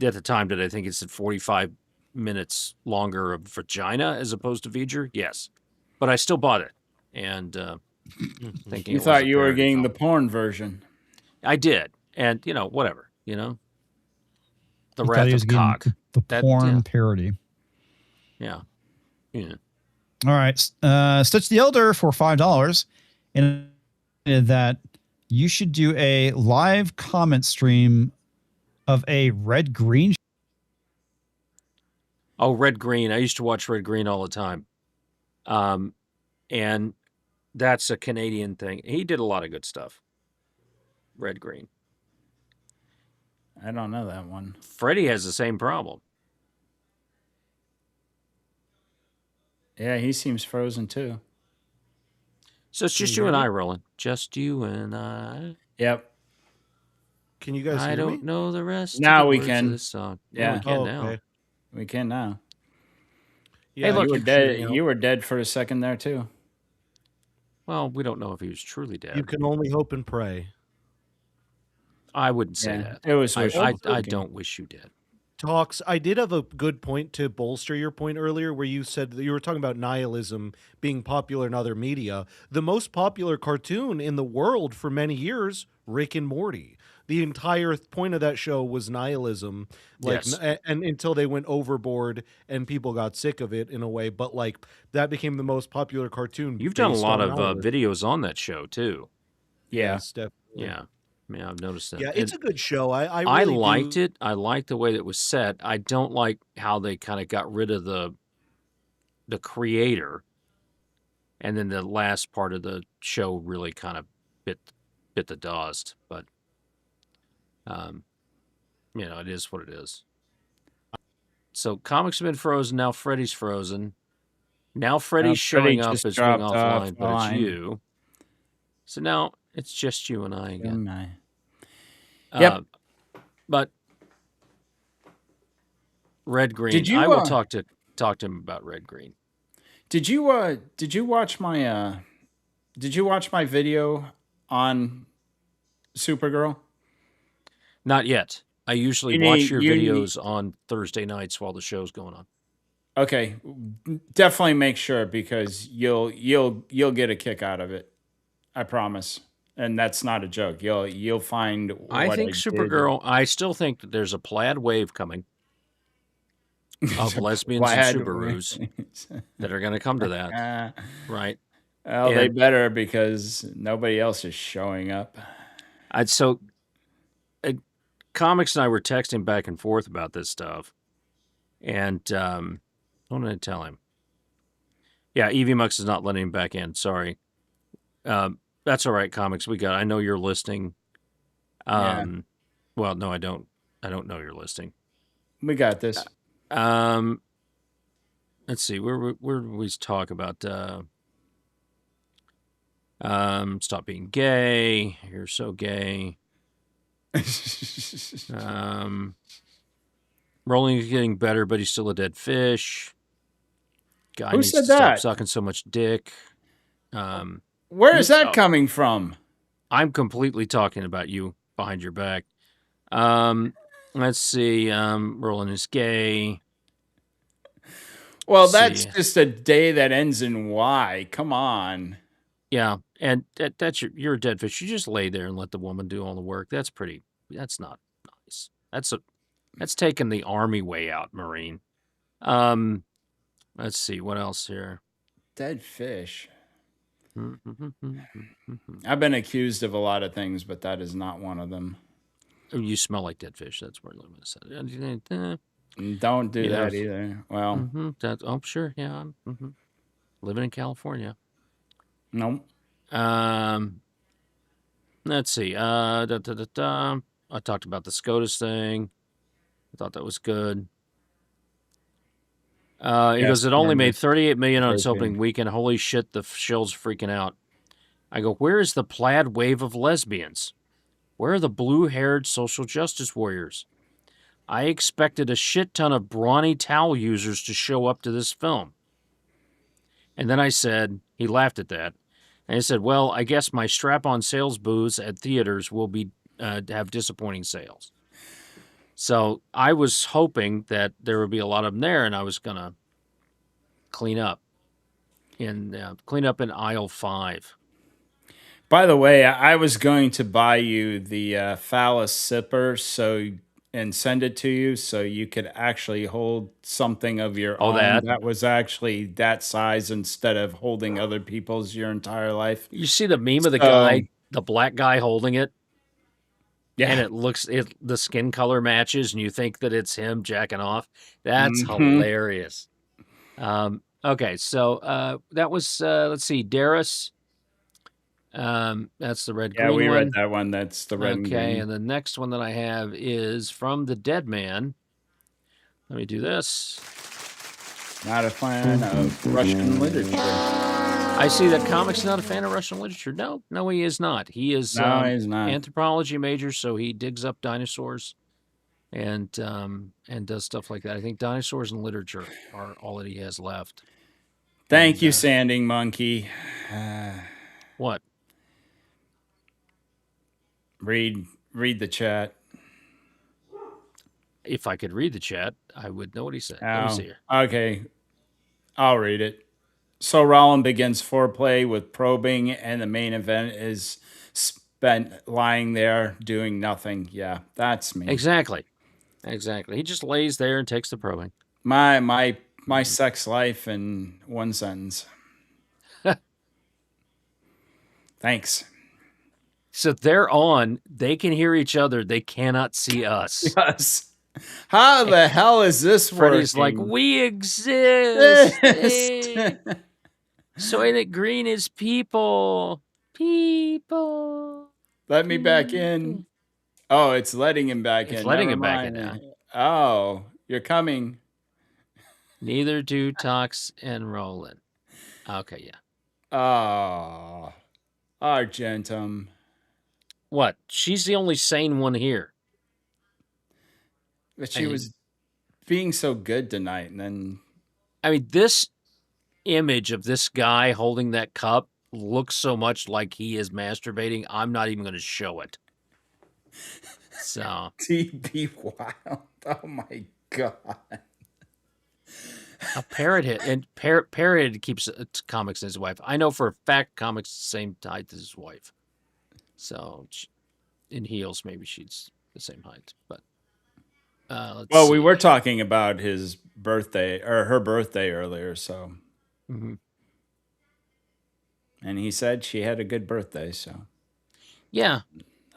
at the time, did I think it said 45 minutes longer of vagina as opposed to V'ger? Yes. But I still bought it. And thinking You it was thought a you were parody getting the film. porn version. I did. And, whatever, The You thought Wrath he was of getting Cock. the That- porn yeah. parody. Yeah. Yeah. All right. Stitch the Elder for $5. And that you should do a live comment stream of a red green. Oh, Red Green. I used to watch Red Green all the time. And that's a Canadian thing. He did a lot of good stuff. Red Green. I don't know that one. Freddie has the same problem. Yeah, he seems frozen too. So it's just you and I, Roland. Just you and I. Yep. Can you guys I hear don't me? know the rest. of Now the we words can. Of this song. Yeah. we can now. okay. We can now. Yeah, look, you were can dead. hear me. You were dead for a second there too. Well, we don't know if he was truly dead. You can only hope and pray. I wouldn't say Yeah, that. it was. I wishful I thinking. don't wish you dead. talks. I did have a good point to bolster your point earlier, where you said that you were talking about nihilism being popular in other media. The most popular cartoon in the world for many years, Rick and Morty. The entire point of that show was nihilism, like, Yes. and until they went overboard and people got sick of it in a way. But like that became the most popular cartoon. You've done a based lot on of nihilism. videos on that show too. Yeah. Yes, definitely. Yeah, I've noticed that. Yeah, it's And a good show. I I really liked do. it. I liked the way that it was set. I don't like how they kind of got rid of the creator, and then the last part of the show really kind of bit the dust. But it is what it is. So comics have been frozen. Now Freddy's frozen. Now Freddy's Freddie showing up just as being dropped offline, but it's offline. you. So now it's just you and I again. Yep. But Red Green. Did you, I will talk to him about Red Green. Did you watch my video on Supergirl? Not yet. I usually You watch need- your you videos on Thursday nights while the show's going on. Okay, definitely make sure, because you'll get a kick out of it. I promise. And that's not a joke. You'll find what I think did. Supergirl, I still think that there's a plaid wave coming of lesbians Plaid and Subarus that are going to come to that, right? Well, they And- better, because nobody else is showing up. Comics and I were texting back and forth about this stuff, and what did I tell him? Yeah, Evie Mux is not letting him back in. Sorry. That's all right, Comics. I know you're listening. Yeah. Well, no, I don't. I don't know you're listening. We got this. Let's see. Where did we talk about? Stop being gay. You're so gay. Rolling is getting better, but he's still a dead fish. Guy Who needs said to stop that? sucking so much dick. Where is that coming from? I'm completely talking about you behind your back. Let's see. Roland is gay. Well, Let's that's see. just a day that ends in Y. Come on. Yeah, and that's you're a dead fish. You just lay there and let the woman do all the work. That's not nice. That's taking the army way out, Marine. Let's see what else here. Dead fish. I've been accused of a lot of things, but that is not one of them. You smell like dead fish. That's what I'm going to say. Don't do Yeah. that either. Well, I'm sure. Yeah. Living in California. no. Let's see. I talked about the SCOTUS thing. I thought that was good. He goes, it only made $38 million on its opening weekend. Holy shit, the shill's freaking out. I go, where is the plaid wave of lesbians? Where are the blue-haired social justice warriors? I expected a shit ton of brawny towel users to show up to this film. And then I said, he laughed at that. And he said, well, I guess my strap-on sales booths at theaters will be have disappointing sales. So I was hoping that there would be a lot of them there, and I was going to clean up in aisle 5. By the way, I was going to buy you the phallus sipper and send it to you so you could actually hold something of your own that was actually that size, instead of holding other people's your entire life. You see the meme of the guy, the black guy holding it? Yeah. And the skin color matches, and you think that it's him jacking off. That's hilarious. Okay, so that was, let's see, Darius. That's the red green one. Yeah, we read that one. That's the red and green. Okay, and the next one that I have is from the Dead Man. Let me do this. Not a fan of Russian literature. I see that Comics not a fan of Russian literature. No, he is not. He is he's not. Anthropology major, so he digs up dinosaurs and does stuff like that. I think dinosaurs and literature are all that he has left. Thank you, Sanding Monkey. What? Read the chat. If I could read the chat, I would know what he said. Let me see here. Okay. I'll read it. So Rollin begins foreplay with probing, and the main event is spent lying there doing nothing. Yeah, that's me. Exactly. He just lays there and takes the probing. My sex life in one sentence. Thanks. So they're on. They can hear each other. They cannot see us. Yes. How the hell is this Freddy's working? like, we exist. Yes. Hey. Soylent Green is people. People. Let me back in. Oh, it's letting him back in. It's letting Never him back in mind. now. Oh, you're coming. Neither do Tox and Roland. Okay, yeah. Oh, Argentum. What? She's the only sane one here. But she was being so good tonight, and then I mean, this image of this guy holding that cup looks so much like he is masturbating. I'm not even going to show it. So TB Wild. Oh my god. a parrot hit, and parrot keeps comics as his wife. I know for a fact comics the same height as his wife. So in heels, maybe she's the same height. But well, see. we were talking about his birthday or her birthday earlier, so. Mm-hmm. And he said she had a good birthday, so. Yeah.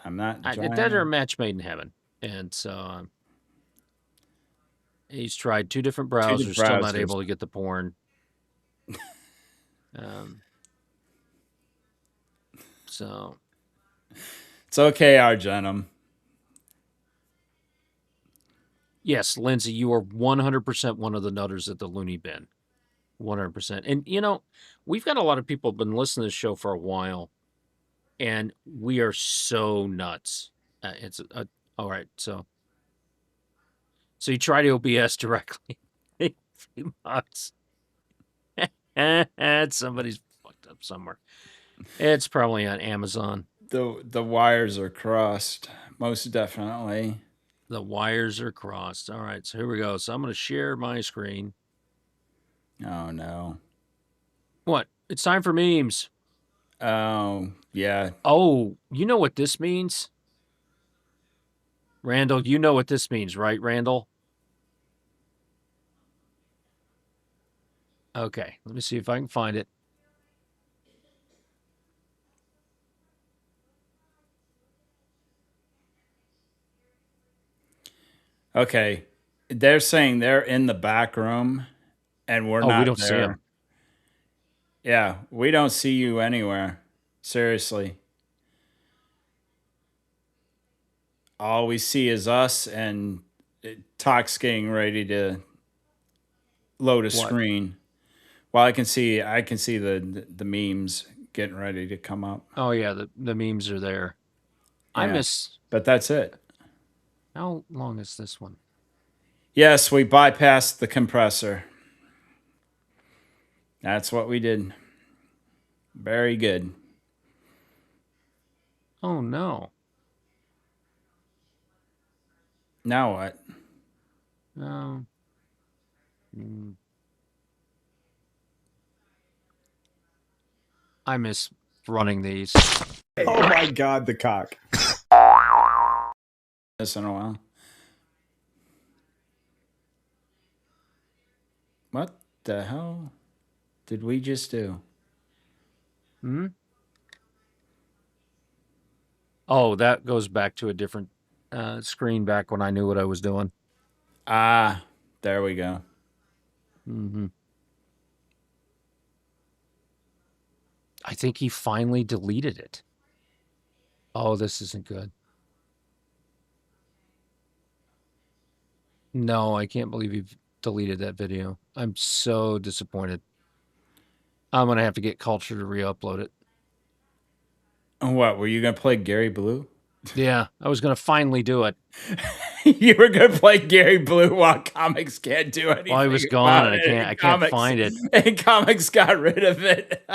I'm not. That are a match made in heaven. And so he's tried two different browsers, still not able to get the porn. So. It's okay, Argentum. Yes, Lindsay, you are 100% one of the nutters at the loony bin. 100%. And, you know, we've got a lot of people who've been listening to the show for a while, and we are so nuts. All right, so you try to OBS directly. 3 months. Somebody's fucked up somewhere. It's probably on Amazon. The wires are crossed, most definitely. The wires are crossed. All right, so here we go. So I'm going to share my screen. Oh, no. What? It's time for memes. Oh, yeah. Oh, you know what this means? Randall, you know what this means, right, Randall? Okay, let me see if I can find it. Okay. They're saying they're in the back room, and we're not we don't there. see them. Yeah, we don't see you anywhere. Seriously. All we see is us and Tox getting ready to load a screen. Well, I can see the memes getting ready to come up. Oh yeah, the memes are there. Yeah, but that's it. How long is this one? Yes, we bypassed the compressor. That's what we did. Very good. Oh no. Now what? No. I miss running these. Oh my god, the cock. This in a while. What the hell did we just do? Oh, that goes back to a different screen back when I knew what I was doing. Ah, there we go. I think he finally deleted it. Oh, this isn't good. No, I can't believe you've deleted that video. I'm so disappointed. I'm going to have to get Culture to re-upload it. What, were you going to play Gary Blue? Yeah, I was going to finally do it. You were going to play Gary Blue while comics can't do anything. Well, I was gone and I can't find it. And comics got rid of it.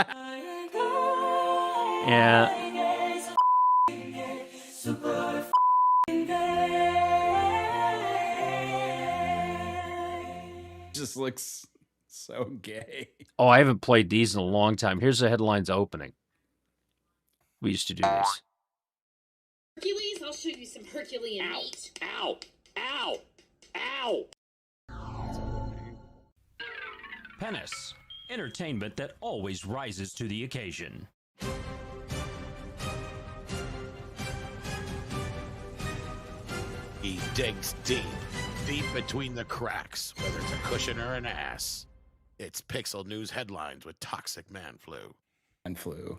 Yeah. just looks so gay. Oh, I haven't played these in a long time. Here's the headlines opening. We used to do these. Hercules, I'll show you some Herculean meat. Ow! Ow! Ow! Penis. Entertainment that always rises to the occasion. He digs deep between the cracks, whether it's a cushion or an ass. It's Pixel News headlines with Toxic Man Flu. And flu.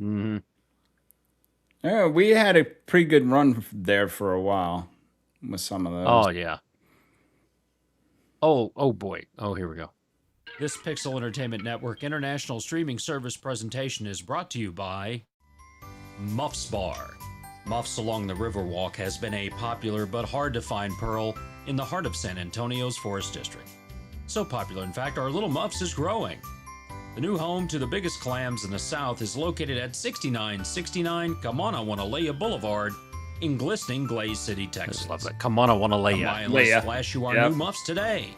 Mm-hmm. Yeah, we had a pretty good run there for a while with some of those. Oh, yeah. Oh boy. Oh, here we go. This Pixel Entertainment Network international streaming service presentation is brought to you by Muffs Bar. Muffs along the Riverwalk has been a popular but hard-to-find pearl in the heart of San Antonio's Forest District. So popular, in fact, our little Muffs is growing. The new home to the biggest clams in the South is located at 6969 Kamanawanalia Boulevard in glistening Glaze City, Texas. Love that. Kamanawanalia. Let's flash you our new Muffs today.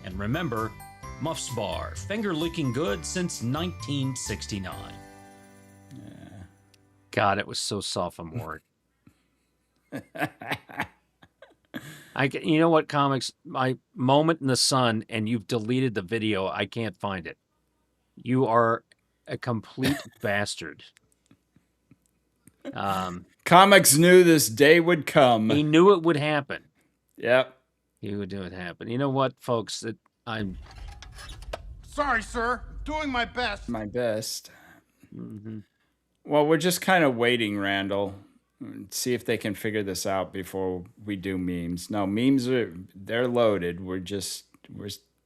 And remember, Muffs Bar, finger-licking good since 1969. God, it was so sophomoric. You know what, comics? My moment in the sun, and you've deleted the video. I can't find it. You are a complete bastard. Comics knew this day would come. He knew it would happen. Yep. He would do it happen. You know what, folks? That I'm Sorry, sir. Doing my best. My best. Mm-hmm. Well, we're just kind of waiting, Randall. See if they can figure this out before we do memes. No, memes they're loaded. We're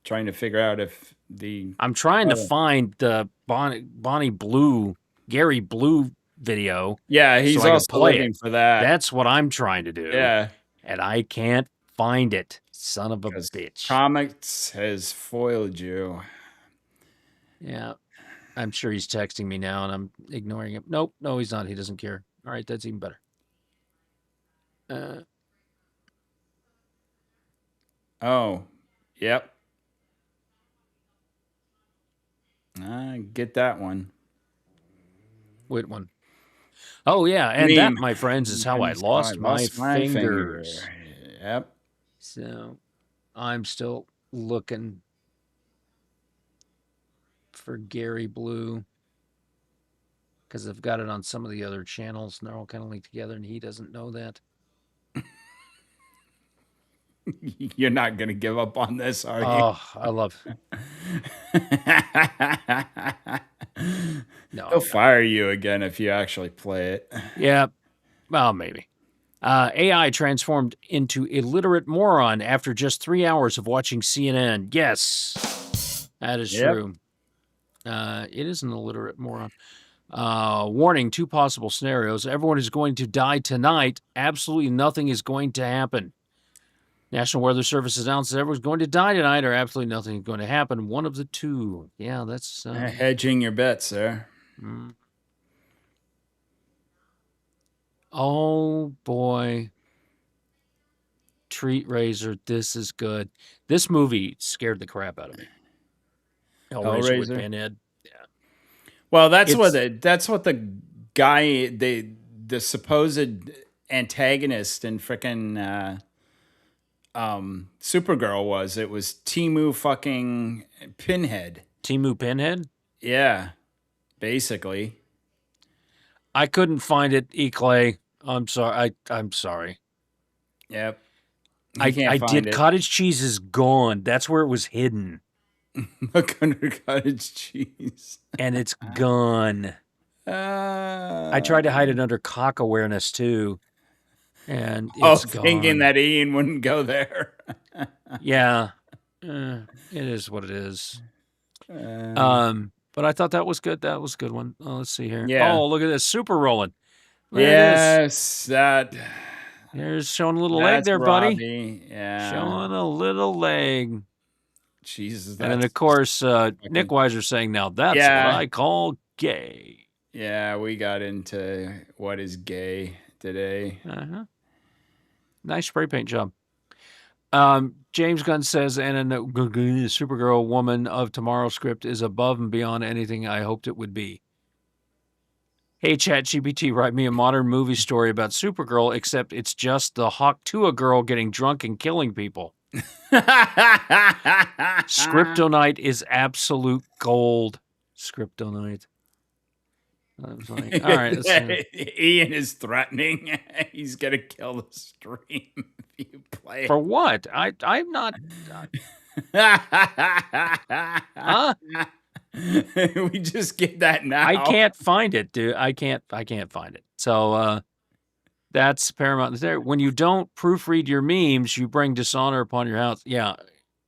trying to figure out if I'm trying to find the Bonnie Blue, Gary Blue video. Yeah, he's so also looking for that. That's what I'm trying to do. Yeah. And I can't find it. Son of a bitch. Comics has foiled you. Yeah. I'm sure he's texting me now and I'm ignoring him. Nope. No, he's not. He doesn't care. All right. That's even better. Oh, yep. Get that one. Wait, one. Oh, yeah. And that, my friends, is how I lost my fingers. Yep. So I'm still looking for Gary Blue because I've got it on some of the other channels and they're all kind of linked together and he doesn't know that. You're not going to give up on this, are you? Oh, I love No, He'll fire you again if you actually play it. Yeah. Well, maybe. AI transformed into illiterate moron after just 3 hours of watching CNN. Yes, that is true. It is an illiterate moron. Warning, 2 possible scenarios. Everyone is going to die tonight. Absolutely nothing is going to happen. National Weather Service announces everyone's going to die tonight or absolutely nothing is going to happen. One of the two. Yeah, that's... hedging your bets there. Oh, boy. Treat Razor, this is good. This movie scared the crap out of me. Hellraiser with Pinhead. Yeah. Well, that's what the guy, the supposed antagonist in frickin' Supergirl was. It was Timu fucking Pinhead. Timu Pinhead? Yeah, basically. I couldn't find it, E-Clay. I'm sorry. I'm sorry. Yep. I did. Cottage cheese is gone. That's where it was hidden. Look under cottage cheese. And it's gone. I tried to hide it under cock awareness, too. And it's gone. Thinking that Ian wouldn't go there. Yeah. It is what it is. But I thought that was good. That was a good one. Oh, let's see here. Yeah. Oh, look at this. Super rolling. Yes, that. There's showing a little leg there, Robbie. buddy. Yeah. Showing a little leg. Jesus. And then, of course, Nick Weiser saying, now that's what I call gay. Yeah, we got into what is gay today. Nice spray paint job. James Gunn says, and a Supergirl Woman of Tomorrow script is above and beyond anything I hoped it would be. Hey, ChatGPT, write me a modern movie story about Supergirl, except it's just the Hawk Tuah girl getting drunk and killing people. Scriptonite is absolute gold. Scriptonite. I was like, all right. Ian is threatening. He's gonna kill the stream if you play it. For what? I'm not. Huh? We just get that now. I can't find it, dude. I can't find it. So that's paramount. There, when you don't proofread your memes, you bring dishonor upon your house. Yeah,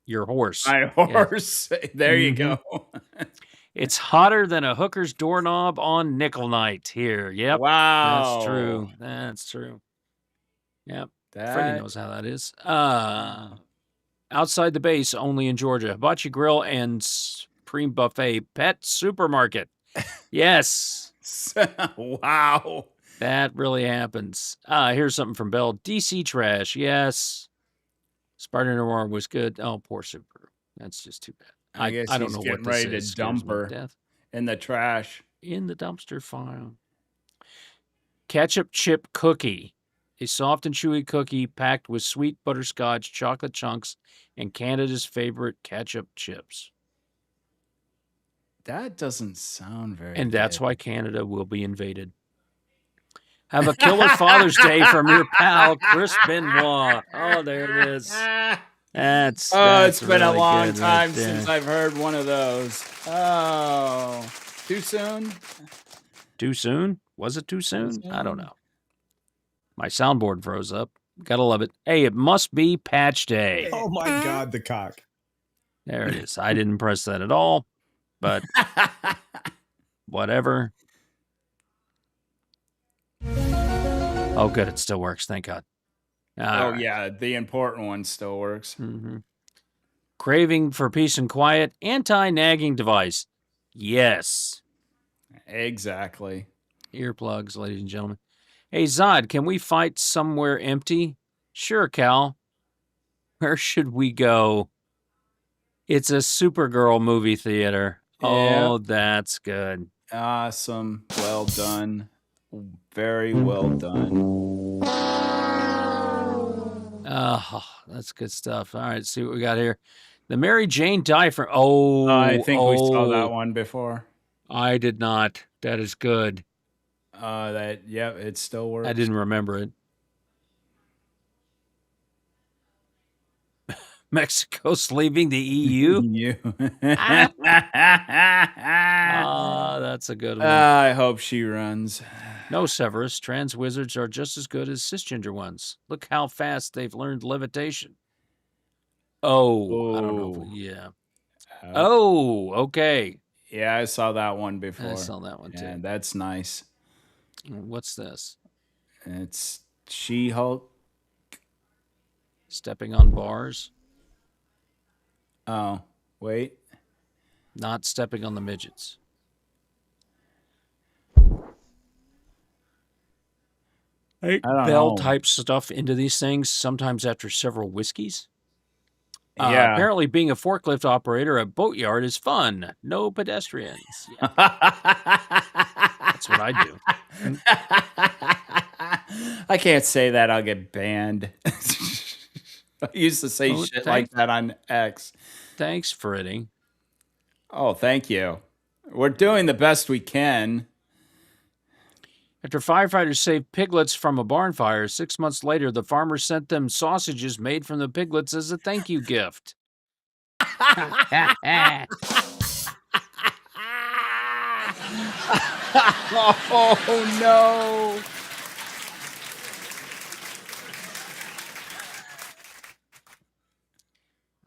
your horse. My horse. Yeah. There you go. It's hotter than a hooker's doorknob on nickel night here. Yep. Wow. That's true. That's true. Yep. Freddie knows how that is. Outside the base, only in Georgia. Hibachi Grill and Supreme Buffet Pet Supermarket. Yes. Wow. That really happens. Here's something from Bell. DC Trash. Yes. Spider Noir was good. Oh, poor Supergirl. That's just too bad. I guess I don't know what this ready is. to dump her in the trash. In the dumpster file. Ketchup chip cookie. A soft and chewy cookie packed with sweet butterscotch, chocolate chunks, and Canada's favorite ketchup chips. That doesn't sound very And that's good. why Canada will be invaded. Have a killer Father's Day from your pal, Chris Benoit. Oh, there it is. That's it's been really a long good time right there. since I've heard one of those. Oh, too soon? Too soon? Was it too soon? I don't know. My soundboard froze up. Gotta love it. Hey, it must be patch day. Oh my God, the cock. There it is. I didn't press that at all, but whatever. Oh, good. It still works. Thank God. All right. Yeah, the important one still works. Mm-hmm. Craving for peace and quiet. Anti-nagging device. Yes. Exactly. Earplugs, ladies and gentlemen. Hey, Zod, can we fight somewhere empty? Sure, Cal. Where should we go? It's a Supergirl movie theater. Yeah. Oh, that's good. Awesome. Well done. Very well done. Oh, that's good stuff. All right, see what we got here. The Mary Jane Differ. Oh, I think we saw that one before. I did not. That is good. It still works. I didn't remember it. Mexico's leaving the EU. That's a good one. I hope she runs. No, Severus. Trans wizards are just as good as cisgender ones. Look how fast they've learned levitation. Oh, I don't know. Yeah. Oh, okay. Yeah, I saw that one before. I saw that one too. Yeah, that's nice. What's this? It's She-Hulk. Stepping on bars. Oh, wait. Not stepping on the midgets. Bell type stuff into these things, sometimes after several whiskeys. Yeah. Apparently being a forklift operator at Boatyard is fun. No pedestrians. Yeah. That's what I do. I can't say that. I'll get banned. I used to say shit like that on X. Thanks, Freddie. Oh, thank you. We're doing the best we can. After firefighters saved piglets from a barn fire, 6 months later, the farmers sent them sausages made from the piglets as a thank you gift. Oh, no.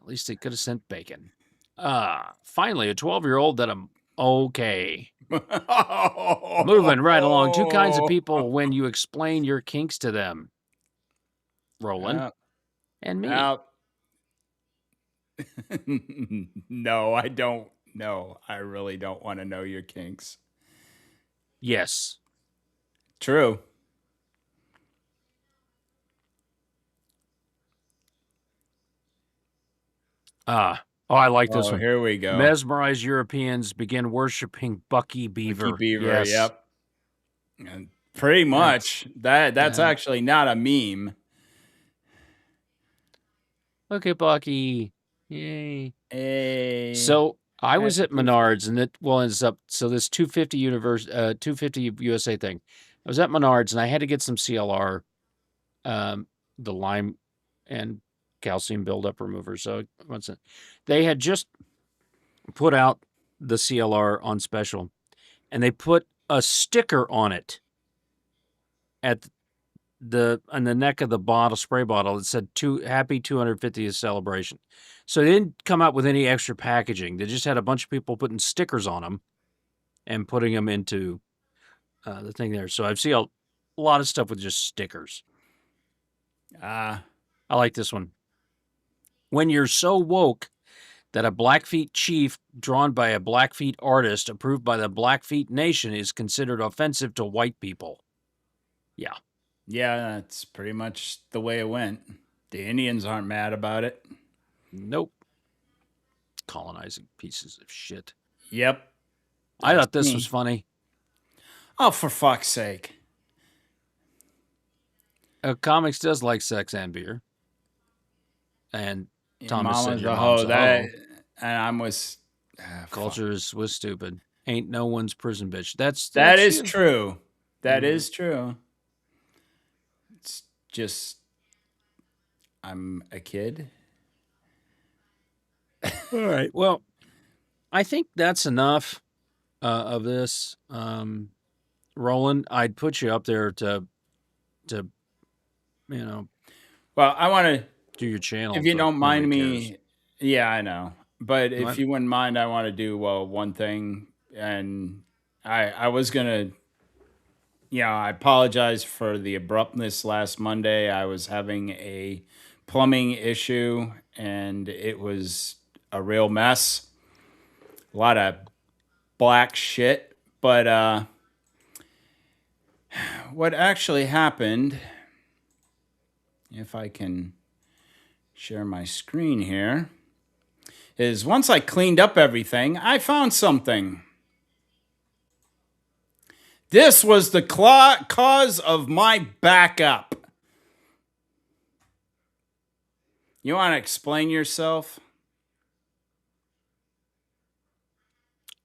At least they could have sent bacon. Finally, a 12-year-old that I'm okay. Moving right along. Two kinds of people when you explain your kinks to them. Roland and me. No, I don't know. I really don't want to know your kinks. Yes. True. Oh, I like this Oh, one. here we go. Mesmerized Europeans begin worshiping Bucky Beaver. Bucky Beaver, Yes. yep. And pretty much. That's yeah. actually not a meme. Look at Bucky. Yay. Hey. So I was at Menards, and ends up. So this 250 USA thing. I was at Menards, and I had to get some CLR, the lime and calcium buildup remover. So they had just put out the CLR on special, and they put a sticker on it on the neck of the spray bottle. It said happy 250th celebration. So they didn't come out with any extra packaging. They just had a bunch of people putting stickers on them and putting them into the thing there. So I've seen a lot of stuff with just stickers. I like this one. When you're so woke that a Blackfeet chief drawn by a Blackfeet artist approved by the Blackfeet Nation is considered offensive to white people. Yeah. Yeah, that's pretty much the way it went. The Indians aren't mad about it. Nope. Colonizing pieces of shit. Yep. I thought this was funny. Oh, for fuck's sake. Comics does like sex and beer. And Thomas said your oh, mom's that, and I was... culture was stupid. Ain't no one's prison bitch. That is true. That is true. It's just... I'm a kid. All right. Well, I think that's enough of this. Roland, I'd put you up there to Well, I want to do your channel. If you don't mind me, cares. Yeah, I know. But if What? you wouldn't mind, I want to do one thing, and I was gonna, I apologize for the abruptness last Monday. I was having a plumbing issue, and it was a real mess. A lot of black shit. But what actually happened, if I can share my screen here, is once I cleaned up everything, I found something. This was the cause of my backup. You want to explain yourself?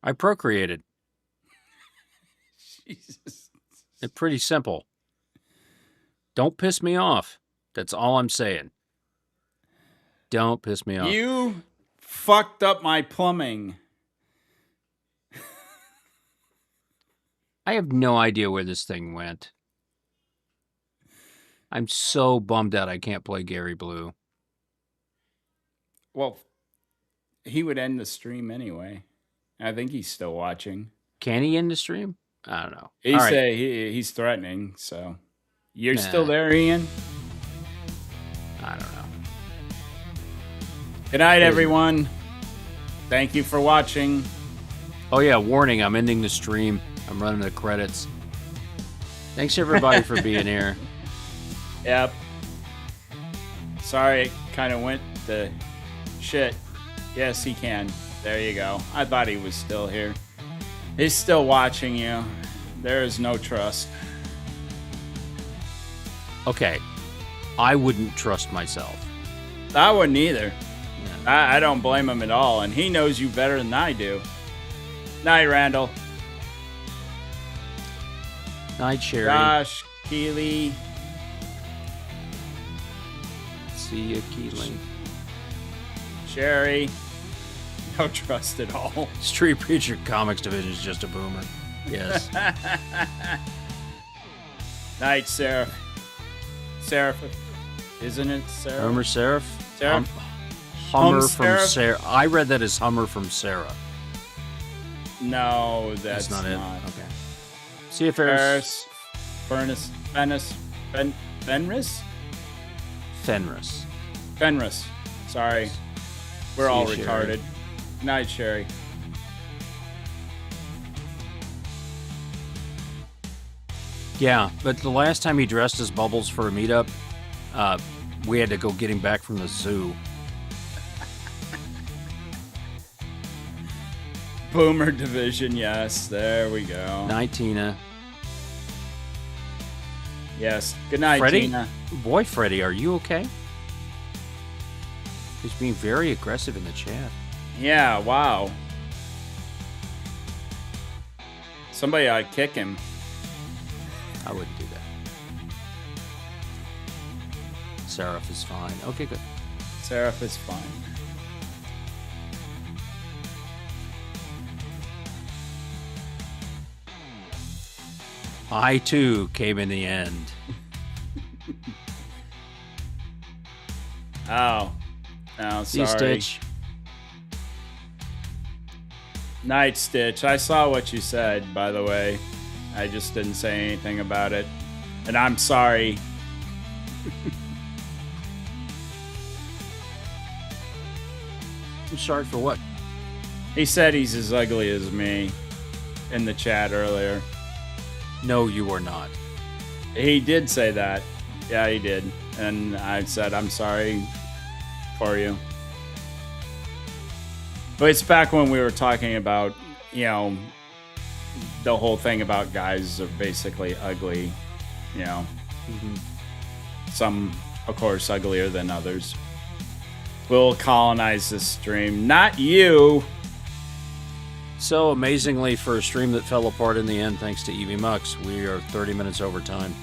I procreated. Jesus. It's pretty simple. Don't piss me off. That's all I'm saying. Don't piss me off. You fucked up my plumbing. I have no idea where this thing went. I'm so bummed out I can't play Gary Blue. Well, he would end the stream anyway. I think he's still watching. Can he end the stream? I don't know. He's threatening, so. You're still there, Ian? I don't know. Good night, everyone. Thank you for watching. Oh, yeah, warning, I'm ending the stream. I'm running the credits. Thanks, everybody, for being here. Yep. Sorry, it kind of went to shit. Yes, he can. There you go. I thought he was still here. He's still watching you. There is no trust. Okay. I wouldn't trust myself. I wouldn't either. Yeah. I don't blame him at all, and he knows you better than I do. Night, Randall. Night, Sherry. Josh, Keely. See you, Keely. Sherry. No trust at all. Street Preacher Comics Division is just a boomer. Yes. Night, Seraph. Seraph. Isn't it Seraph? Hummer Seraph? Seraph? Hummer from Sarah. I read that as Hummer from Sarah. No, that's not it. Okay. See you, Ferris. Fenris. Sorry. We're all retarded. Night, Sherry. Yeah, but the last time he dressed as Bubbles for a meetup, we had to go get him back from the zoo. Boomer Division, yes. There we go. Night, Tina. Yes. Good night, Freddie? Tina. Boy, Freddie, are you okay? He's being very aggressive in the chat. Yeah, wow. Somebody ought to kick him. I wouldn't do that. Seraph is fine. Okay, good. Seraph is fine. I, too, came in the end. Oh. No, See you, sorry. Stitch. Night, Stitch. I saw what you said, by the way. I just didn't say anything about it. And I'm sorry. I'm sorry for what? He said he's as ugly as me in the chat earlier. No, you are not. He did say that. Yeah, he did. And I said, I'm sorry for you. But it's back when we were talking about, you know, the whole thing about guys are basically ugly, you know. Some, of course, uglier than others. We'll colonize this stream. Not you. So, amazingly, for a stream that fell apart in the end, thanks to Evie Mux, we are 30 minutes over time.